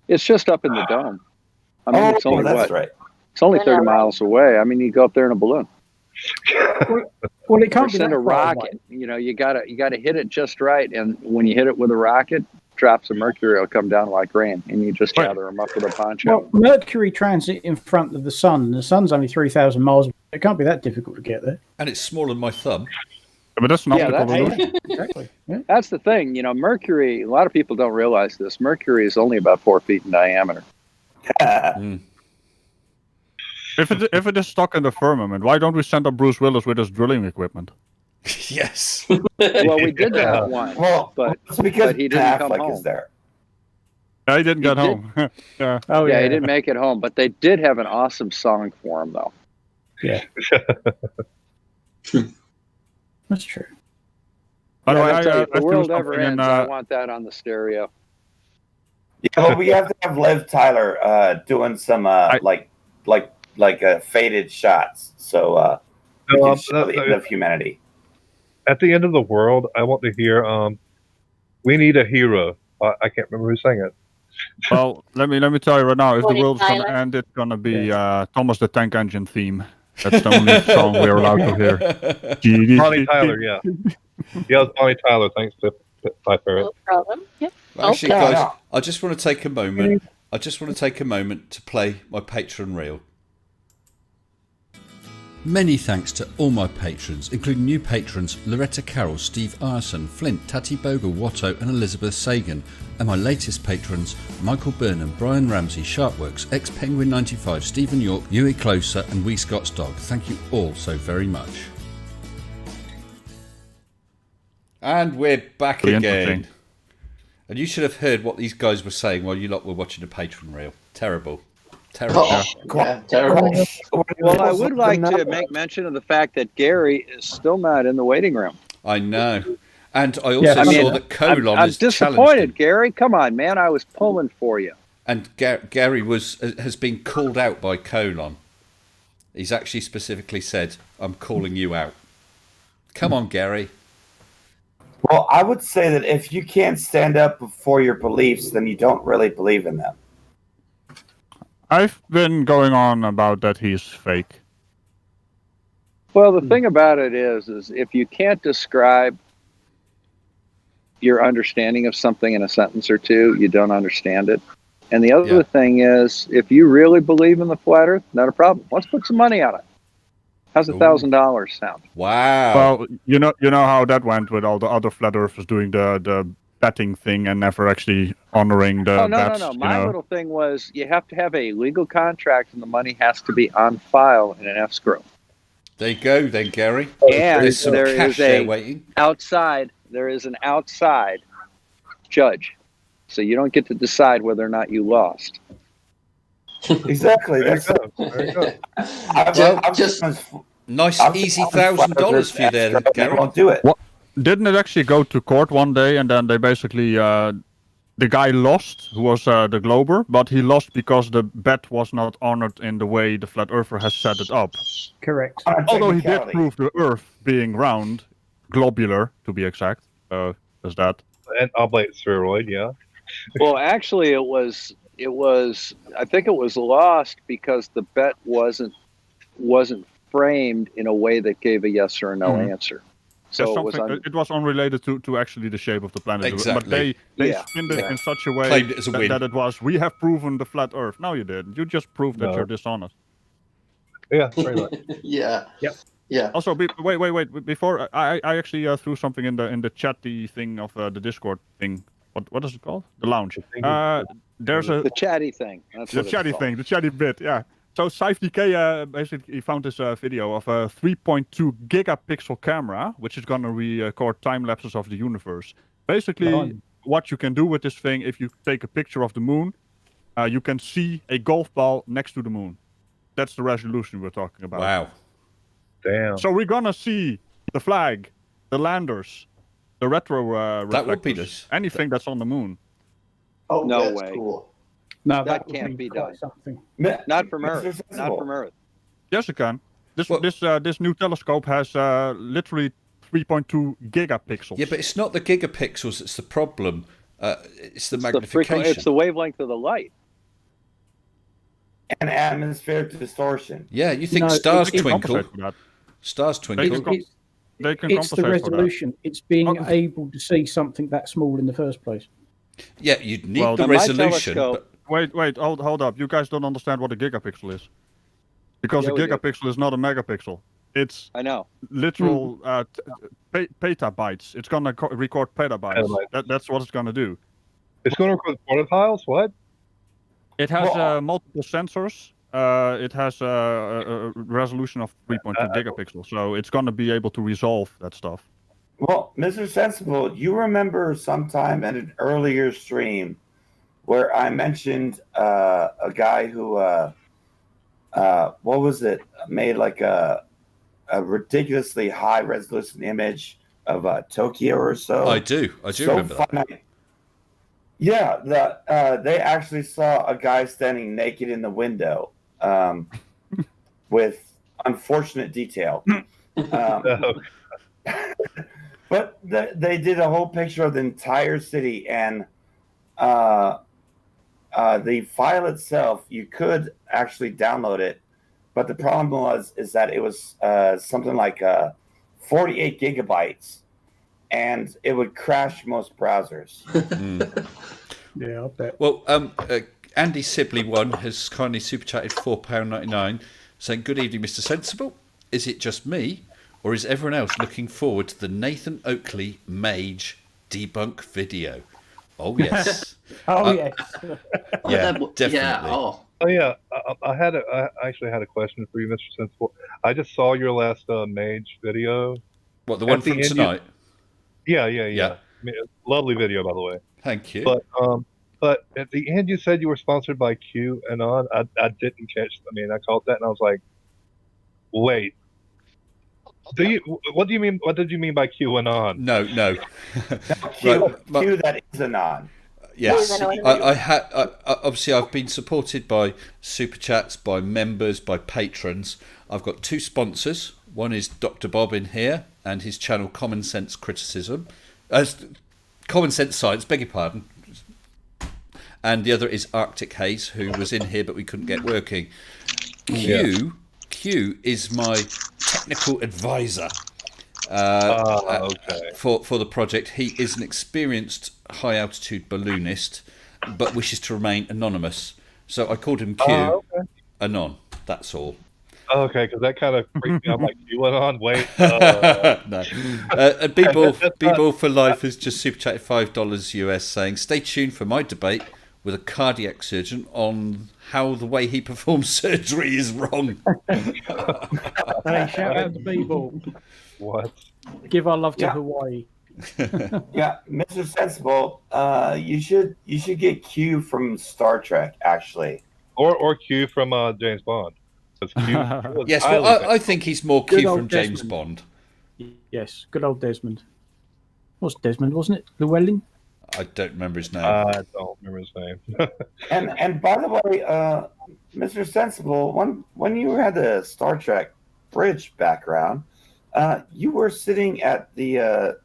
It's just up in the dome. I mean, it's only that's right. It's only 30 miles away. I mean, you go up there in a balloon. Well, it can't be send that a rocket. You know, you gotta hit it just right, and when you hit it with a rocket, drops of mercury will come down like rain, and you just gather them up with a poncho. Well, Mercury transit in front of the sun, and the sun's only 3,000 miles. It can't be that difficult to get there. And it's smaller than my thumb. But that's not the exactly. Yeah. That's the thing. You know, Mercury. A lot of people don't realize this. Mercury is only about 4 feet in diameter. If it is stuck in the firmament, why don't we send up Bruce Willis with his drilling equipment? Yes. Well, we did that once, but it's because he didn't come home. is there. Yeah, he didn't get home. Yeah. Oh, yeah, he didn't make it home, but they did have an awesome song for him, though. Yeah. That's true. By the way, if the world ever ends, I want that on the stereo. Yeah, well, we have to have Liv Tyler doing some like faded shots, so we can show the end of humanity. At the end of the world, I want to hear "We Need a Hero." I can't remember who sang it. Well, let me tell you right now. If the world's gonna end, it's gonna be Thomas the Tank Engine theme. That's the only song we're allowed to hear. Bonnie Tyler, yeah. Yeah, it's Bonnie Tyler. Thanks to Piper. No problem. Yep. Actually, guys, I just want to take a moment. To play my Patreon reel. Many thanks to all my patrons, including new patrons Loretta Carroll, Steve Ireson, Flint, Tati Bogle, Watto and Elizabeth Sagan, and my latest patrons Michael Burnham, Brian Ramsey, Sharkworks, X-Penguin95, Stephen York, Yui Closer and Wee Scott's Dog. Thank you all so very much. And we're back again. And you should have heard what these guys were saying while you lot were watching the Patreon reel. Terrible. Terrible. Terrible. Well, I would like to make mention of the fact that Gary is still not in the waiting room. I know. And I also saw that Colon I'm is disappointed, challenged him. Gary. Come on, man. I was pulling for you. And Gary has been called out by Colon. He's actually specifically said, "I'm calling you out." Come on, Gary. Well, I would say that if you can't stand up for your beliefs, then you don't really believe in them. I've been going on about that he's fake. Well, the thing about it is if you can't describe your understanding of something in a sentence or two, you don't understand it. And the other thing is, if you really believe in the flat Earth, not a problem. Let's put some money on it. How's $1,000 sound? Wow. Well, you know how that went with all the other flat earthers doing the betting thing and never actually honoring the bets. No. My little thing was you have to have a legal contract and the money has to be on file in an escrow. There you go, then, Gary. And there's some cash there waiting. There is an outside judge, so you don't get to decide whether or not you lost. Exactly. That's nice, easy $1,000 for you there, Gary. Won't do it. What? Didn't it actually go to court one day, and then they basically the guy lost, who was the Glober, but he lost because the bet was not honored in the way the flat earther has set it up. Correct. Although he did prove the Earth being round, globular to be exact. There's that. And oblate spheroid, yeah. Well, actually, it was. I think it was lost because the bet wasn't framed in a way that gave a yes or a no answer. So it was unrelated to actually the shape of the planet. Exactly. But they spinned it in such a way that it was, we have proven the flat Earth. No, you didn't. You just proved that you're dishonest. Yeah, very much. Yeah. Yep. Yeah. Also, wait. Before I actually threw something in the chatty thing of the Discord thing. What is it called? The lounge. There's the chatty thing. The chatty bit. Yeah. So SciFDK basically found this video of a 3.2 gigapixel camera, which is gonna record time lapses of the universe. Basically, what you can do with this thing, if you take a picture of the moon, you can see a golf ball next to the moon. That's the resolution we're talking about. Wow. Damn. So we're gonna see the flag, the landers, the retro that would be reflectors, anything that's on the moon. Oh, no that's way. Cool. No, that can't be done. Something. Not from Earth. Not from Earth. Yes, it can. This new telescope has literally 3.2 gigapixels. Yeah, but it's not the gigapixels that's the problem. It's the magnification. It's the wavelength of the light. And atmospheric distortion. Yeah, you think stars twinkle? Stars twinkle. They can it's the resolution. It's being able to see something that small in the first place. Yeah, you'd need the resolution. Wait, hold up. You guys don't understand what a gigapixel is. Because a gigapixel is not a megapixel. It's literal petabytes. It's going to record petabytes. That's what it's going to do. It's going to record quantiles? What? It has multiple sensors. It has a resolution of 3.2 gigapixels. So it's going to be able to resolve that stuff. Well, Mr. Sensible, you remember sometime in an earlier stream where I mentioned a guy who, what was it, made like a ridiculously high resolution image of Tokyo or so. I do remember that. Yeah, they actually saw a guy standing naked in the window with unfortunate detail. But they did a whole picture of the entire city, and the file itself, you could actually download it, but the problem is that it was something like 48 gigabytes, and it would crash most browsers. Yeah, I'll bet. Well, Andy Sibley has kindly super chatted £4.99, saying, "Good evening, Mr. Sensible. Is it just me, or is everyone else looking forward to the Nathan Oakley Mage debunk video?" Oh yes. Yes. Yeah, definitely. Yeah. Oh yeah. I actually had a question for you, Mr. Sensible. I just saw your last Mage video. What, the one from tonight? Yeah. I mean, lovely video, by the way. Thank you. But at the end, you said you were sponsored by Q and on. I didn't catch. I mean, I caught that and I was like, wait. What do you mean? What did you mean by Q and on? No. Q that is anon. Yes, obviously I've been supported by super chats, by members, by patrons. I've got 2 sponsors. One is Dr. Bob in here and his channel Common Sense Criticism, Common Sense Science, beg your pardon. And the other is Arctic Haze, who was in here but we couldn't get working. Q is my technical advisor for the project. He is an experienced high altitude balloonist but wishes to remain anonymous, so I called him Q. Anon, that's all. Okay, because that kind of freaked me out. Like, you went on, wait. No. B-Ball for Life has just super chatted $5 US, saying, "Stay tuned for my debate with a cardiac surgeon on how the way he performs surgery is wrong." Hey, shout out to B-Ball. What? Give our love to Hawaii. Yeah, Mr. Sensible, you should get Q from Star Trek, actually, or Q from James Bond. Yes, well, I think he's more Q from James Bond. Yes, good old Desmond. It was Desmond, wasn't it? Llewellyn? I don't remember his name. I don't remember his name. and by the way, Mr. Sensible, when you had the Star Trek bridge background, you were sitting at the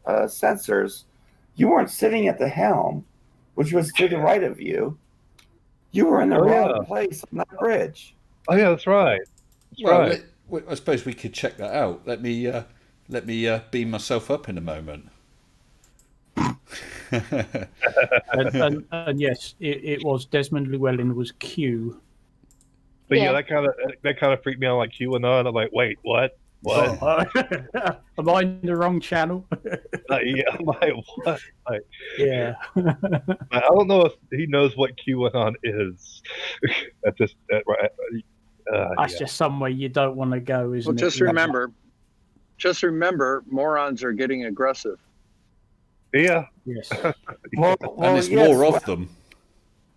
sensors. You weren't sitting at the helm, which was to the right of you. You were in the wrong place on that bridge. Oh yeah, that's right. I suppose we could check that out. Let me beam myself up in a moment. and yes, it was Desmond Llewellyn was Q. But yeah, that kind of freaked me out. Like QAnon. I'm like, wait, what? What? Am I in the wrong channel? Yeah, I'm like, what? Like, yeah. I don't know if he knows what QAnon is. That's just somewhere you don't want to go, isn't it? Just remember, morons are getting aggressive. Yeah. Yes. Well, and there's more of them.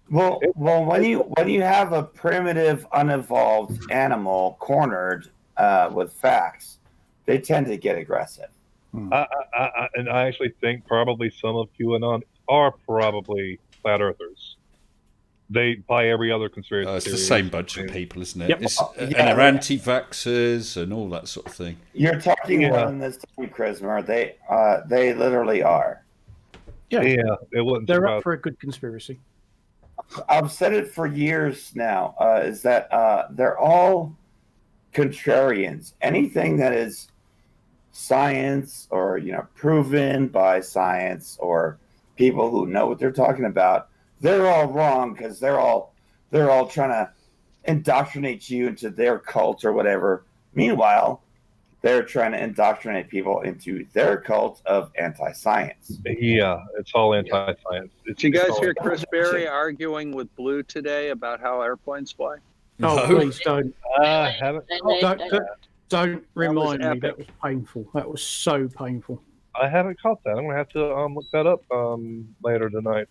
Well, when you have a primitive, unevolved animal cornered with facts, they tend to get aggressive. And I actually think probably some of QAnon are probably flat earthers. They buy every other conspiracy theory. It's the same bunch of people, isn't it? Yep. And they're anti-vaxxers and all that sort of thing. You're talking on this time, Chrismer. They literally are. Yeah, it wasn't. They're up for a good conspiracy. I've said it for years now. Is that they're all contrarians. Anything that is science or proven by science or people who know what they're talking about, they're all wrong because they're all trying to indoctrinate you into their cult or whatever. Meanwhile, they're trying to indoctrinate people into their cult of anti-science. Yeah, it's all anti-science. Did you guys hear Chris Berry arguing with Blue today about how airplanes fly? No, please don't. Haven't. Don't remind me. That was painful. That was so painful. I haven't caught that. I'm gonna have to look that up later tonight.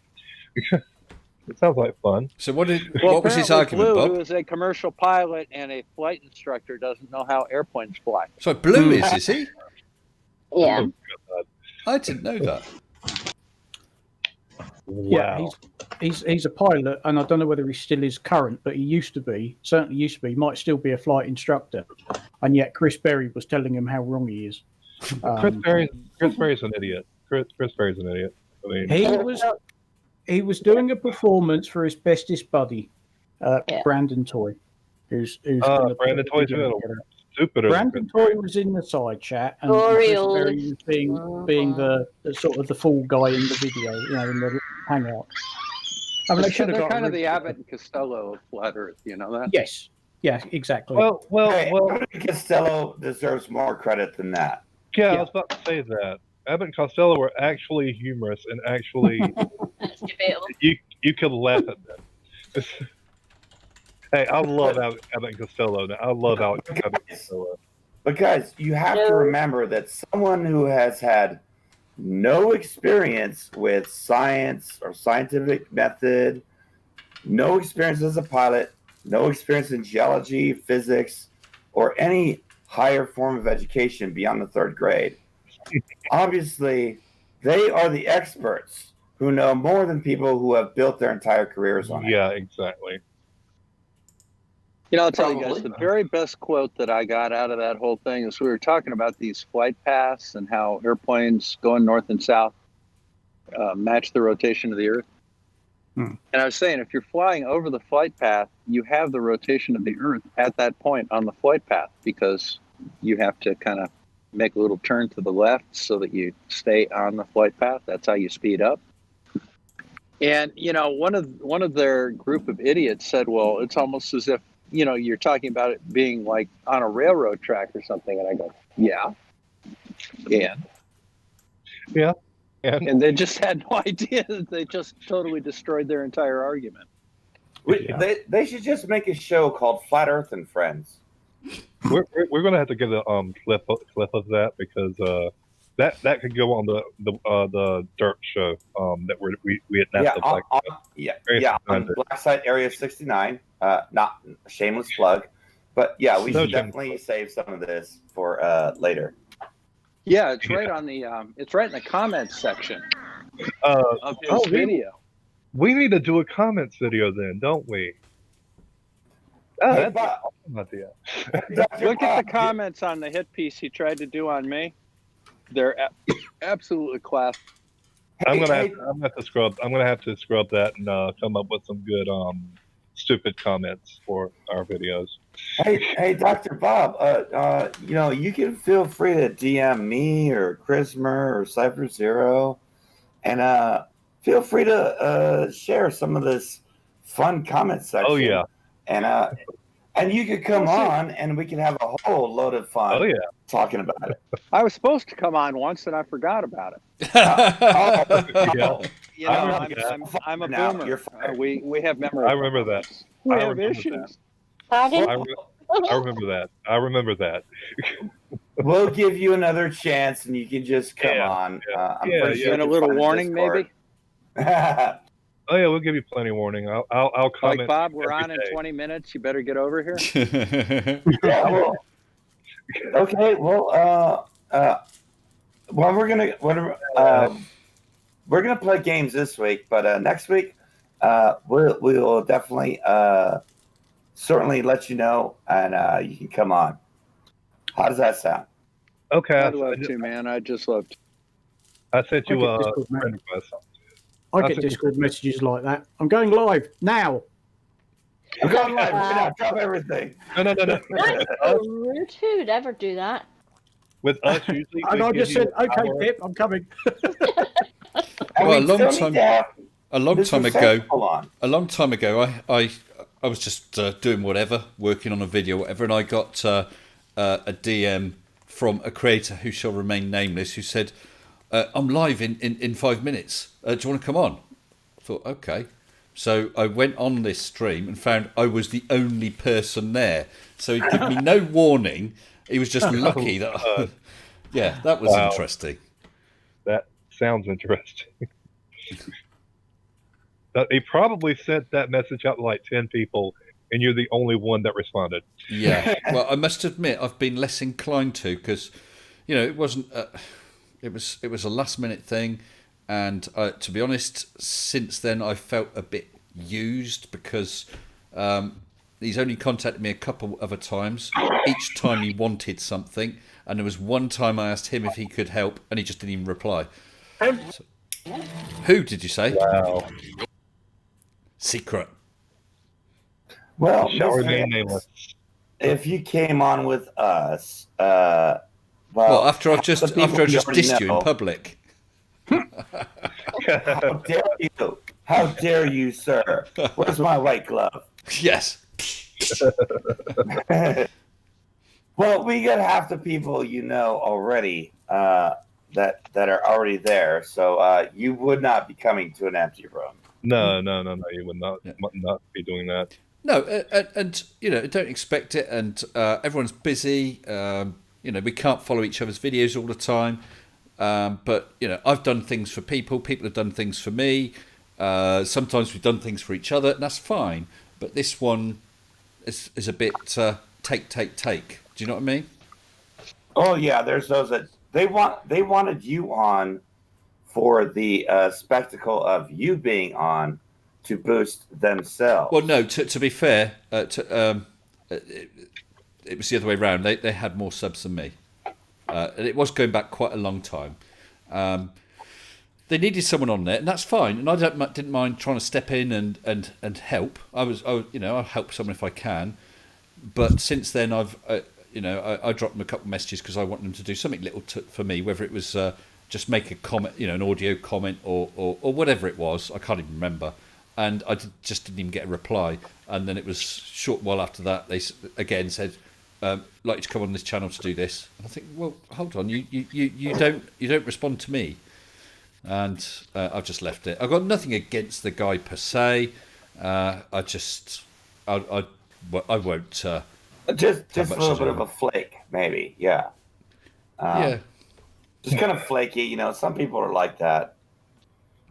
It sounds like fun. So what was his argument, Blue, Bob? who is a commercial pilot and a flight instructor, doesn't know how airplanes fly. So Blue is he? Yeah. Oh, I didn't know that. wow. Yeah, he's a pilot, and I don't know whether he still is current, but he used to be. Certainly used to be. Might still be a flight instructor, and yet Chris Berry was telling him how wrong he is. Chris Berry's an idiot. Chris Berry's an idiot. I mean, he was doing a performance for his bestest buddy, Brandon Toy, who's Brandon Toy's stupid. Brandon Toy was in the side chat, and Chris Berry was being the sort of the fool guy in the video, in the hangout. I mean, they're kind of the Abbott and Costello of flat Earth, you know that? Yes. Yeah, exactly. Well, Costello deserves more credit than that. Yeah, I was about to say that. Abbott and Costello were actually humorous and actually That's debatable. You could laugh at them. Hey, I love Abbott and Costello. I love Abbott and Costello. But guys, you have to remember that someone who has had no experience with science or scientific method, no experience as a pilot, no experience in geology, physics, or any higher form of education beyond the 3rd grade. Obviously, they are the experts who know more than people who have built their entire careers on it. Yeah, exactly. I'll tell you guys, the very best quote that I got out of that whole thing is we were talking about these flight paths and how airplanes going north and south match the rotation of the Earth. And I was saying, if you're flying over the flight path, you have the rotation of the Earth at that point on the flight path, because you have to kind of make a little turn to the left so that you stay on the flight path. That's how you speed up. And, one of their group of idiots said, well, it's almost as if, you're talking about it being like on a railroad track or something. And I go, yeah. Yeah. And they just had no idea that they just totally destroyed their entire argument. They should just make a show called Flat Earth and Friends. We're going to have to get a clip of that, because that could go on the Dirt show that we had Netflix. On Black Site Area 69. Not a shameless plug, but yeah, we should definitely save some of this for later. Yeah, it's right on the it's right in the comments section of his video. We need to do a comments video then, don't we? Oh, Hey, that's Bob. Look at the comments on the hit piece he tried to do on me. They're absolutely class. I'm gonna have to scrub that and come up with some good stupid comments for our videos. Hey, Dr. Bob. You can feel free to DM me or Chrismer or Cypher Zero, and feel free to share some of this fun comment section. Oh yeah. And you could come on, and we can have a whole load of fun. Oh yeah, talking about it. I was supposed to come on once, and I forgot about it. I'm a boomer. We have memory. I remember that. We have issues. I remember that. We'll give you another chance, and you can just come on. I'm pretty sure and a little warning, maybe. Oh yeah, we'll give you plenty of warning. I'll comment. Like Bob, we're on in 20 minutes. You better get over here. Okay. Well, we're gonna play games this week, but next week we'll definitely certainly let you know, and you can come on. How does that sound? Okay. I'd love to, man. I'd just love to. I sent you a friend request. I get Discord messages like that. I'm going live now. I'm going live right now. Drop everything. No. Rude. Who'd ever do that? With us, usually. And I just said, okay, Pip, I'm coming. Well, a long time ago, I was just doing whatever, working on a video, whatever, and I got a DM from a creator who shall remain nameless, who said, I'm live in 5 minutes. Do you want to come on? I thought, okay. So I went on this stream and found I was the only person there. So he gave me no warning. He was just lucky that... yeah, that was interesting. That sounds interesting. He probably sent that message out to like 10 people, and you're the only one that responded. Yeah. Well, I must admit, I've been less inclined to, because, it wasn't... It was a last minute thing, and to be honest, since then I felt a bit used, because he's only contacted me a couple other times. Each time he wanted something, and there was one time I asked him if he could help, and he just didn't even reply. So, who did you say? Wow. Secret. Well, shall remain nameless. If you came on with us, well, after I've just dissed you in public. How dare you? How dare you, sir? Where's my white glove? Yes. Well, we got half the people already that are already there, so you would not be coming to an empty room. No, you would not be doing that. No, and don't expect it, and everyone's busy. We can't follow each other's videos all the time. But, I've done things for people. People have done things for me. Sometimes we've done things for each other, and that's fine. But this one is a bit take. Do you know what I mean? Oh, yeah. There's those that they wanted you on for the spectacle of you being on to boost themselves. Well, no. To be fair, it was the other way around. They had more subs than me, and it was going back quite a long time. They needed someone on there, and that's fine. And I didn't mind trying to step in and help. I'll help someone if I can. But since then, I dropped them a couple of messages because I want them to do something little for me, whether it was just make a comment, an audio comment or whatever it was. I can't even remember. And I just didn't even get a reply. And then it was a short while after that, they again said, like you to come on this channel to do this. And I think, well, hold on, you don't respond to me. And I've just left it. I've got nothing against the guy per se. I won't. Just a little bit of a flake, maybe. Yeah. Yeah. Just kind of flaky. Some people are like that.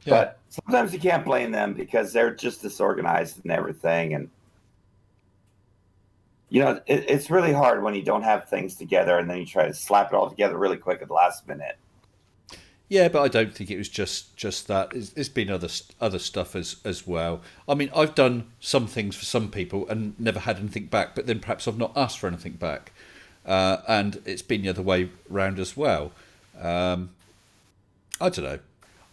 Yeah. But sometimes you can't blame them because they're just disorganized and everything. And it's really hard when you don't have things together and then you try to slap it all together really quick at the last minute. Yeah, but I don't think it was just that. It's been other stuff as well. I mean, I've done some things for some people and never had anything back, but then perhaps I've not asked for anything back, and it's been the other way round as well. I don't know.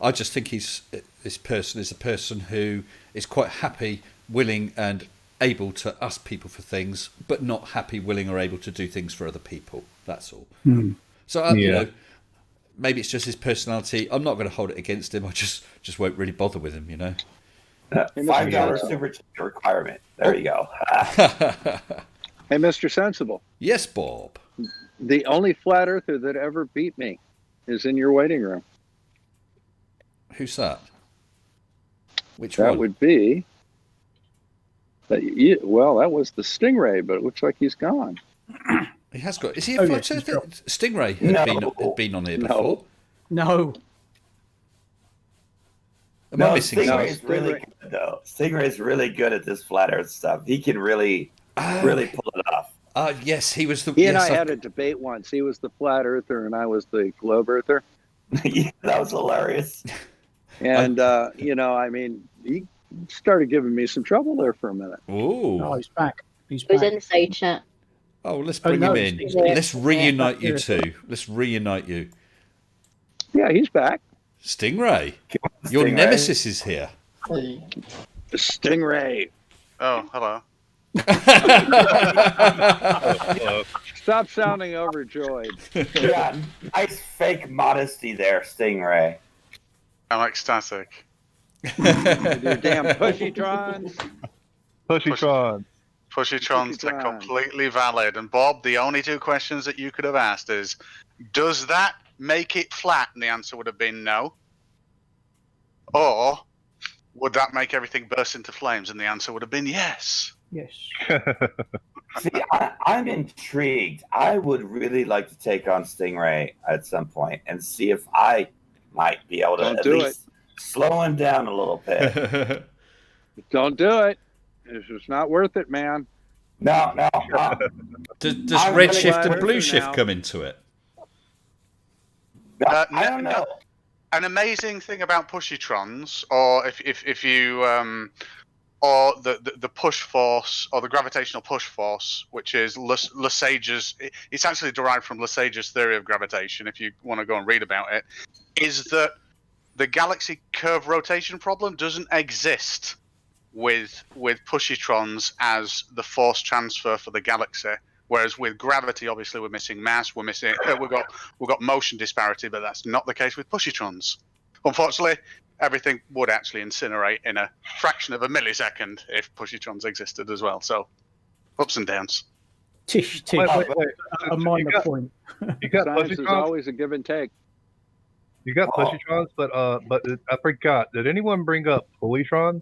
I just think this person is a person who is quite happy, willing, and able to ask people for things, but not happy, willing, or able to do things for other people. That's all. So maybe it's just his personality. I'm not going to hold it against him. I just won't really bother with him, $5 super chat requirement. There you go. Hey, Mr. Sensible. Yes, Bob. The only flat earther that ever beat me is in your waiting room. Who's that? Which one? That would be... that was the Stingray, but it looks like he's gone. He has got. Is he a flat earther? Stingray had been on here before. No. Am I missing Stingray is really good, though. Stingray is really good at this flat earth stuff. He can really pull it off. Yes, he was the... He and I had a debate once. He was the flat earther and I was the globe earther. Yeah, that was hilarious. And, he started giving me some trouble there for a minute. Ooh. Oh, he's back. He's in the side chat. Oh, let's bring him in. Let's reunite you two. Let's reunite you. Yeah, he's back. Stingray. Your nemesis is here. Stingray. Oh, hello. Stop sounding overjoyed. Yeah, nice fake modesty there, Stingray. I'm ecstatic. Your damn pushytrons. Pushytrons are completely valid. And Bob, the only two questions that you could have asked is, does that make it flat? And the answer would have been no. Or would that make everything burst into flames? And the answer would have been yes. Yes. See, I'm intrigued. I would really like to take on Stingray at some point and see if I might be able to at least slow him down a little bit. Don't do it. It's just not worth it, man. No. Does redshift and blue shift come into it? I don't know. An amazing thing about pushytrons, or if you or the push force or the gravitational push force, which is Lesage's, it's actually derived from Lesage's theory of gravitation. If you want to go and read about it, is that the galaxy curve rotation problem doesn't exist with pushytrons as the force transfer for the galaxy, whereas with gravity, obviously we're missing mass, we've got motion disparity, but that's not the case with pushytrons. Unfortunately, everything would actually incinerate in a fraction of a millisecond if pushytrons existed as well. So, ups and downs. Tish. Wait. A minor point. You got Science is pushytrons. always a give and take. You got pushytrons, but I forgot. Did anyone bring up polytrons?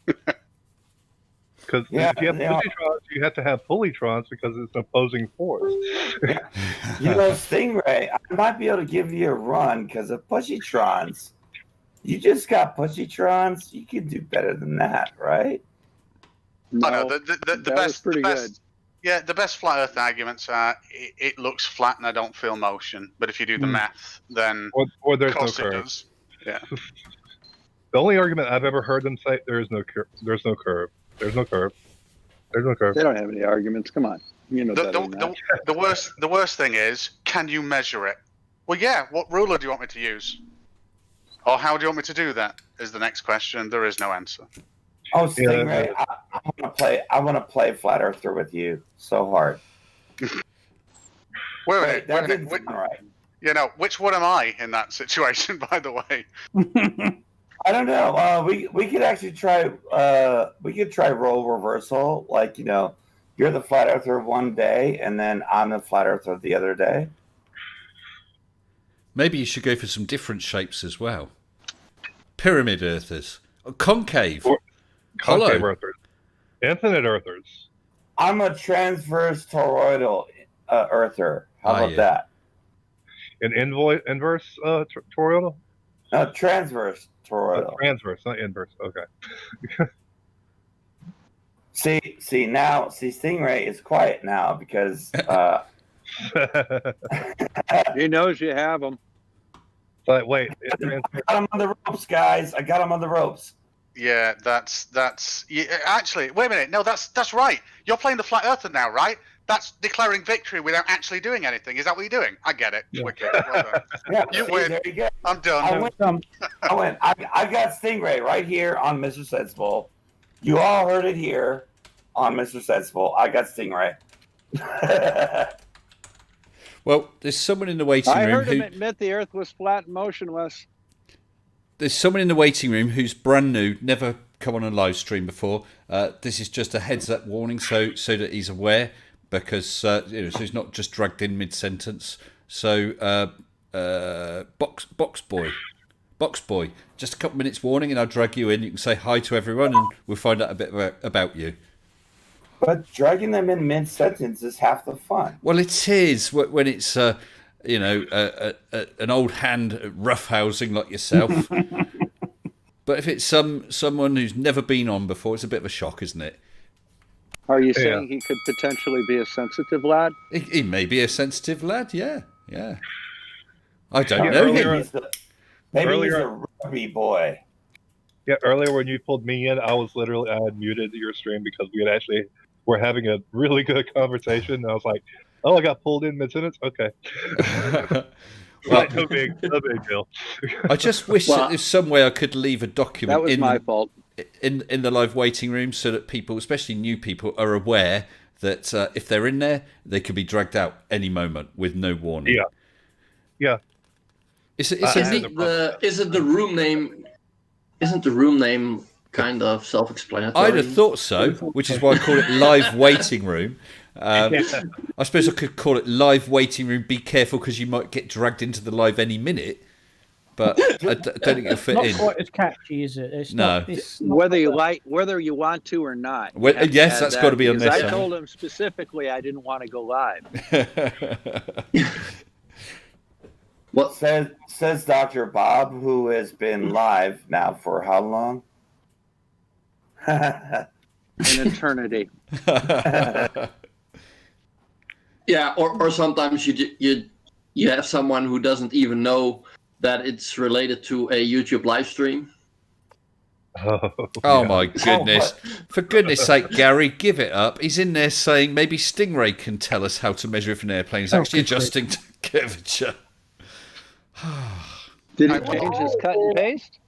Because if you have pushytrons, you have to have polytrons because it's an opposing force. Stingray, I might be able to give you a run because of pushytrons. You just got pushytrons. You can do better than that, right? No, the best, pretty the best, good. Yeah, the best flat Earth arguments are it looks flat and I don't feel motion. But if you do the math, then or there's of course no it curve. does. Yeah. The only argument I've ever heard them say there is no curve. There's no curve. There's no curve. There's no curve. They don't have any arguments. Come on, you know better than that. The worst thing is, can you measure it? Well, yeah. What ruler do you want me to use? Or how do you want me to do that? Is the next question. There is no answer. Oh, Stingray, I want to play Flat Earther with you so hard. Wait a minute. Right. You know, which one am I in that situation? By the way, I don't know. We could actually try. We could try role reversal. Like, you know, you're the Flat Earther one day, and then I'm the Flat Earther the other day. Maybe you should go for some different shapes as well. Pyramid Earthers, concave. Concave Earthers. Infinite Earthers. I'm a transverse toroidal Earther. How about that? An inverse toroidal? No, transverse toroidal. Transverse, not inverse. Okay. See, Stingray is quiet now because he knows you have them. But wait, I got him on the ropes, guys. I got him on the ropes. Yeah, that's. Yeah, actually, wait a minute. No, that's right. You're playing the Flat Earther now, right? That's declaring victory without actually doing anything. Is that what you're doing? I get it. Yeah. Wicked. Well done. Yeah, you win. There you go. I'm done. I went. I got Stingray right here on Mr. Sensible. You all heard it here on Mr. Sensible. I got Stingray. Well, there's someone in the waiting room. I heard him admit the Earth was flat and motionless. There's someone in the waiting room who's brand new, never come on a live stream before. This is just a heads-up warning, so that he's aware, because so he's not just dragged in mid-sentence. So, box boy, just a couple minutes warning, and I'll drag you in. You can say hi to everyone, and we'll find out a bit about you. But dragging them in mid-sentence is half the fun. Well, it is when it's an old hand roughhousing like yourself. But if it's someone who's never been on before, it's a bit of a shock, isn't it? Are you saying he could potentially be a sensitive lad? He may be a sensitive lad, yeah. I don't know. Maybe he's a rugby boy. Yeah, earlier when you pulled me in, I had muted your stream because we're having a really good conversation. And I was like, oh, I got pulled in mid-sentence? Okay. Well, no big deal. I just wish that there's some way I could leave a document that was my fault. In the live waiting room so that people, especially new people, are aware that if they're in there, they could be dragged out any moment with no warning. Yeah. Isn't the room name? Isn't the room name kind of self-explanatory? I'd have thought so, which is why I call it live waiting room. I suppose I could call it live waiting room. Be careful because you might get dragged into the live any minute. But I don't think it'll fit in. Not quite as catchy, is it? It's no. Whether you want to or not. Yes, that's got to be on this. I told him specifically I didn't want to go live. What says Dr. Bob, who has been live now for how long? An eternity. Yeah, or sometimes you have someone who doesn't even know that it's related to a YouTube live stream. Oh my goodness. For goodness sake, Gary, give it up. He's in there saying maybe Stingray can tell us how to measure if an airplane is actually adjusting to curvature. Did he change his cut and paste?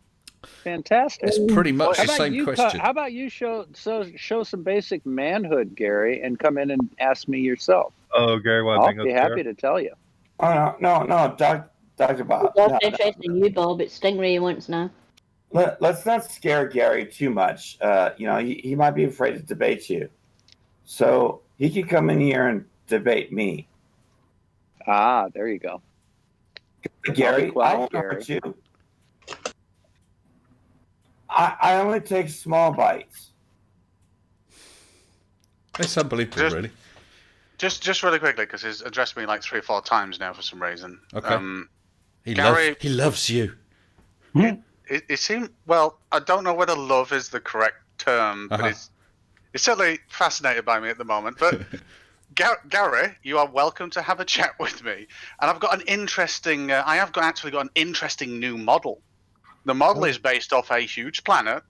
Fantastic. It's pretty much the same question. How about you show some basic manhood, Gary, and come in and ask me yourself? Oh, Gary, I'll be happy to tell you. Oh, no, Dr. Bob. That's interesting in you, Bob. It's Stingray he wants now. Let's not scare Gary too much. He might be afraid to debate you. So he could come in here and debate me. Ah, there you go. Gary, I won't hurt you. I only take small bites. It's unbelievable, really. Just really quickly, because he's addressed me like 3 or 4 times now for some reason. Okay. Gary, he loves you. It seemed, well, I don't know whether love is the correct term, but He's certainly fascinated by me at the moment. But Gary, you are welcome to have a chat with me. And I've got an interesting. I have actually got an interesting new model. The model is based off a huge planet.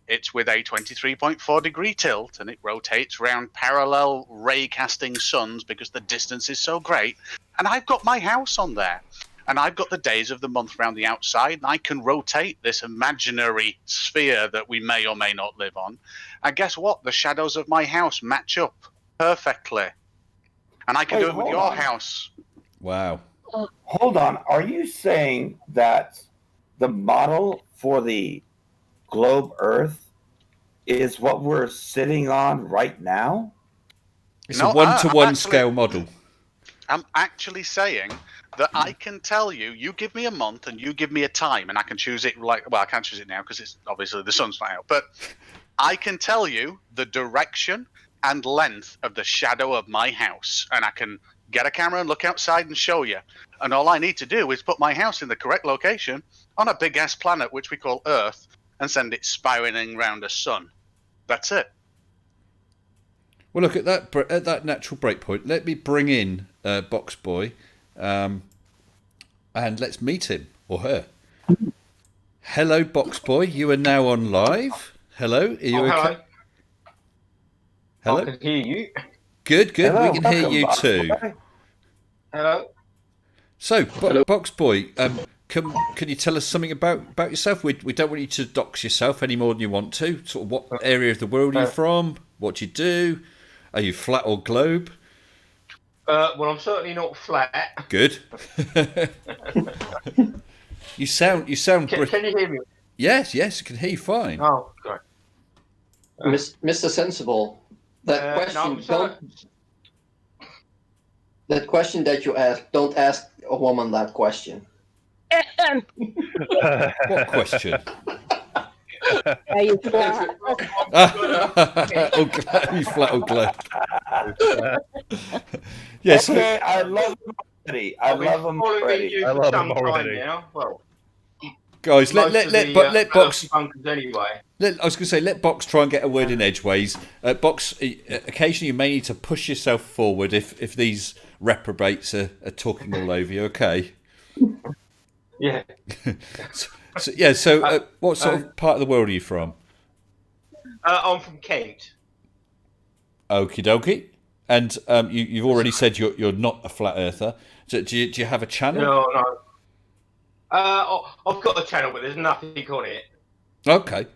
It's with a 23.4 degree tilt, and it rotates around parallel ray casting suns because the distance is so great. And I've got my house on there. And I've got the days of the month around the outside, and I can rotate this imaginary sphere that we may or may not live on. And guess what? The shadows of my house match up perfectly. And I can do it with your house. Wow. Hold on. Are you saying that the model for the globe Earth is what we're sitting on right now? It's a one-to-one scale model. I'm actually saying that I can tell you, you give me a month and you give me a time, and I can choose it well, I can't choose it now because it's obviously the sun's not out, but I can tell you the direction and length of the shadow of my house, and I can get a camera and look outside and show you. And all I need to do is put my house in the correct location on a big-ass planet, which we call Earth, and send it spiraling around a sun. That's it. Well, look, at that natural breakpoint, let me bring in Box Boy, and let's meet him or her. Hello, Box Boy. You are now on live. Hello. Are you okay? Hello. I can hear you. Good. Hello, we can hear you Box too. Boy. Hello. So, Box Boy, can you tell us something about yourself? We don't want you to dox yourself any more than you want to. Sort of what area of the world are you from? What do you do? Are you flat or globe? Well, I'm certainly not flat. Good. You sound. Can you hear me? Yes, I can hear you fine. Oh, sorry. Mr. Sensible, that question that question that you asked, don't ask a woman that question. What question? Are you flat? Are you flat or globe? Yes. Okay, I love him already. I love him already. Now. Well, guys, let Box. Anyway. I was going to say, let Box try and get a word in edgeways. Box, occasionally you may need to push yourself forward if these reprobates are talking all over you. Okay. Yeah. So what sort of part of the world are you from? I'm from Kent. Okie dokie. And you've already said you're not a flat earther. So do you have a channel? No. I've got a channel, but there's nothing on it. Okay.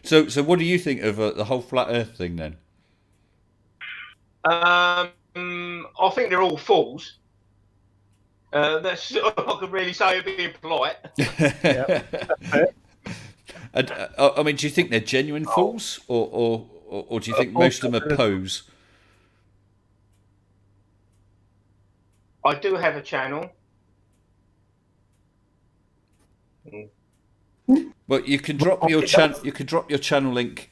So what do you think of the whole flat Earth thing then? I think they're all fools. That's all I could really say, being polite. And I mean, do you think they're genuine fools, or do you think most of them are pose? I do have a channel. Well, you can drop your channel. You can drop your channel link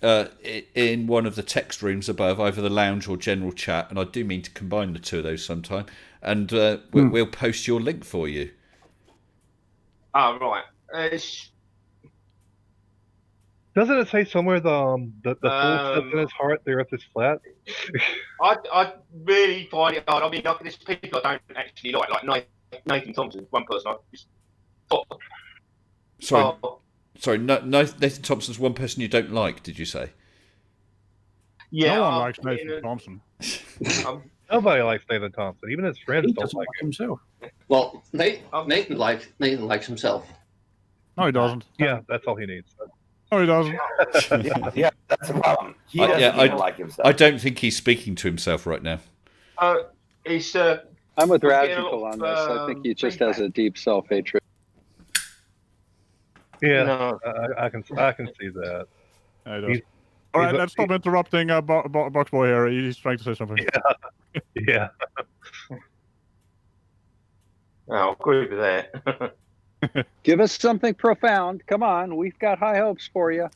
in one of the text rooms above, either the lounge or general chat. And I do mean to combine the two of those sometime. And we'll post your link for you. Oh, right. Doesn't it say somewhere the fool says in his heart the Earth is flat? I really find it hard. I mean, there's people I don't actually like Nathan Thompson, one person I just thought. Sorry. Nathan Thompson's one person you don't like. Did you say? Yeah, no one likes Nathan Thompson. Nobody likes Nathan Thompson. Even his friends don't like himself. Well, Nathan likes himself. No, he doesn't. Yeah, that's all he needs. No, he doesn't. yeah, that's the problem. He doesn't even like himself. I don't think he's speaking to himself right now. I'm with Radical on this. I think he just has a deep self-hatred. Yeah, no. I can see that. All right, let's stop interrupting Box Boy here. He's trying to say something. Yeah. I'll agree with that. Give us something profound. Come on, we've got high hopes for you.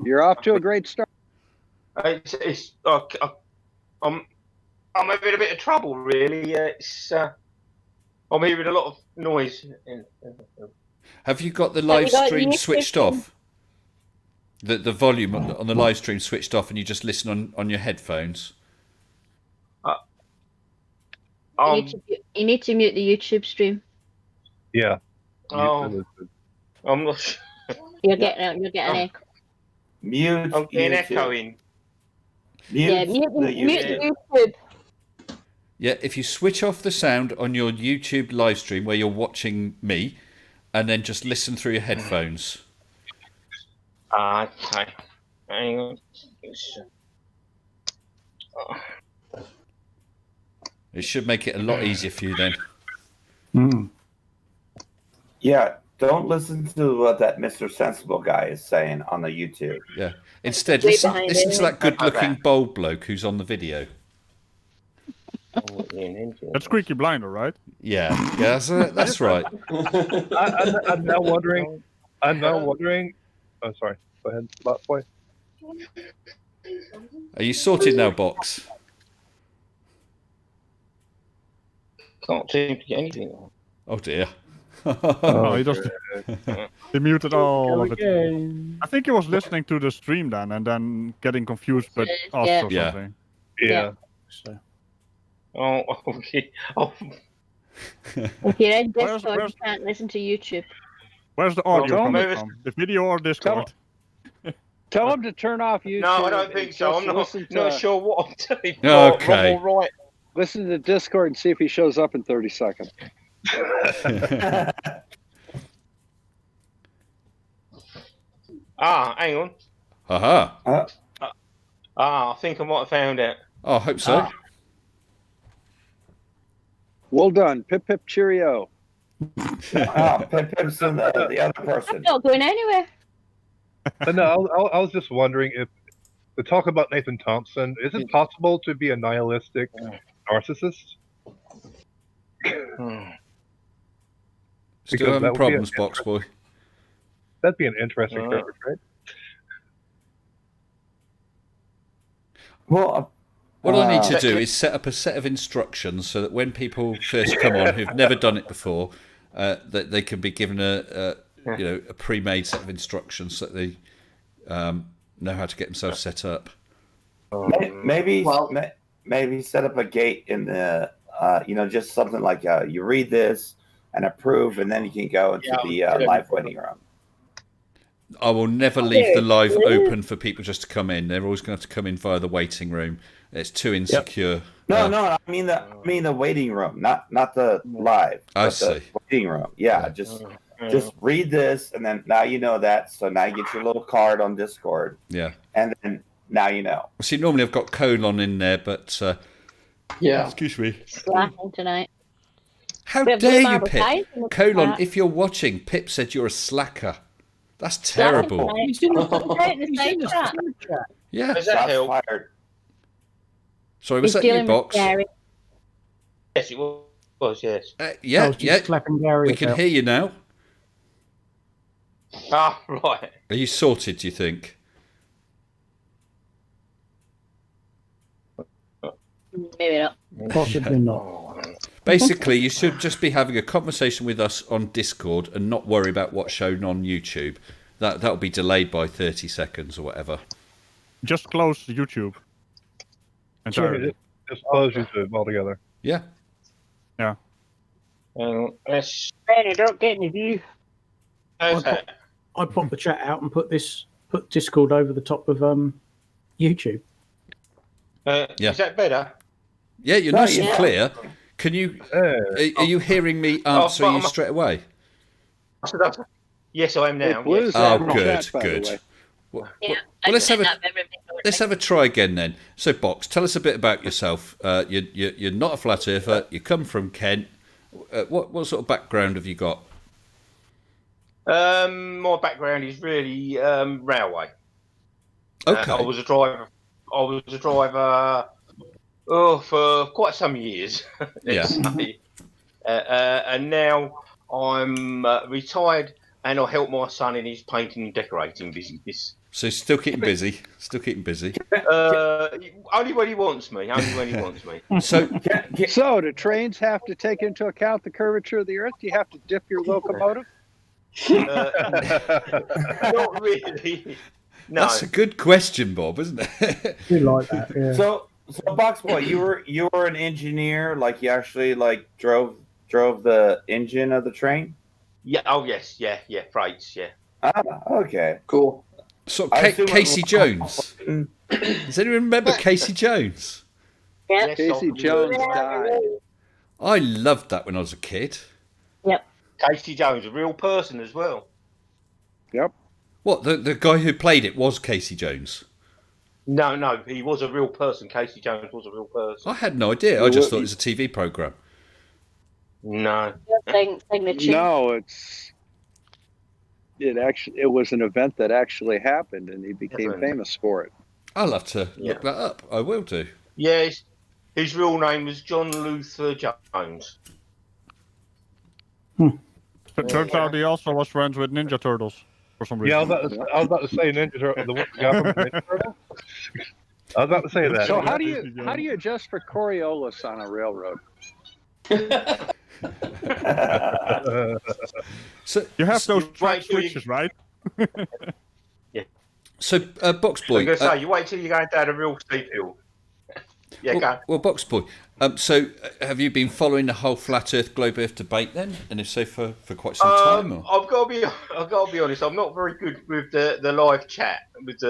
You're off to a great start. I'm having a bit of trouble, really. I'm hearing a lot of noise. Have you got the live stream switched off? The volume on the live stream switched off, and you just listen on your headphones. You need to mute the YouTube stream. Yeah. Oh, I'm not sure. You're getting an echo. Mute. I'm getting YouTube. echoing. Mute Mute YouTube. Yeah, if you switch off the sound on your YouTube live stream where you're watching me, and then just listen through your headphones. Okay. Hang on. It should make it a lot easier for you then. Yeah, don't listen to what that Mr. Sensible guy is saying on the YouTube. Yeah. Instead, listen to that good-looking bold bloke who's on the video. That's Squeaky Blinder, right? Yeah, that's right. I'm now wondering. Oh, sorry. Go ahead, Lot Boy. Are you sorted now, Box? Can't seem to get anything on. Oh dear. He just he muted all of it. I think he was listening to the stream and then getting confused with us or something. Yeah. So. Oh, okay. Oh. If you're in Discord, you can't listen to YouTube. Where's the audio coming from? The video or Discord? Tell him to turn off YouTube. No, I don't think so. I'm not sure what I'm doing. Okay. Wrong or right. Listen to Discord and see if he shows up in 30 seconds. Hang on. Aha. I think I might have found it. Oh, I hope so. Well done. Pip pip cheerio. Pip's the other person. I'm not going anywhere. But no, I was just wondering if to talk about Nathan Thompson, is it possible to be a nihilistic narcissist? Still having problems, Box Boy. That'd be an interesting character trait. Well, what I need to do is set up a set of instructions so that when people first come on who've never done it before, that they can be given a pre-made set of instructions so that they know how to get themselves set up. Maybe set up a gate in the just something like you read this and approve, and then you can go into the live waiting room. I will never leave the live open for people just to come in. They're always going to have to come in via the waiting room. It's too insecure. Yep. No, I mean the waiting room, not the live. I see. The waiting room. Yeah, just read this, and then now you know that. So now you get your little card on Discord. Yeah. And then now you know. See, normally I've got colon in there, but excuse me. Laughing tonight. How dare you, Pip? Colon, if you're watching, Pip said you're a slacker. That's terrible. Yeah. Does that help? Sorry, was that you, Box? Yes, it was, yes. Yeah. Gary we can hear you now. Ah, right. Are you sorted, do you think? Maybe not. Possibly not. Basically, you should just be having a conversation with us on Discord and not worry about what's shown on YouTube. That'll be delayed by 30 seconds or whatever. Just close YouTube. Sure, just close YouTube altogether. Yeah. Yeah. Randy, don't get any view. Okay. I pop the chat out and put Discord over the top of YouTube. Yeah. Is that better? Yeah, you're nice and clear. Can you? Are you hearing me answer you straight away? Yes, I am now. Yes. Oh, good. Well, let's have a try again then. So, Box, tell us a bit about yourself. You're not a flat earther. You come from Kent. What sort of background have you got? My background is really railway. Okay. I was a driver for quite some years. Yeah. And now I'm retired, and I help my son in his painting and decorating business. So still keeping busy. Only when he wants me. So do trains have to take into account the curvature of the Earth? Do you have to dip your locomotive? Not really. No. That's a good question, Bob, isn't it? You like that, yeah. So Boxboy, you were an engineer, like you actually like drove the engine of the train? Yeah. Oh yes. Yeah. Freights. Yeah. Ah, okay. Cool. So Casey Jones. Does anyone remember Casey Jones? Yep. Casey Jones died. I loved that when I was a kid. Yep. Casey Jones, a real person as well. Yep. What, the guy who played it was Casey Jones? No, he was a real person. Casey Jones was a real person. I had no idea. I just thought it was a TV program. No. No, it was an event that actually happened, and he became famous for it. I'll have to look that up. I will do. Yeah, his real name was John Luther Jones. Turns out he also was friends with Ninja Turtles for some reason. Yeah, I was about to say Ninja Turtle. The guy from Ninja Turtle. I was about to say that. So how do you adjust for Coriolis on a railroad? So you have those track switches, right? Yeah. So, Box Boy. I'm going to say, you wait till you're going down a real steep hill. Yeah, go. Well, Box Boy. So, have you been following the whole flat Earth, globe Earth debate then? And if so, for quite some time? Or? I've got to be honest. I'm not very good with the live chat with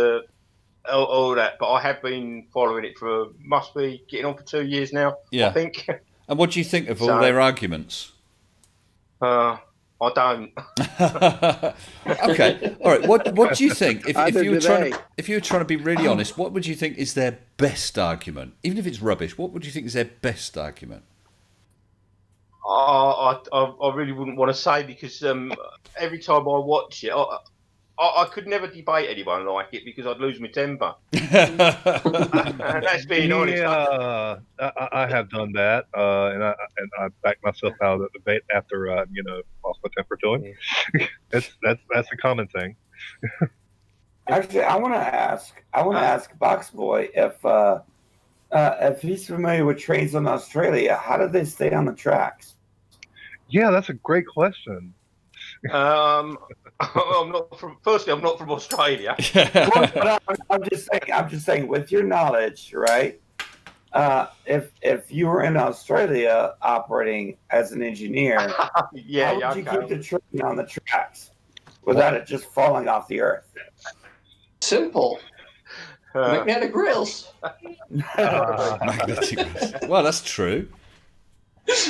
all that, but I have been following it must be getting on for 2 years now. Yeah. I think. And what do you think of all their arguments? I don't. Okay. All right. What do you think? If you were trying to be really honest, what would you think is their best argument? Even if it's rubbish, what would you think is their best argument? I really wouldn't want to say because every time I watch it, I could never debate anyone like it because I'd lose my temper. That's being honest. Yeah, I have done that, and I backed myself out of the debate after lost my temper to him. That's a common thing. Actually, I want to ask Box Boy if he's familiar with trains in Australia. How do they stay on the tracks? Yeah, that's a great question. I'm not from Australia. I'm just saying, with your knowledge, right? If you were in Australia operating as an engineer, how would you keep the train on the tracks without it just falling off the earth? Simple. Magnetic grills. Magnetic grills. Well, that's true.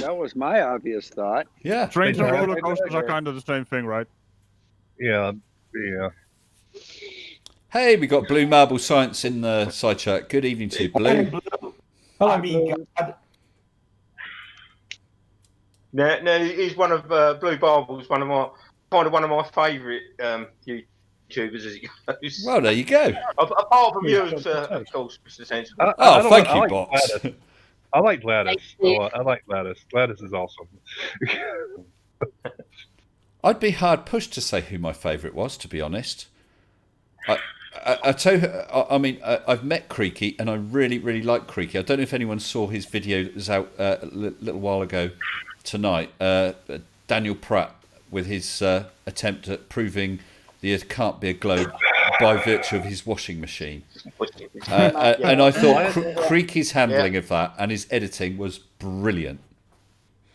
That was my obvious thought. Yeah. Trains and roller coasters are kind of the same thing, right? Yeah. Hey, we got Blue Marble Science in the side chat. Good evening to you, Blue. Hello, God. No, he's one of Blue Barble's one of my favourite YouTubers as it goes. Well, there you go. Apart from yours, of course, Mr. Sensible. Thank you, Box. I like Gladys. I like Gladys. Gladys is awesome. I'd be hard pushed to say who my favourite was, to be honest. I tell you, I mean, I've met Creaky, and I really, really like Creaky. I don't know if anyone saw his video that was out a little while ago tonight. Daniel Pratt with his attempt at proving the Earth can't be a globe by virtue of his washing machine. And I thought Creaky's handling of that and his editing was brilliant.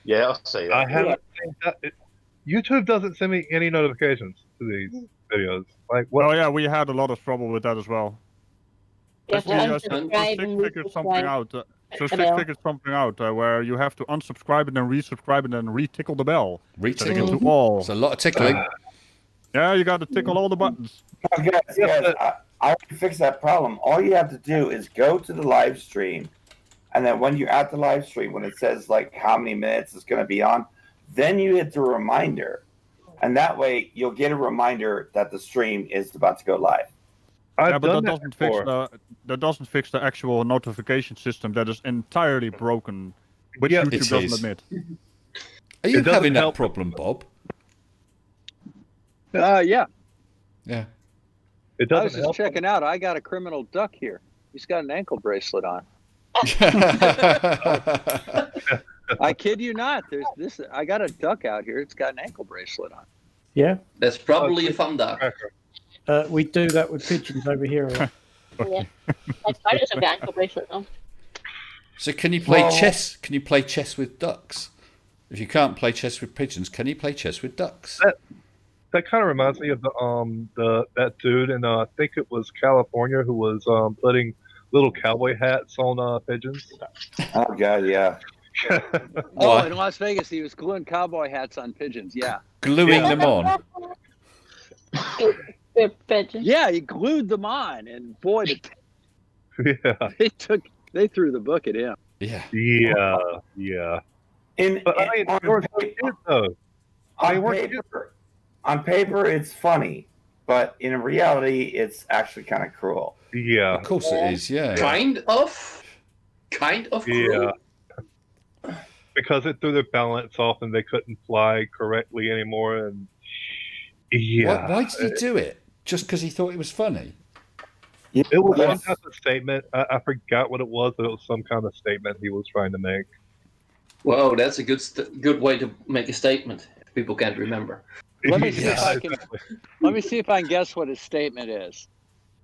Yeah, I'll say that. I haven't seen that. YouTube doesn't send me any notifications to these videos. Like, what? Oh yeah, we had a lot of trouble with that as well. Six figures something out where you have to unsubscribe and then resubscribe and then re-tickle the bell. Re-tickle to all. It's a lot of tickling. Yeah, you got to tickle all the buttons. Guys, I can fix that problem. All you have to do is go to the live stream, and then when you're at the live stream, when it says like how many minutes it's going to be on, then you hit the reminder, and that way you'll get a reminder that the stream is about to go live. Yeah, but that doesn't fix the actual notification system that is entirely broken, which YouTube doesn't admit. Are you having that problem, Bob? Yeah. Yeah. It I was just checking out. I got a criminal duck here. He's got an ankle bracelet on. I kid you not. There's this. I got a duck out here. It's got an ankle bracelet on. Yeah. That's probably a fun duck. We do that with pigeons over here. Yeah. Like spiders have got ankle bracelet though. So can you play chess? Can you play chess with ducks? If you can't play chess with pigeons, can you play chess with ducks? That kind of reminds me of that dude in I think it was California who was putting little cowboy hats on pigeons. Oh god, yeah. Oh, in Las Vegas, he was gluing cowboy hats on pigeons. Yeah, gluing them on. Yeah, he glued them on, and boy, yeah, they threw the book at him. Yeah, yeah. On paper, it's funny, but in reality, it's actually kind of cruel. Yeah, of course it is. Yeah, kind of cruel. Yeah, because it threw their balance off and they couldn't fly correctly anymore. And yeah, why did he do it? Just because he thought it was funny? It was some kind of statement. I forgot what it was, but it was some kind of statement he was trying to make. Well, that's a good way to make a statement. If people can't remember. Let me see if I can guess what his statement is.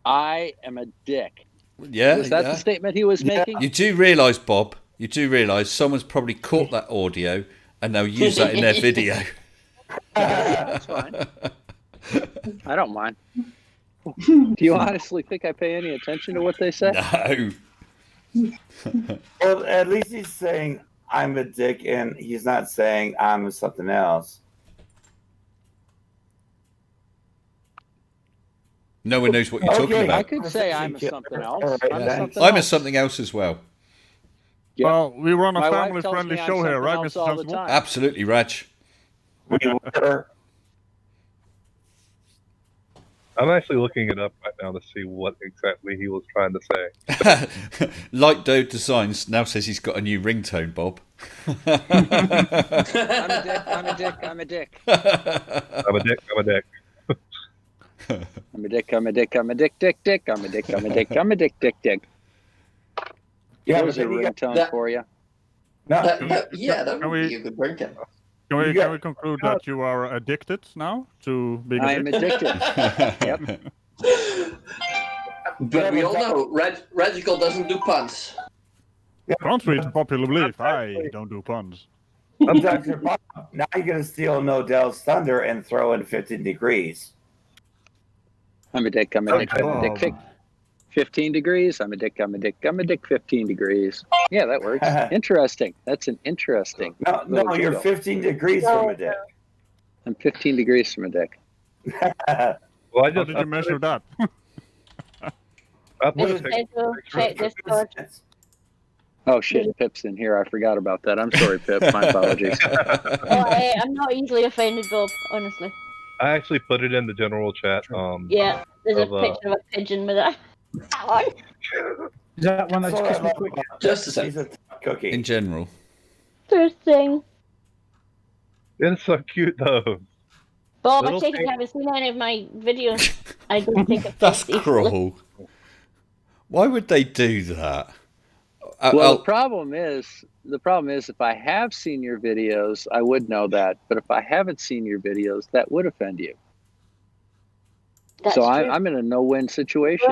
I am a dick. Yeah, was that the statement he was making? You do realise, Bob? You do realise someone's probably caught that audio and they'll use that in their video. That's fine. I don't mind. Do you honestly think I pay any attention to what they say? No. Well, at least he's saying I'm a dick, and he's not saying I'm something else. No one knows what you're talking about. I could say I'm a something else. I'm a something else as well. Yep. Well, we run a family-friendly show here, right, Mr. Sensible? Absolutely, Raj. I'm actually looking it up right now to see what exactly he was trying to say. Light Doe Designs now says he's got a new ringtone, Bob. I'm a dick. I'm a dick. I'm a dick, dick, dick. I'm a dick, dick. Yeah, there's a ringtone for you. That would be a good ringtone. Can we conclude that you are addicted now to being I am addicted. Yep. But we all know Radical doesn't do puns. Contrary to popular belief, I don't do puns. I'm Dr. Bob. Now you're going to steal Nodell's thunder and throw in 15 degrees. I'm a dick, 15 degrees. I'm a dick, 15 degrees. Yeah, that works. Interesting. That's an interesting. No, you're 15 degrees from a dick. I'm 15 degrees from a dick. Well, How did you measure that? Oh shit, Pip's in here. I forgot about that. I'm sorry, Pip. My apologies. I'm not easily offended, Bob, honestly. I actually put it in the general chat. Yeah, there's a picture of a pigeon with that. Is that one that's Christmas quick? Just a second. Cookie. In general. First thing. It's so cute, though. Bob, I take it you haven't seen any of my videos. I don't think it's That's cruel. Why would they do that? Well, the problem is, if I have seen your videos, I would know that. But if I haven't seen your videos, that would offend you. That's so true. I'm in a no-win situation.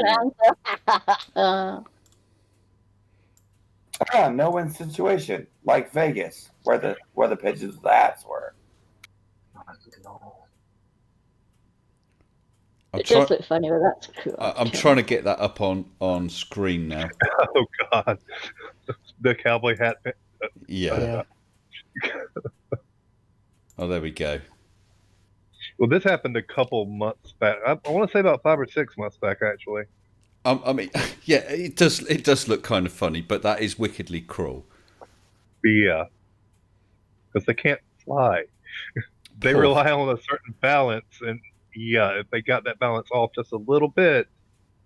No-win situation, like Vegas, where the pigeons with the hats were. It does look funny, but that's cool. I'm trying to get that up on screen now. Oh God, the cowboy hat. Yeah. Oh, there we go. Well, this happened a couple months back. I want to say about 5 or 6 months back, actually. I mean, yeah, it does look kind of funny, but that is wickedly cruel. Yeah, because they can't fly. They rely on a certain balance, and yeah, if they got that balance off just a little bit,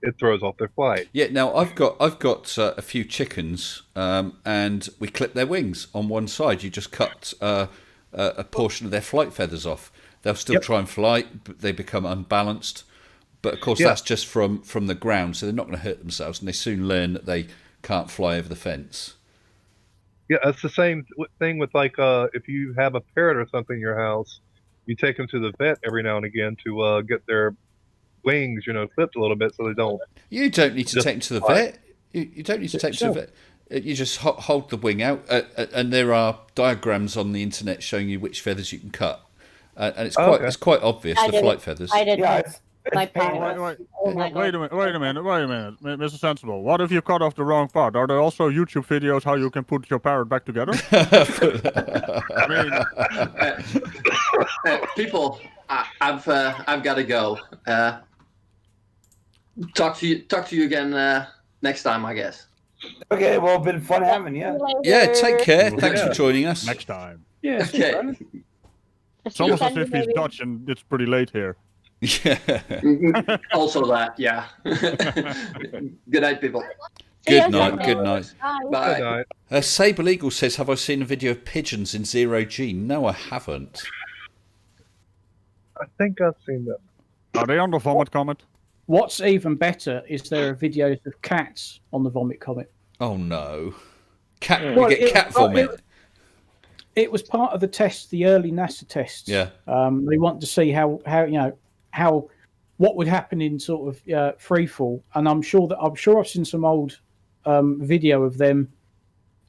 it throws off their flight. Yeah. Now I've got a few chickens, and we clip their wings on one side. You just cut a portion of their flight feathers off. They'll still try and fly, but they become unbalanced. But of course, that's just from the ground, so they're not going to hurt themselves, and they soon learn that they can't fly over the fence. Yeah, it's the same thing with if you have a parrot or something in your house, you take them to the vet every now and again to get their wings, flipped a little bit so they don't. You don't need to take them to the vet. You don't need to take them to the vet. You just hold the wing out, and there are diagrams on the internet showing you which feathers you can cut, and it's quite obvious the flight feathers. I did. Yeah, Wait a minute, Mr. Sensible. What if you cut off the wrong part? Are there also YouTube videos how you can put your parrot back together? I mean, people, I've got to go. Talk to you again next time, I guess. Okay, well, been fun having you. Yeah, take care. Thanks for joining us. Next time. Yeah. Okay. It's almost as if he's Dutch and it's pretty late here. Yeah. Also that, yeah. Good night, people. Good night. Bye. Sable Eagle says, have I seen a video of pigeons in 0G? No, I haven't. I think I've seen them. Are they on the Vomit Comet? What's even better is there are videos of cats on the Vomit Comet. Oh no. You get cat vomit. It was part of the test, the early NASA tests. Yeah. They want to see how what would happen in sort of free fall, and I'm sure I've seen some old video of them,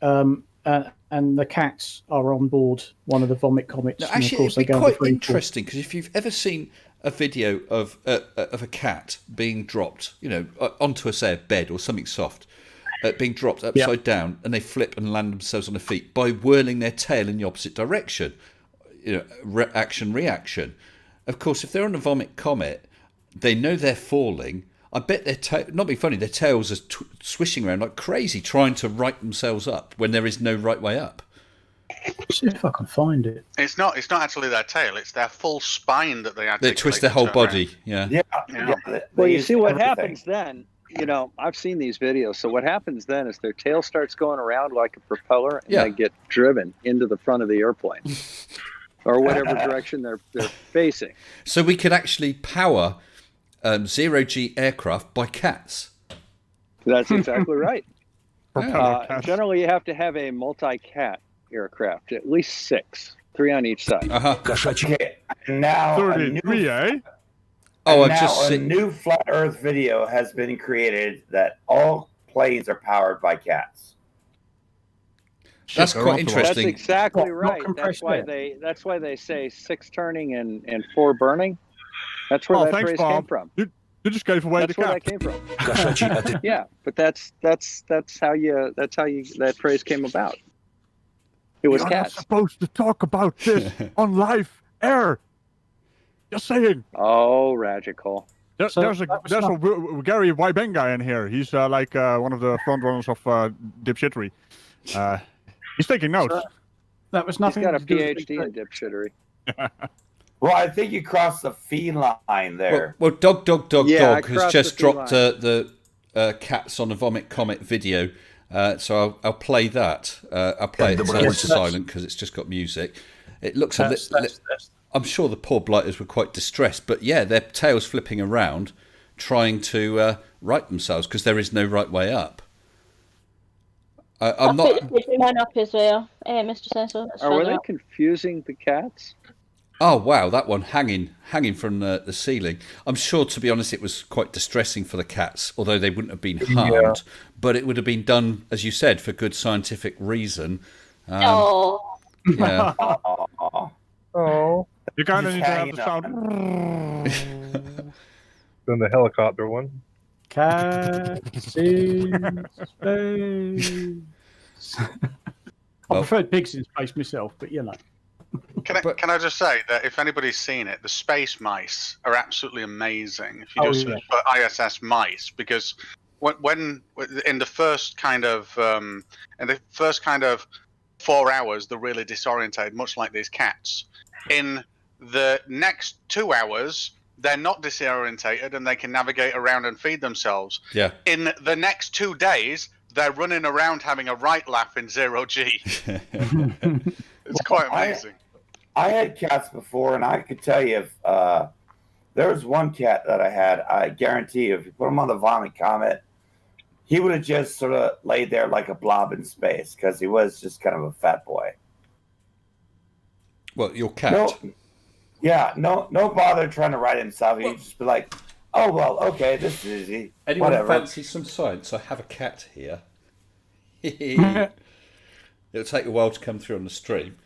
and the cats are on board one of the Vomit Comets. No, actually, it'd be quite interesting because if you've ever seen a video of a cat being dropped, onto a say a bed or something soft, being dropped upside down, and they flip and land themselves on their feet by whirling their tail in the opposite direction, action reaction. Of course, if they're on a Vomit Comet, they know they're falling. I bet not being funny, their tails are swishing around like crazy, trying to right themselves up when there is no right way up. See if I can find it. It's not actually their tail; it's their full spine that they twist their whole body. Yeah. Well, you see what happens then. I've seen these videos. So what happens then is their tail starts going around like a propeller, and they get driven into the front of the airplane. Or whatever direction they're facing. So we could actually power 0G aircraft by cats. That's exactly right. Generally, you have to have a multi-cat aircraft, at least 6, 3 on each side. Okay, now a new flat Earth video has been created that all planes are powered by cats. That's quite interesting. That's exactly right. That's why they say 6 turning and 4 burning. That's where that phrase came from. You just gave away the cat. That's where that came from. Yeah, but that's how that phrase came about. It was You're cats. not supposed to talk about this on live air. Just saying. Oh, radical. There's a Gary Wybenga in here. He's like one of the front runners of dipshittery. He's taking notes. That was nothing. He's got a PhD in dipshittery. Well, I think you crossed the feline there. Well, Dog has just dropped the cats on a Vomit Comet video. So I'll play that. I'll play it to silent because it's just got music. It looks a little... I'm sure the poor blighters were quite distressed, but yeah, their tails flipping around trying to right themselves because there is no right way up. I'm not... one up as well, Mr. Sensor. Were they confusing the cats? Oh, wow, that one hanging from the ceiling. I'm sure, to be honest, it was quite distressing for the cats, although they wouldn't have been harmed. But it would have been done, as you said, for good scientific reason. Yeah. Oh. You kind of need to have the sound. Then the helicopter one. Cats in space. I preferred pigs in space myself, but Can I just say that if anybody's seen it, the space mice are absolutely amazing. If you just search for ISS mice, because when in the first kind of 4 hours, they're really disorientated, much like these cats. In the next 2 hours, they're not disorientated and they can navigate around and feed themselves. Yeah. In the next 2 days, they're running around having a right laugh in 0G. It's quite amazing. I had cats before, and I could tell you if there was one cat that I had, I guarantee you, if you put him on the Vomit Comet, he would have just sort of laid there like a blob in space because he was just kind of a fat boy. Well, your cat? No bother trying to right himself. He'd just be like Oh, well, okay, this is easy. Anyone Whatever. fancy some science? I have a cat here. It'll take a while to come through on the stream,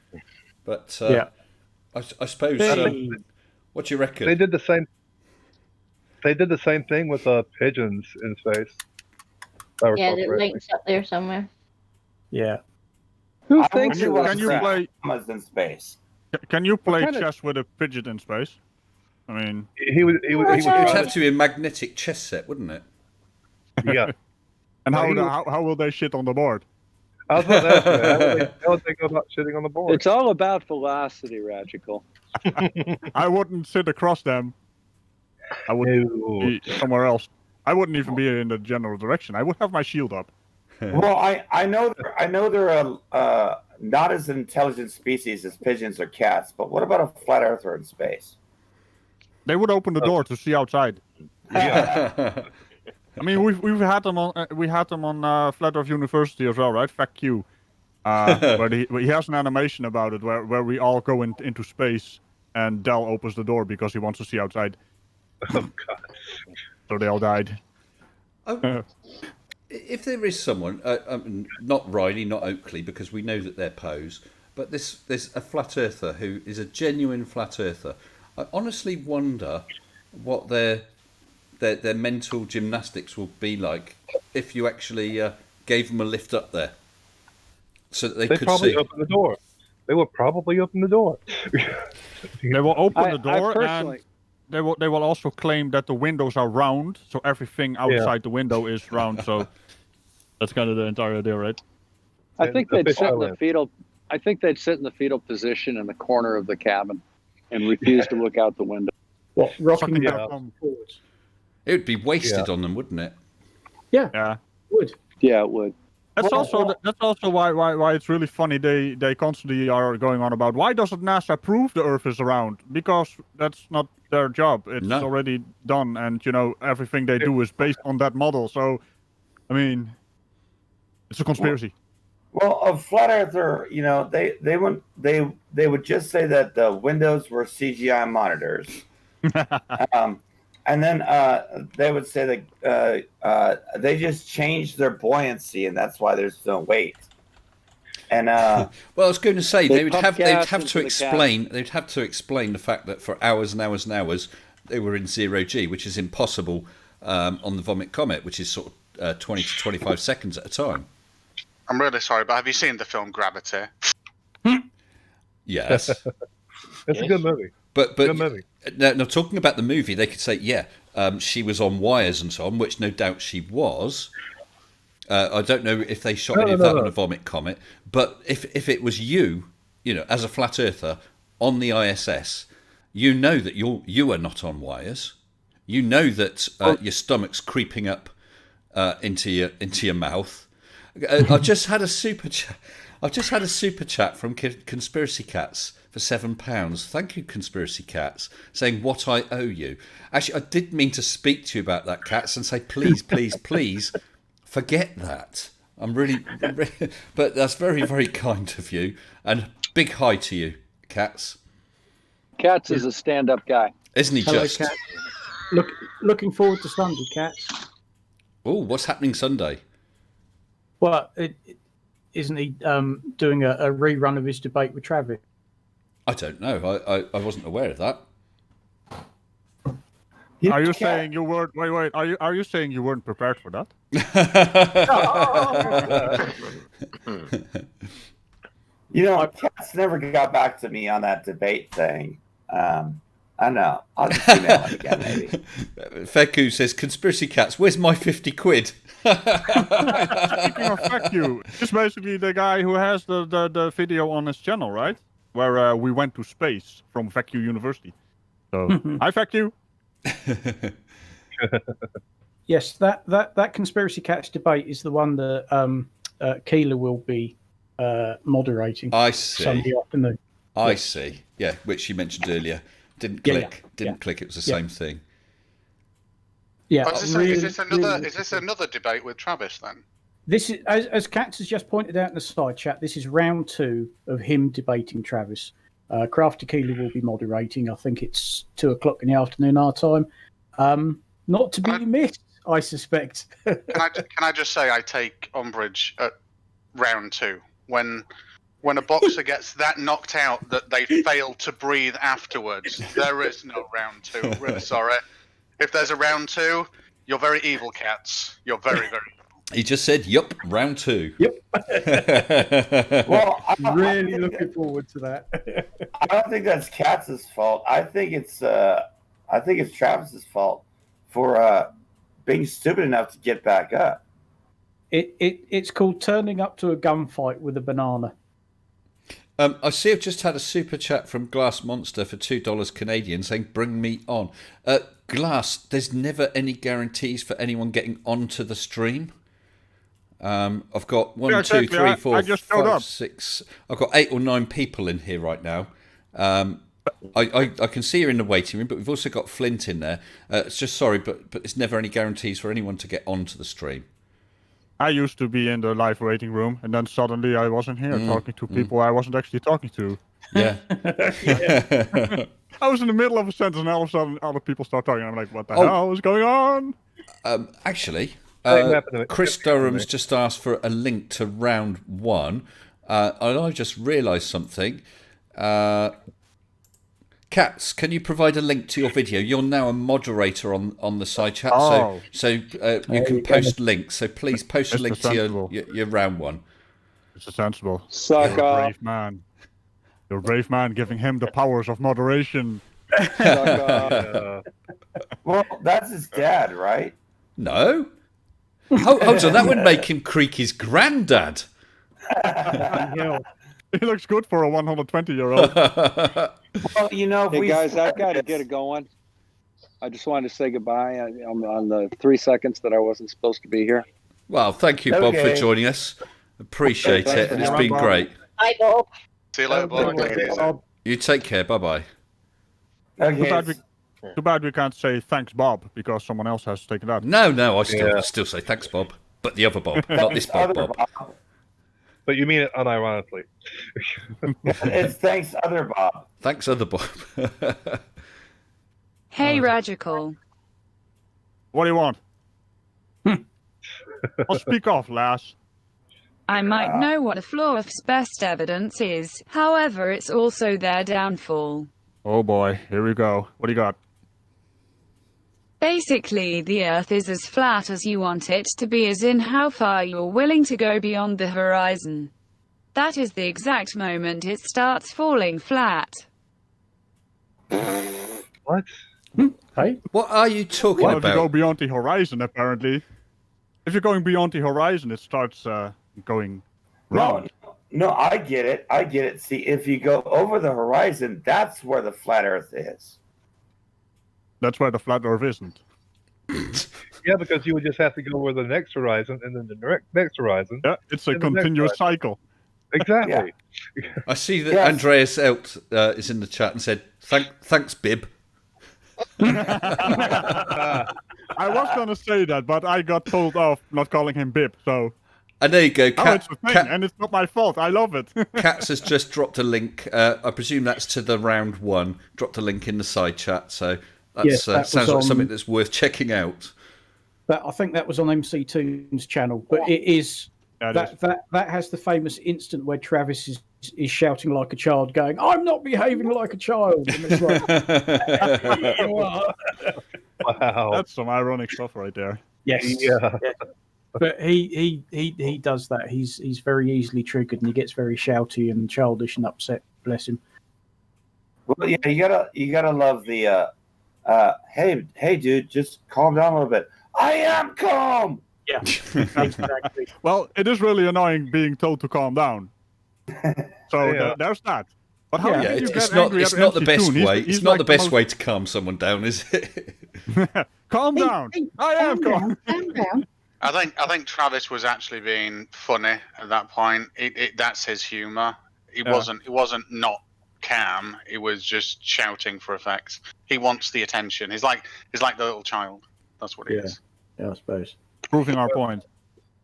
but I suppose. What do you reckon? They did the same. They did the same thing with pigeons in space. Yeah, the link's up there somewhere. Yeah. Who thinks it was Can you play in space? Can you play chess with a pigeon in space? I mean, he would have to be a magnetic chess set, wouldn't it? Yeah. And how will they shit on the board? I was about to ask you, how would they go about shitting on the board? It's all about velocity, Ragical. I wouldn't sit across them. I would be somewhere else. I wouldn't even be in the general direction. I would have my shield up. Well, I know they're not as intelligent species as pigeons or cats, but what about a flat earther in space? They would open the door to see outside. Yeah. I mean, we've had them on Flat Earth University as well, right? Fact Q. But he has an animation about it where we all go into space and Dell opens the door because he wants to see outside. Oh God! So they all died. If there is someone, not Riley, not Oakley, because we know that they're pose, but there's a flat earther who is a genuine flat earther. I honestly wonder what their mental gymnastics will be like if you actually gave them a lift up there, so that they could probably see. Open the door. They will probably open the door. They will open the door, personally... and they will also claim that the windows are round, so everything outside the window is round. So that's kind of the entire idea, right? I think they'd sit in the fetal. I think they'd sit in the fetal position in the corner of the cabin and refuse to look out the window. What, rocking down forwards? It would be wasted on them, wouldn't it? Yeah. Yeah. Would. Yeah, it would. That's also why it's really funny. They constantly are going on about why doesn't NASA prove the Earth is around? Because that's not their job. It's already done, and everything they do is based on that model. So, I mean, it's a conspiracy. Well, a flat earther, they would just say that the windows were CGI monitors, and then they would say that they just changed their buoyancy, and that's why there's no weight. And well, I was going to say they'd have to explain the fact that for hours and hours and hours they were in 0G, which is impossible on the Vomit Comet, which is sort of 20 to 25 seconds at a time. I'm really sorry, but have you seen the film Gravity? Yes. It's a good movie. But good movie. Now, talking about the movie, they could say, she was on wires and so on, which no doubt she was. I don't know if they shot any of that on a Vomit Comet, but if it was you, as a flat earther on the ISS, you know that you are not on wires. You know that your stomach's creeping up into your mouth. I've just had a super chat. I've just had a super chat from Conspiracy Catz for £7. Thank you, Conspiracy Catz, saying what I owe you. Actually, I did mean to speak to you about that, Catz, and say please, please, please, forget that. I'm really, but that's very, very kind of you, and big hi to you, Catz. Catz is a stand-up guy, isn't he? Hello, just Catz. Looking forward to Sunday, Catz. Oh, what's happening Sunday? Well, isn't he doing a rerun of his debate with Travis? I don't know. I wasn't aware of that. Are you saying you weren't? Wait. Are you saying you weren't prepared for that? Catz never got back to me on that debate thing. I know. I'll just email him again, maybe. Feku says, Conspiracy Catz, where's my 50 quid? Speaking of Feku, it's basically the guy who has the video on his channel, right? Where we went to space from Feku University. So, hi, Feku. Yes, that Conspiracy Catz debate is the one that Keeler will be moderating. I see. Sunday afternoon. I see. Yeah, which you mentioned earlier. Didn't click. Didn't click. It was the same thing. Yeah. Is this another debate with Travis then? This is, as Catz has just pointed out in the side chat, this is round 2 of him debating Travis. Crafty Keeler will be moderating. I think it's 2:00 in the afternoon our time. Not to be missed, I suspect. Can I just say I take umbrage at round 2 when a boxer gets that knocked out that they fail to breathe afterwards. There is no round 2. Really sorry. If there's a round 2, you're very evil, Catz. You're very, very evil. He just said, "Yup, round 2." Yep. Well, I'm really looking forward to that. I don't think that's Katz's fault. I think it's Travis's fault for being stupid enough to get back up. It's called turning up to a gunfight with a banana. I see I've just had a super chat from Glass Monster for $2 Canadian saying, "Bring me on." Glass, there's never any guarantees for anyone getting onto the stream. I've got 1, 2, 3, 4, 5, 6. I've got 8 or 9 people in here right now. I can see you're in the waiting room, but we've also got Flint in there. It's just sorry, but there's never any guarantees for anyone to get onto the stream. I used to be in the live waiting room, and then suddenly I wasn't here talking to people I wasn't actually talking to. Yeah. I was in the middle of a sentence, and all of a sudden other people start talking. I'm like, what the hell is going on? Actually, Chris Durham's just asked for a link to round 1, and I just realised something. Catz, can you provide a link to your video? You're now a moderator on the side chat, so you can post links. So please post a link to your round 1. It's sensible. Suck You're a brave man. You're a brave man, giving him the powers of moderation. Well, that's his dad, right? No. Hold on, that would make him Creaky's granddad. He looks good for a 120-year-old. Well, you know, hey guys, I've got to get it going. I just wanted to say goodbye on the 3 seconds that I wasn't supposed to be here. Well, thank you, Bob, for joining us. Appreciate it, and it's been great. Bye, Bob. See you later, Bob. You take care. Bye-bye. Okay. Too bad we can't say thanks, Bob, because someone else has taken that. No, I still say thanks, Bob, but the other Bob, not this Bob. But you mean it unironically. It's thanks, other Bob. Thanks, other Bob. Hey, Radical. What do you want? I'll speak off, lass. I might know what a flaw's best evidence is, however, it's also their downfall. Oh boy, here we go. What do you got? Basically, the Earth is as flat as you want it to be, as in how far you're willing to go beyond the horizon. That is the exact moment it starts falling flat. What? Hey? What are you talking about? If you go beyond the horizon, apparently. If you're going beyond the horizon, it starts going round. No, I get it. See, if you go over the horizon, that's where the flat Earth is. That's where the flat Earth isn't. Yeah, because you would just have to go over the next horizon and then the next horizon. Yeah, it's a continuous cycle. Exactly. Yeah. I see that Andreas Elt is in the chat and said, thanks, Bib. I was going to say that, but I got told off not calling him Bib, so... And there you go. It's a thing, and it's not my fault. I love it. Catz has just dropped a link. I presume that's to the round 1. Dropped a link in the side chat, so that sounds like something that's worth checking out. I think that was on MC Toon's channel, but it is that has the famous instant where Travis is shouting like a child, going, "I'm not behaving like a child." And it's like, wow, that's some ironic stuff right there. Yes, yeah. But he does that. He's very easily triggered, and he gets very shouty and childish and upset. Bless him. Well, yeah, you gotta love the hey, dude, just calm down a little bit. I am calm. Yeah, exactly. Well, it is really annoying being told to calm down. So there's that. But how did you get angry at not the MC best Toon? way. It's not the best way to calm someone down, is it? Calm down. I am calm. Calm down. I think Travis was actually being funny at that point. That's his humour. It wasn't not calm. He was just shouting for effect. He wants the attention. He's like the little child. That's what he is. Yeah, I suppose. Proving our point.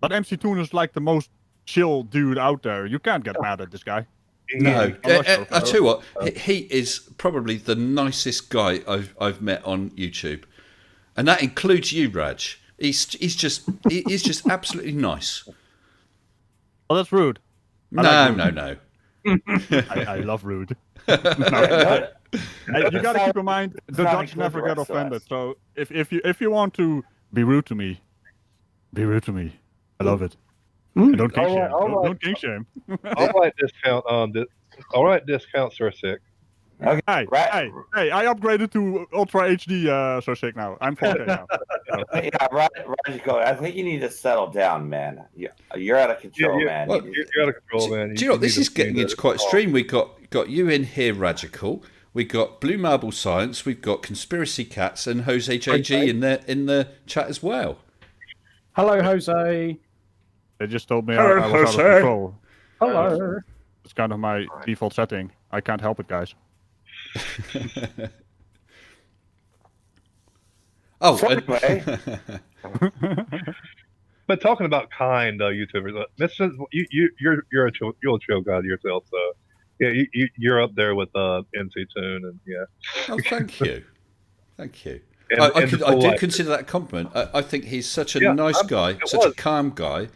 But MC Toon is like the most chill dude out there. You can't get mad at this guy. No, I tell you what, he is probably the nicest guy I've met on YouTube. And that includes you, Raj. He's just absolutely nice. Oh, that's rude. No. I love rude. You got to keep in mind the Dutch never get offended. So if you want to be rude to me, be rude to me. I love it. And don't kink shame. Don't kink shame. I'll write discount on this. I'll write discount Sir Sick. Okay. Hey! I upgraded to Ultra HD, Sir Sick now. I'm 4K now. Yeah, Raj, I think you need to settle down, man. You're out of control, man. Well, you're out of control, man. Do you know what? This is getting into quite extreme. We got you in here, Radical. We got Blue Marble Science. We've got Conspiracy Catz and Jose JG in the chat as well. Hello, Jose. They just told me I was out of control. Hello. It's kind of my default setting. I can't help it, guys. Anyway. But talking about kind YouTubers, you're a chill guy yourself, so yeah, you're up there with MC Toon and yeah. Oh, thank you. I do consider that a compliment. I think he's such a nice guy, such a calm guy,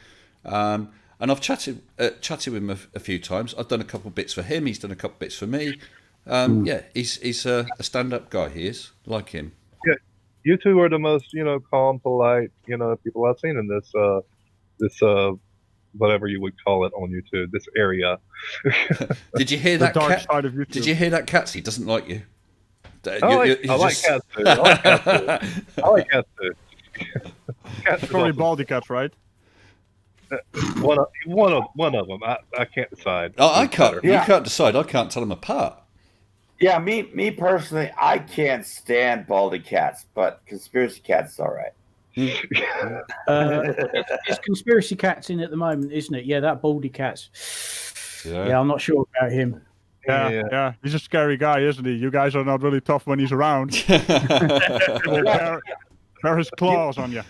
and I've chatted with him a few times. I've done a couple of bits for him. He's done a couple of bits for me. Yeah, he's a stand-up guy. He is, like him. Yeah, you two are the most calm, polite people I've seen in this whatever you would call it on YouTube, this area. Did you hear that? Did you hear that, Catz? He doesn't like you. I like Catz too. I like Catz too. It's probably Baldy Catz, right? One of them. I can't decide. Oh, I can't. You can't decide. I can't tell them apart. Yeah, me personally, I can't stand Baldy Catz, but Conspiracy Catz is all right. It's Conspiracy Catz in at the moment, isn't it? Yeah, that Baldy Catz. Yeah, I'm not sure about him. Yeah, he's a scary guy, isn't he? You guys are not really tough when he's around. He will bear his claws on you.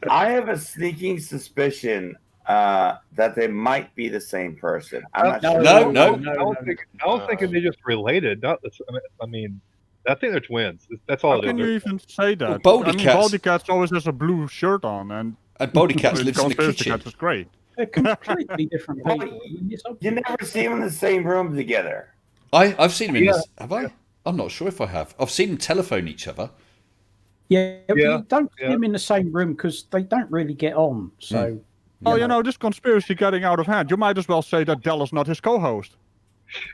I have a sneaking suspicion that they might be the same person. I'm not sure. No. I was thinking they're just related. I mean, I think they're twins. That's all. How can you even say that? Well, Baldy Catz always has a blue shirt on, and Baldy Catz lives in the kitchen. Catz is great. They're completely different people. You never see them in the same room together. I've seen them in this. Have I? I'm not sure if I have. I've seen them telephone each other. Yeah, but you don't see them in the same room because they don't really get on. So, this conspiracy getting out of hand. You might as well say that Della's not his co-host.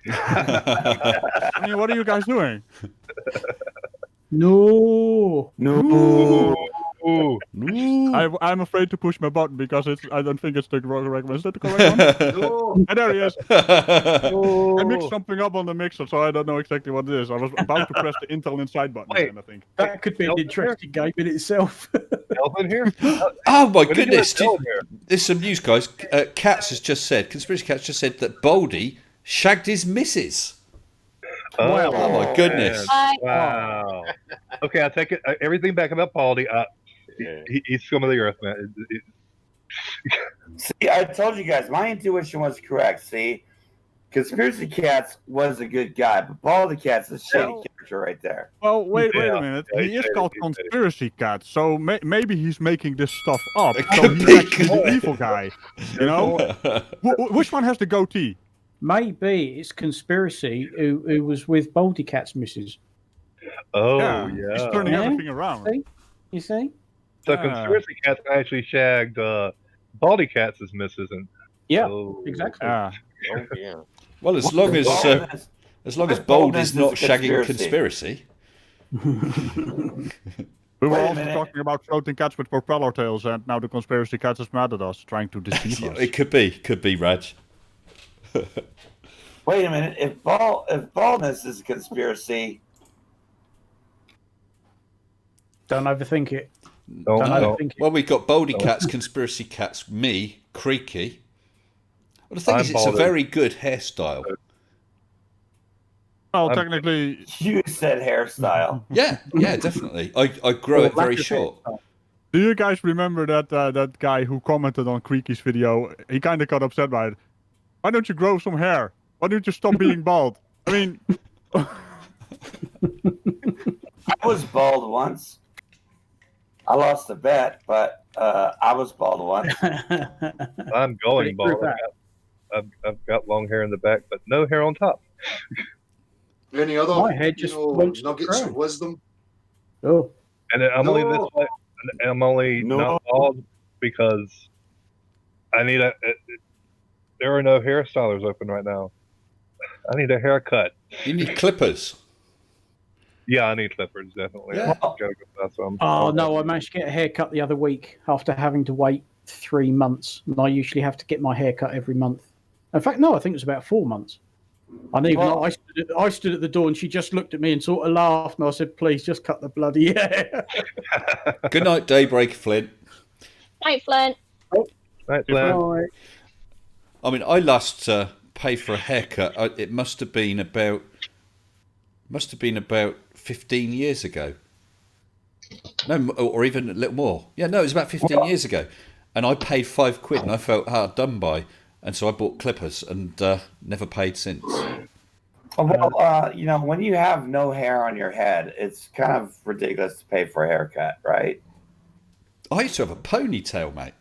I mean, what are you guys doing? No. I'm afraid to push my button because I don't think it's the correct one. Is that the correct one? No. And there he is. No. I mixed something up on the mixer, so I don't know exactly what it is. I was about to press the Intel Inside button again, I think. That could be an interesting game in itself. Elvin here? Oh my goodness. There's some news, guys. Catz has just said, Conspiracy Catz just said that Baldy shagged his missus. Oh my goodness. Wow. Okay, I take it everything back about Baldy. He's scum of the earth, man. See, I told you guys, my intuition was correct. See, Conspiracy Catz was a good guy, but Baldy Catz is a shady character right there. Well, wait a minute. He is called Conspiracy Catz, so maybe he's making this stuff up. So he's actually the evil guy. You know? Which one has the goatee? Maybe it's Conspiracy who was with Baldy Catz missus. Oh, yeah. He's turning everything around. You see? So Conspiracy Catz actually shagged Baldy Catz' missus. Exactly. Oh, yeah. Well, as long as Baldy's not shagging Conspiracy. We were also talking about floating cats with propeller tails, and now the Conspiracy Catz is mad at us, trying to deceive us. It could be, Raj. Wait a minute. If baldness is a conspiracy, don't overthink it. Don't overthink it. Well, we've got Baldy Catz, Conspiracy Catz, me, Creaky. Well, the thing is, it's a very good hairstyle. Well, technically, you said hairstyle. Yeah, definitely. I grow it very short. Do you guys remember that guy who commented on Creaky's video? He kind of got upset by it. Why don't you grow some hair? Why don't you stop being bald? I mean, I was bald once. I lost a bet, but I was bald once. I'm going bald. I've got long hair in the back, but no hair on top. Any other My head just nuggets of wisdom? Oh. And I'm only this way. And I'm only not bald because I need there are no hairstylers open right now. I need a haircut. You need clippers. Yeah, I need clippers, definitely. Yeah. Gotta go buy some. Oh, no, I managed to get a haircut the other week after having to wait 3 months. And I usually have to get my haircut every month. In fact, no, I think it was about 4 months. And even though I stood at the door and she just looked at me and sort of laughed. And I said, please, just cut the bloody hair. Good night, Daybreak, Flint. Night, Flint. Oh. Night, Flint. I mean, I last paid for a haircut. It must have been about 15 years ago. No, or even a little more. Yeah, no, it was about 15 years ago. And I paid £5 and I felt hard done by. And so I bought clippers and never paid since. Well, you know, when you have no hair on your head, it's kind of ridiculous to pay for a haircut, right? I used to have a ponytail, mate.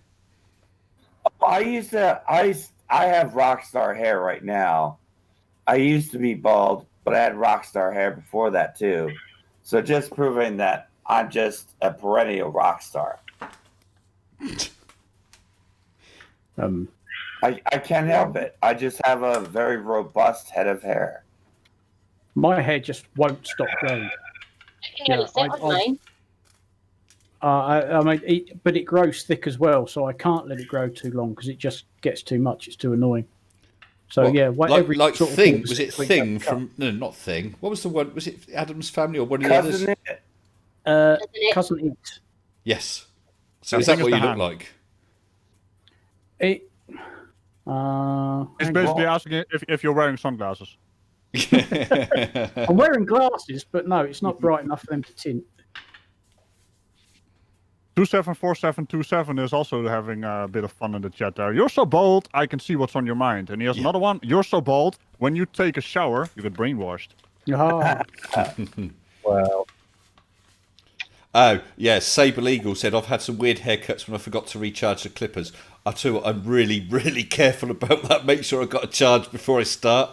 I have rock star hair right now. I used to be bald, but I had rock star hair before that too. So just proving that I'm just a perennial rock star. I can't help it. I just have a very robust head of hair. My hair just won't stop growing. But it grows thick as well, so I can't let it grow too long because it just gets too much. It's too annoying. So like Thing, was it Thing from? No, not Thing. What was the one? Was it Addams Family or one of the others? Cousin It. Yes. So is that what you look like? It's basically asking if you're wearing sunglasses. I'm wearing glasses, but no, it's not bright enough for them to tint. 274727 is also having a bit of fun in the chat there. You're so bold, I can see what's on your mind. And he has another one. You're so bold, when you take a shower, you get brainwashed. Wow. Oh, yeah, Sable Eagle said, I've had some weird haircuts when I forgot to recharge the clippers. I tell you what, I'm really, really careful about that. Make sure I've got a charge before I start.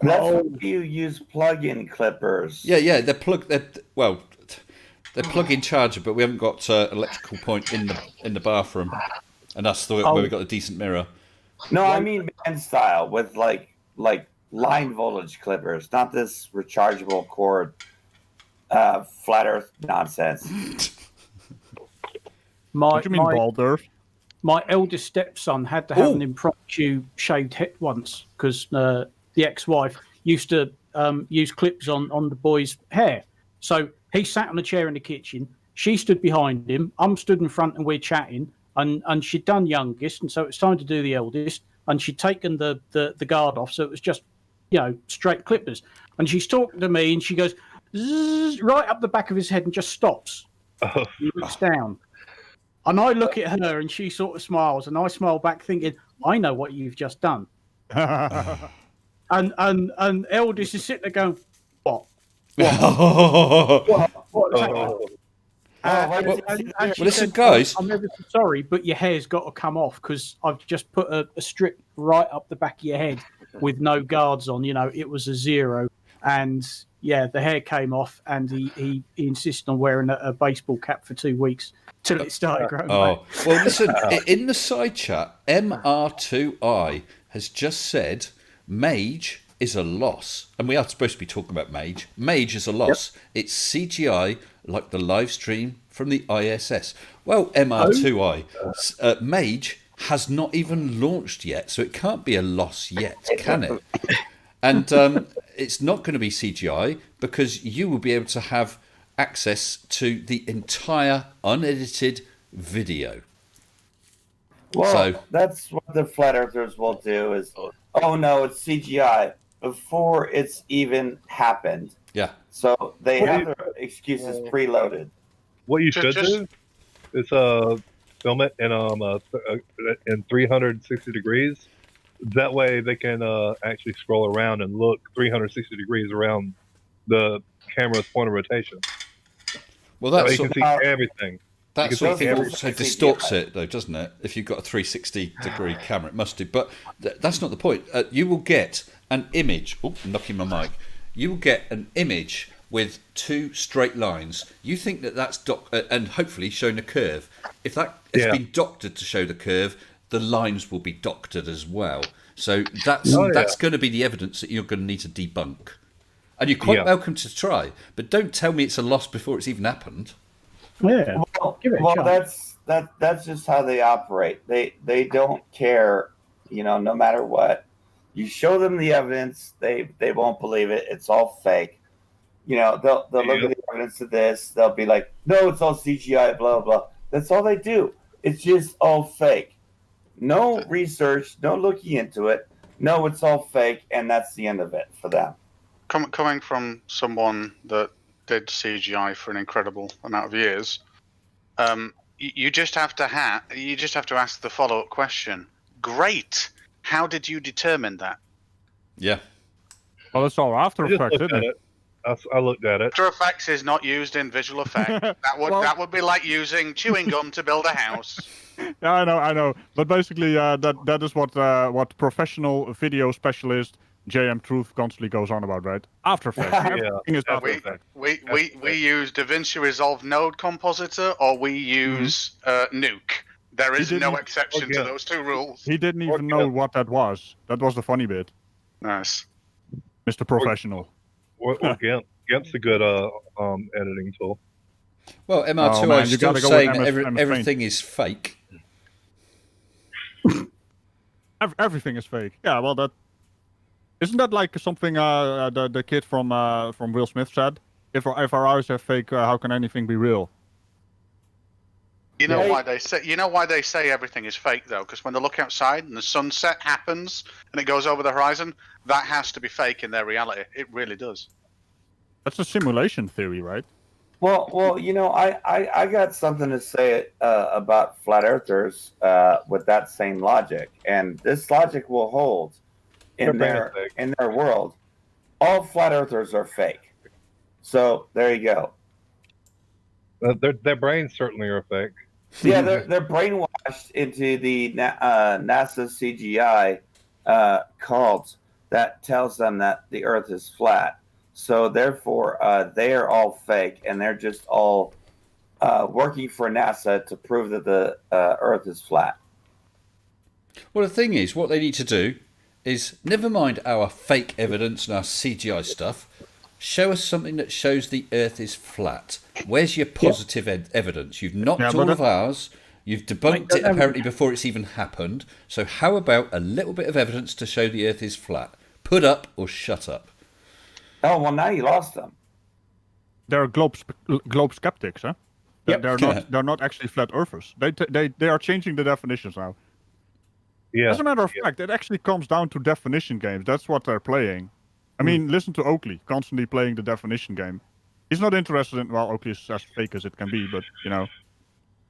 That's why you use plug-in clippers. Yeah, they're plug-in charger, but we haven't got electrical point in the bathroom, and that's where we've got a decent mirror. No, I mean band style with like line voltage clippers, not this rechargeable cord, flat Earth nonsense. What do you mean, bald Earth? My eldest stepson had to have an impromptu shaved head once because the ex-wife used to use clips on the boy's hair. So he sat on a chair in the kitchen. She stood behind him. I'm stood in front and we're chatting. And she'd done youngest, and so it's time to do the eldest. And she'd taken the guard off, so it was just, straight clippers. And she's talking to me, and she goes right up the back of his head and just stops. He looks down. And I look at her, and she sort of smiles, and I smile back, thinking, I know what you've just done. and eldest is sitting there going, what? Listen, guys. I'm ever so sorry, but your hair's got to come off because I've just put a strip right up the back of your head with no guards on. It was a 0. And the hair came off, and he insisted on wearing a baseball cap for 2 weeks till it started growing back. Well, listen, in the side chat, MR2I has just said Mage is a loss. And we are supposed to be talking about Mage. Mage is a loss. Yep. It's CGI like the live stream from the ISS. Well, MR2I, Mage has not even launched yet, so it can't be a loss yet, can it? And it's not going to be CGI because you will be able to have access to the entire unedited video. Well, that's what the flat earthers will do is, oh no, it's CGI before it's even happened. Yeah. So they have their excuses preloaded. What you should do is film it in 360 degrees. That way they can actually scroll around and look 360 degrees around the camera's point of rotation. Well, that's you can see everything. That sort of thing also distorts it, though, doesn't it? If you've got a 360-degree camera, it must do. But that's not the point. You will get an image. Oh, knocking my mic. You will get an image with two straight lines. You think that that's and hopefully showing a curve. If that has been doctored to show the curve, the lines will be doctored as well. So that's going to be the evidence that you're going to need to debunk. And you're quite welcome to try, but don't tell me it's a loss before it's even happened. Yeah. That's just how they operate. They don't care, no matter what. You show them the evidence, they won't believe it. It's all fake. They'll look at the evidence of this. They'll be like, no, it's all CGI, blah, blah. That's all they do. It's just all fake. No research, no looking into it. No, it's all fake, and that's the end of it for them. Coming from someone that did CGI for an incredible amount of years, you just have to ask the follow-up question. Great. How did you determine that? Yeah. Well, it's all After Effects, isn't it? I looked at it. After Effects is not used in visual effect. That would be like using chewing gum to build a house. Yeah, I know. But basically, that is what professional video specialist JM Truth constantly goes on about, right? After Effects. Everything is After Effects. We use DaVinci Resolve Node Compositor, or we use Nuke. There is no exception to those two rules. He didn't even know what that was. That was the funny bit. Nice. Mr. Professional. GIMP's a good editing tool. Well, MR2 is still saying that everything is fake. Everything is fake. Yeah, well, isn't that like something the kid from Will Smith said? If our eyes are fake, how can anything be real? You know why they say everything is fake though? Because when they look outside and the sunset happens and it goes over the horizon, that has to be fake in their reality. It really does. That's a simulation theory, right? Well, I got something to say about flat earthers with that same logic, and this logic will hold in their world. All flat earthers are fake. So there you go. Their brains certainly are fake. Yeah, they're brainwashed into the NASA CGI cult that tells them that the Earth is flat. So therefore, they are all fake, and they're just all working for NASA to prove that the Earth is flat. Well, the thing is, what they need to do is, never mind our fake evidence and our CGI stuff, show us something that shows the Earth is flat. Where's your positive evidence? You've knocked all of ours. You've debunked it apparently before it's even happened. So how about a little bit of evidence to show the Earth is flat? Put up or shut up. Oh, well, now you lost them. They're globe skeptics, huh? Yep. They're not actually flat earthers. They are changing the definitions now. Yeah. As a matter of fact, it actually comes down to definition games. That's what they're playing. I mean, listen to Oakley, constantly playing the definition game. He's not interested in, well, Oakley is as fake as it can be, but,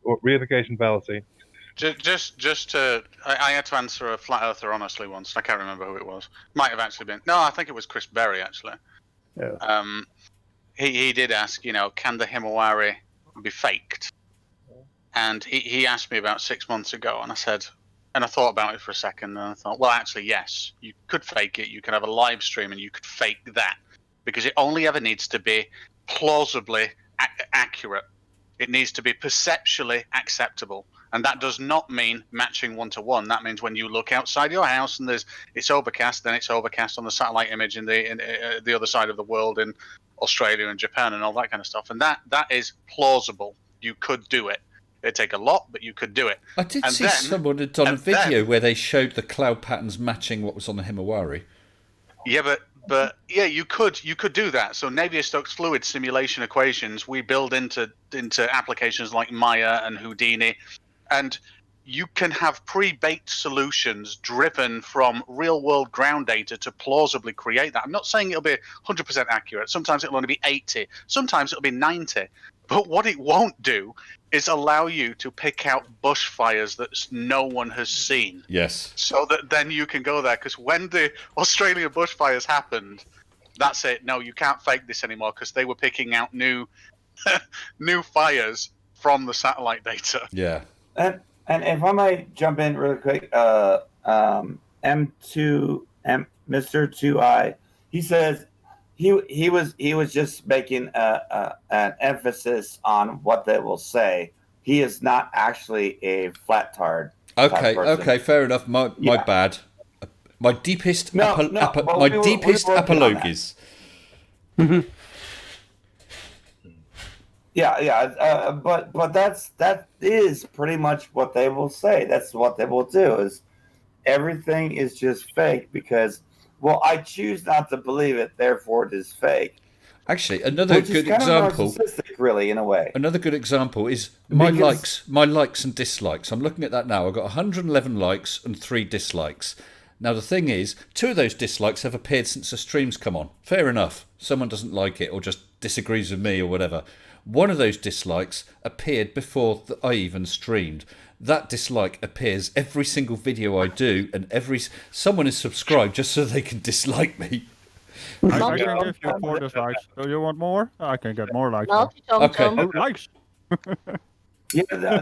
Or reification fallacy. Just to... I had to answer a flat earther honestly once. I can't remember who it was. Might have actually been... No, I think it was Chris Berry, actually. Yeah. He did ask, can the Himawari be faked? And he asked me about 6 months ago, and I said... And I thought about it for a second, and I thought, well, actually, yes, you could fake it. You can have a live stream, and you could fake that, because it only ever needs to be plausibly accurate. It needs to be perceptually acceptable, and that does not mean matching 1-to-1. That means when you look outside your house and it's overcast, then it's overcast on the satellite image in the other side of the world in Australia and Japan and all that kind of stuff, and that is plausible. You could do it. It'd take a lot, but you could do it. I did see someone had done a video where they showed the cloud patterns matching what was on the Himawari. Yeah, but yeah, you could do that. So Navier-Stokes fluid simulation equations we build into applications like Maya and Houdini, and you can have pre-baked solutions driven from real-world ground data to plausibly create that. I'm not saying it'll be 100% accurate. Sometimes it'll only be 80. Sometimes it'll be 90. But what it won't do is allow you to pick out bushfires that no one has seen. Yes. So that then you can go there. Because when the Australian bushfires happened, that's it. No, you can't fake this anymore, because they were picking out new new fires from the satellite data. Yeah. And if I might jump in really quick, M2 Mr. 2I, he says he was just making an emphasis on what they will say. He is not actually a flat tard. Okay, fair enough. My bad. My deepest apologies. Yeah, but that is pretty much what they will say. That's what they will do. Is everything is just fake because, well, I choose not to believe it, therefore it is fake. Actually, another good example, really, in a way. Another good example is my likes and dislikes. I'm looking at that now. I've got 111 likes and 3 dislikes. Now the thing is, 2 of those dislikes have appeared since the stream's come on. Fair enough. Someone doesn't like it or just disagrees with me or whatever. One of those dislikes appeared before I even streamed. That dislike appears every single video I do, and someone is subscribed just so they can dislike me. I can give you 4 dislikes. Do you want more? I can get more likes. Okay. Oh, likes. Yeah,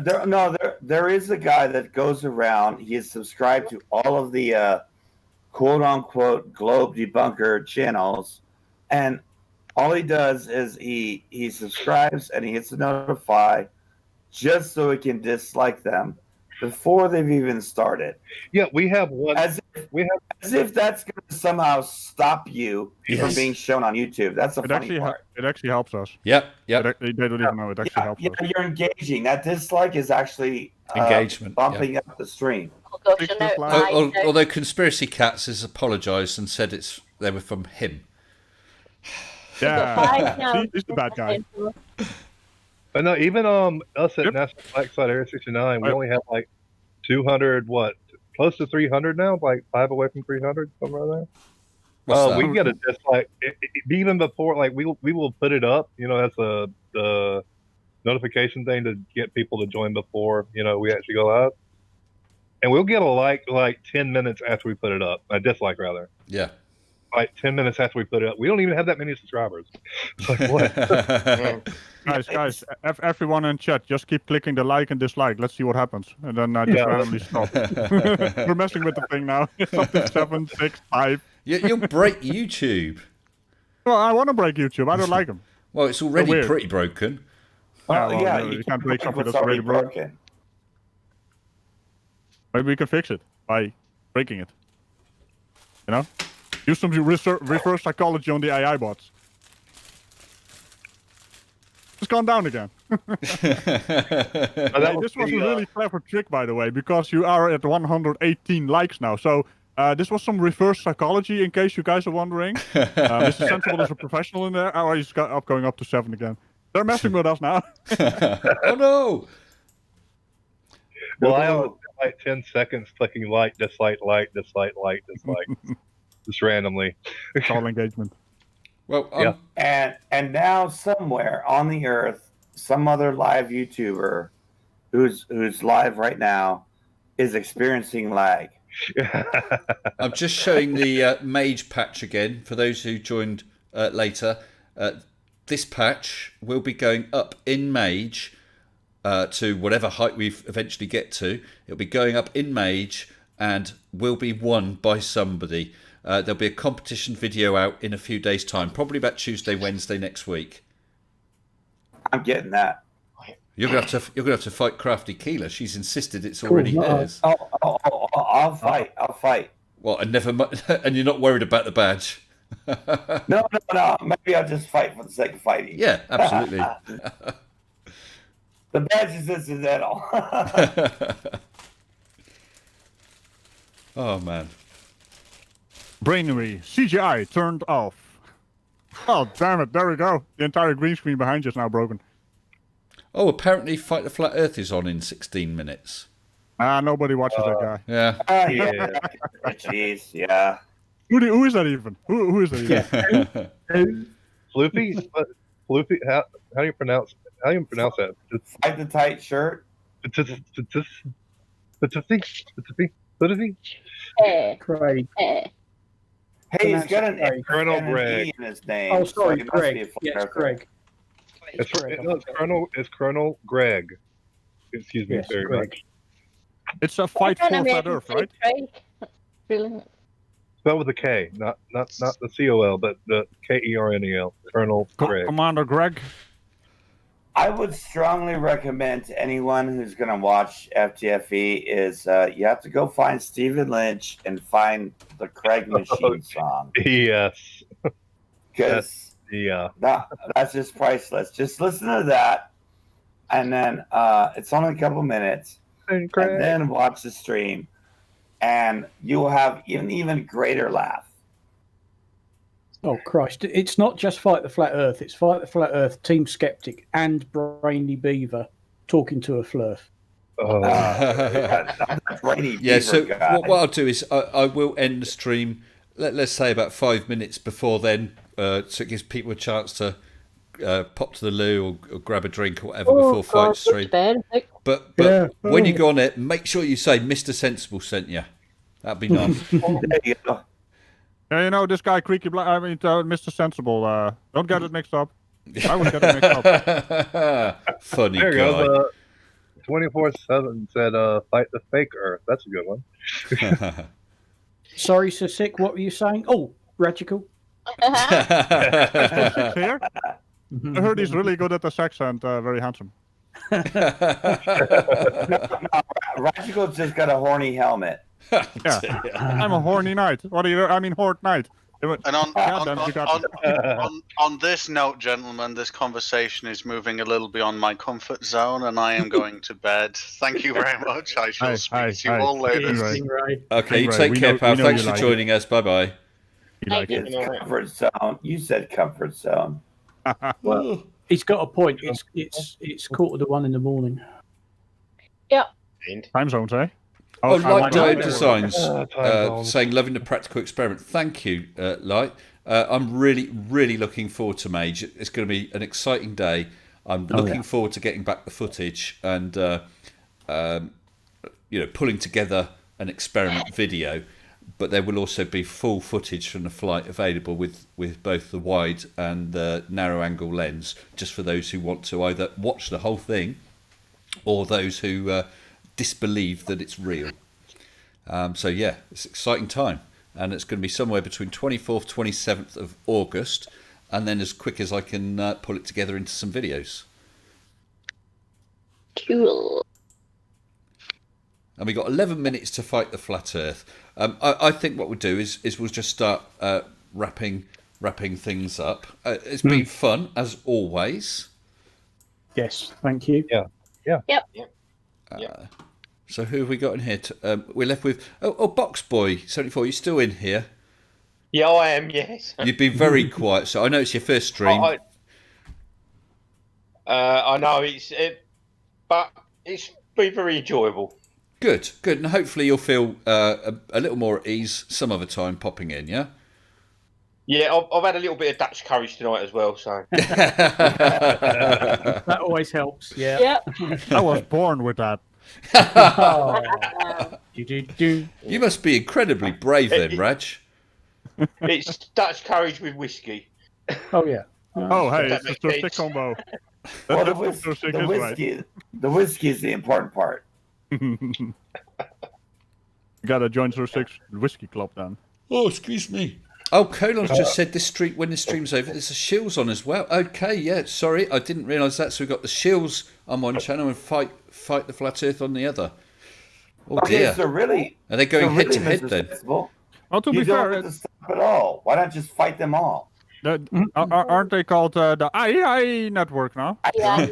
there is a guy that goes around. He is subscribed to all of the quote unquote globe debunker channels, and all he does is he subscribes and he hits the notify just so he can dislike them before they've even started. Yeah, we have one. As if that's going to somehow stop you from being shown on YouTube. That's the funny part. It actually helps us. Yep. They don't even know it actually helps us. You're engaging. That dislike is actually engagement, bumping up the stream. Although Conspiracy Catz has apologised and said they were from him. Yeah, he's the bad guy. But no, even us at National Black Side Area 69, we only have like 200, close to 300 now, like 5 away from 300, somewhere around there. We get a dislike even before, like we will put it up. That's the notification thing to get people to join before we actually go live, and we'll get a like 10 minutes after we put it up, a dislike rather. Yeah. Like 10 minutes after we put it up. We don't even have that many subscribers. It's like, what? guys, everyone in chat, just keep clicking the like and dislike. Let's see what happens. And then just randomly stop. We're messing with the thing now. Something 7, 6, 5. You'll break YouTube. Well, I want to break YouTube. I don't like them. Well, it's already pretty broken. Well, you can't break something that's already broken. Maybe we can fix it by breaking it. Use some reverse psychology on the AI bots. It's gone down again. This was a really clever trick, by the way, because you are at 118 likes now. So this was some reverse psychology, in case you guys are wondering. Mr. Sensible is a professional in there. Oh, he's going up to 7 again. They're messing with us now. Oh no! Well, I only spent like 10 seconds clicking like, dislike, just randomly. It's all engagement. Well, and now somewhere on the earth, some other live YouTuber who's live right now is experiencing lag. I'm just showing the Mage patch again for those who joined later. This patch will be going up in Mage to whatever height we eventually get to. It'll be going up in Mage and will be won by somebody. There'll be a competition video out in a few days' time, probably about Tuesday, Wednesday next week. I'm getting that. You're gonna have to fight Crafty Keeler. She's insisted it's already hers. I'll fight. Well, and and you're not worried about the badge. No. Maybe I'll just fight for the sake of fighting. Yeah, absolutely. The badge is incidental. Oh man. Brainery CGI turned off. Oh damn it! There we go. The entire green screen behind you is now broken. Oh, apparently Fight the Flat Earth is on in 16 minutes. Nobody watches that guy. Yeah. Yeah. Jeez, yeah. Who is that even? Who is that even? Floopy? Floopy? How do you pronounce that? Fight the tight shirt. Craig. Hey, he's got an Colonel Greg in his name. Oh, sorry, so Craig. Yes, Craig. It's Colonel Greg. Excuse me Yes, very Greg. much. It's a fight for flat Earth, right? Spelled with a K, not the COL, but the KERNEL. Colonel Greg. Commander Greg. I would strongly recommend to anyone who's going to watch FTFE is you have to go find Stephen Lynch and find the Craig Machine song. Yes. Because that's just priceless. Just listen to that, and then it's only a couple minutes, and then watch the stream, and you will have an even greater laugh. Oh, Christ. It's not just Fight the Flat Earth. It's Fight the Flat Earth, Team Skeptic, and Brainy Beaver talking to a flurf. So what I'll do is I will end the stream, let's say about 5 minutes before then, so it gives people a chance to pop to the loo or grab a drink or whatever before Fight stream. But when you go on it, make sure you say Mr. Sensible sent you. That'd be nice. There you go. Yeah, you know, this guy, Mr. Sensible, don't get it mixed up. I would get it mixed up. Funny there guy. Goes, 24/7 said, fight the fake Earth. That's a good one. Sorry, Sir Sick, what were you saying? Oh, Radical. Here? I heard he's really good at the sex and very handsome. No, Radical's just got a horny helmet. Yeah. I'm a horny knight. What are you? I mean, horde knight. And on this note, gentlemen, this conversation is moving a little beyond my comfort zone, and I am going to bed. Thank you very much. I shall speak to you all later. Okay, you take care, pal. Thanks for joining us. Bye-bye. Comfort zone. You said comfort zone. Well, he's got a point. It's 1:15 in the morning. Yeah. Time zones, eh? Light Diode Designs saying, loving the practical experiment. Thank you, Light. I'm really looking forward to Mage. It's going to be an exciting day. I'm looking forward to getting back the footage and pulling together an experiment video. But there will also be full footage from the flight available with both the wide and the narrow angle lens, just for those who want to either watch the whole thing or those who disbelieve that it's real. It's an exciting time, and it's going to be somewhere between 24th, 27th of August, and then as quick as I can pull it together into some videos. Cool. And we got 11 minutes to fight the flat Earth. I think what we'll do is we'll just start wrapping things up. It's been fun as always. Yes, thank you. Yep. So who have we got in here? We're left with Box Boy 74. You're still in here? Yeah, I am. Yes. You've been very quiet. So I know it's your first stream. I know but it's been very enjoyable. Good, and hopefully you'll feel a little more at ease some other time popping in. Yeah. Yeah, I've had a little bit of Dutch courage tonight as well, so that always helps. Yeah. Yep. I was born with that. You must be incredibly brave then, Raj. It's Dutch courage with whiskey. Oh yeah. Hey, it's just a stick combo. Well, the whiskey is the important part. You gotta join Sir Six Whiskey Club then. Oh, excuse me. Oh, Colon's just said when the stream's over, there's a shills on as well. Okay, yeah, sorry, I didn't realise that. So we've got the shills on one channel and fight the flat Earth on the other. Oh dear. So really, are they going head to head then? Well, to be fair, don't have to stop at all. Why not just fight them all? Aren't they called the AI network now? Yeah.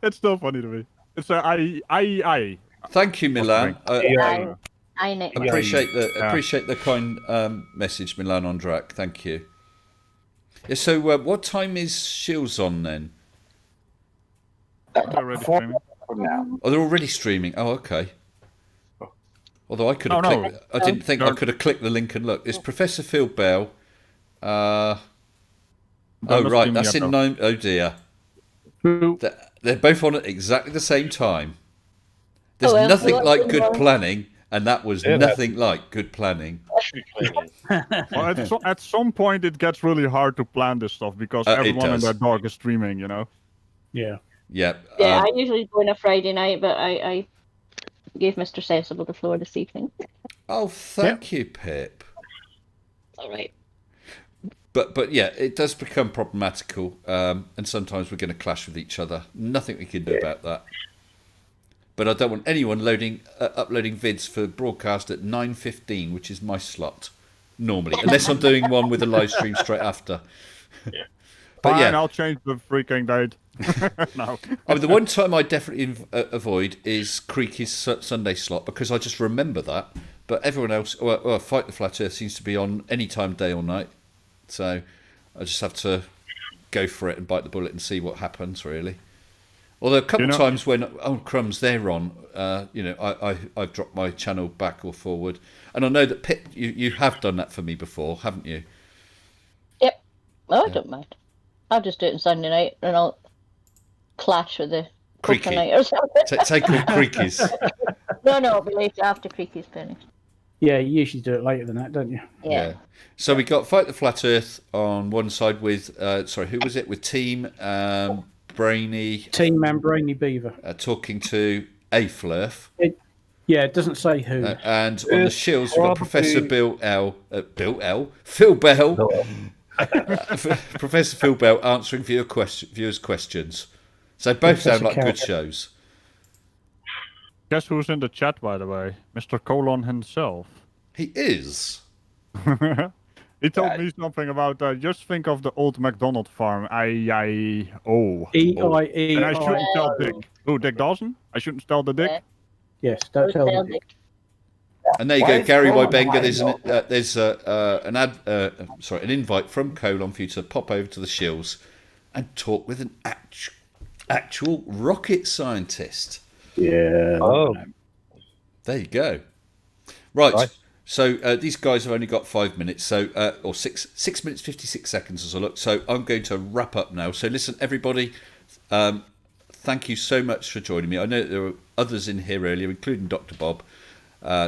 It's still funny to me. It's AI. Thank you, Milan. I know. Appreciate the kind message, Milan Ondrak. Thank you. Yeah, so what time is Shields on then? They're already streaming. Oh, they're already streaming. Oh, okay. Although I could have clicked, I didn't think I could have clicked the link and looked. It's Professor Phil Bell. Oh right, that's in 9. Oh dear. They're both on at exactly the same time. There's nothing like good planning. And that was nothing like good planning. Well, at some point, it gets really hard to plan this stuff because everyone and their dog is streaming, you know? Yeah. Yeah. Yeah, I usually go on a Friday night, but I gave Mr. Sensible the floor this evening. Oh, thank you, Pip. It's all right. But yeah, it does become problematical, and sometimes we're going to clash with each other. Nothing we can do about that. But I don't want anyone uploading vids for broadcast at 9:15, which is my slot normally, unless I'm doing one with a live stream straight after. Yeah. But fine, I'll change the freaking date. No. I mean, the one time I definitely avoid is Creaky's Sunday slot because I just remember that. But everyone else, well, Fight the Flat Earth seems to be on any time, day or night. So I just have to go for it and bite the bullet and see what happens, really. Although a couple of times when, crumbs, they're on, I've dropped my channel back or forward. And I know that, Pip, you have done that for me before, haven't you? Yep. Oh, I don't mind. I'll just do it on Sunday night and I'll clash with the Creaky night or something. Take all Creaky's. No, it'll be later after Creaky's finished. Yeah, you usually do it later than that, don't you? Yeah. So we got Fight the Flat Earth on one side with, who was it? With Team Brainy. Team Man Brainy Beaver. Talking to a Flurf. It doesn't say who. And on the shields, we've got Professor Phil Bell. Professor Phil Bell answering viewers' questions. So both sound like good shows. Guess who's in the chat, by the way? Mr. Colon himself. He is. He told me something about, just think of the old McDonald farm, I-I-O. E-I-E. And I shouldn't tell Dick. Who, Dick Dawson? I shouldn't tell the Dick? Yes, don't tell the Dick. And there you go, Gary Wybenga. There's an invite from Colon for you to pop over to the Shills and talk with an actual rocket scientist. Yeah. Oh. There you go. Right. Nice. So these guys have only got 5 minutes, so or 6 minutes 56 seconds as I look. So I'm going to wrap up now. So listen, everybody, thank you so much for joining me. I know there were others in here earlier, including Dr. Bob.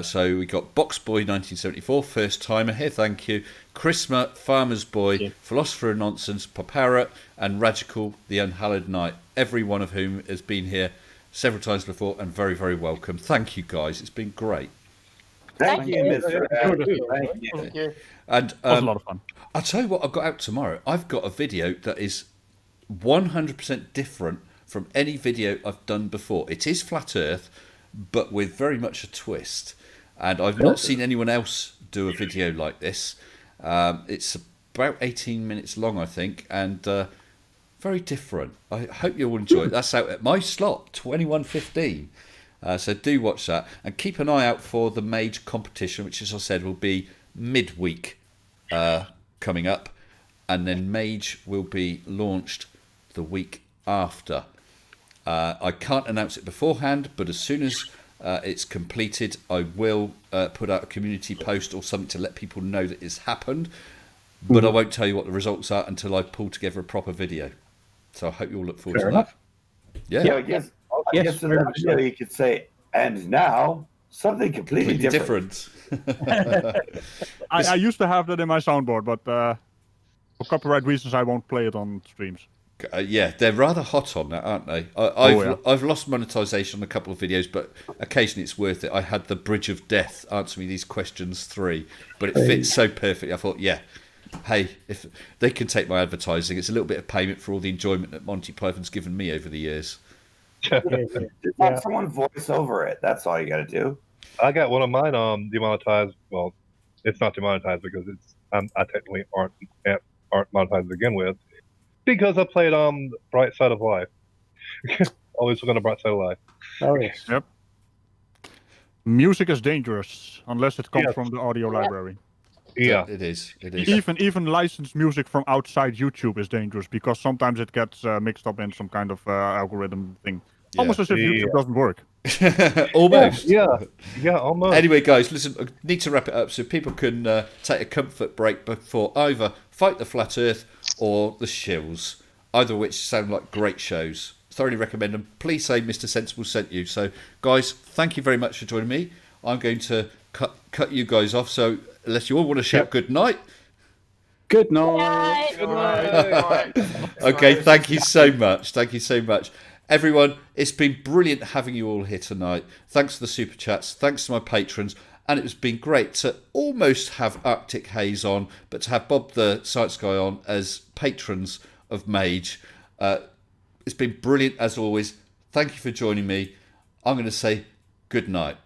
So we got Boxboy 1974, first timer here, thank you. Chrisma, Farmer's Boy, Philosopher of Nonsense, Papara, and Radical the Unhallowed Knight. Every one of whom has been here several times before and very, very welcome. Thank you, guys. It's been great. Thank you, Mr. Thank you. And that was a lot of fun. I'll tell you what I've got out tomorrow. I've got a video that is 100% different from any video I've done before. It is Flat Earth, but with very much a twist. And I've not seen anyone else do a video like this. It's about 18 minutes long, I think, and very different. I hope you'll enjoy it. That's out at my slot, 21:15. So do watch that. And keep an eye out for the Mage competition, which, as I said, will be midweek coming up. And then Mage will be launched the week after. I can't announce it beforehand, but as soon as it's completed, I will put out a community post or something to let people know that it's happened. But I won't tell you what the results are until I pull together a proper video. So I hope you all look forward to that. Yeah, I guess in the video you could say, and now something completely different. I used to have that in my soundboard, but for copyright reasons, I won't play it on streams. Yeah, they're rather hot on that, aren't they? I've lost monetization on a couple of videos, but occasionally it's worth it. I had the Bridge of Death answer me these questions 3, but it fits so perfectly. I thought, hey, if they can take my advertising, it's a little bit of payment for all the enjoyment that Monty Python's given me over the years. Have someone voice over it. That's all you got to do. I got one of mine demonetized. Well, it's not demonetized because I technically aren't monetized to begin with, because I played Bright Side of Life. Always look on the bright side of life. Oh yes. Yep. Music is dangerous unless it comes from the audio library. Yeah, it is. Even licensed music from outside YouTube is dangerous because sometimes it gets mixed up in some kind of algorithm thing. Yeah. Almost as if YouTube doesn't work. Almost. Yeah, almost. Anyway, guys, listen, I need to wrap it up so people can take a comfort break before either Fight the Flat Earth or The Shills, either of which sound like great shows. Thoroughly recommend them. Please say Mr. Sensible sent you. So, guys, thank you very much for joining me. I'm going to cut you guys off. So unless you all want to shout good night. Good night. Good night. Okay, thank you so much. Thank you so much. Everyone, it's been brilliant having you all here tonight. Thanks to the Super Chats. Thanks to my patrons. And it's been great to almost have Arctic Haze on, but to have Bob the Science Guy on as patrons of Mage. It's been brilliant as always. Thank you for joining me. I'm going to say good night.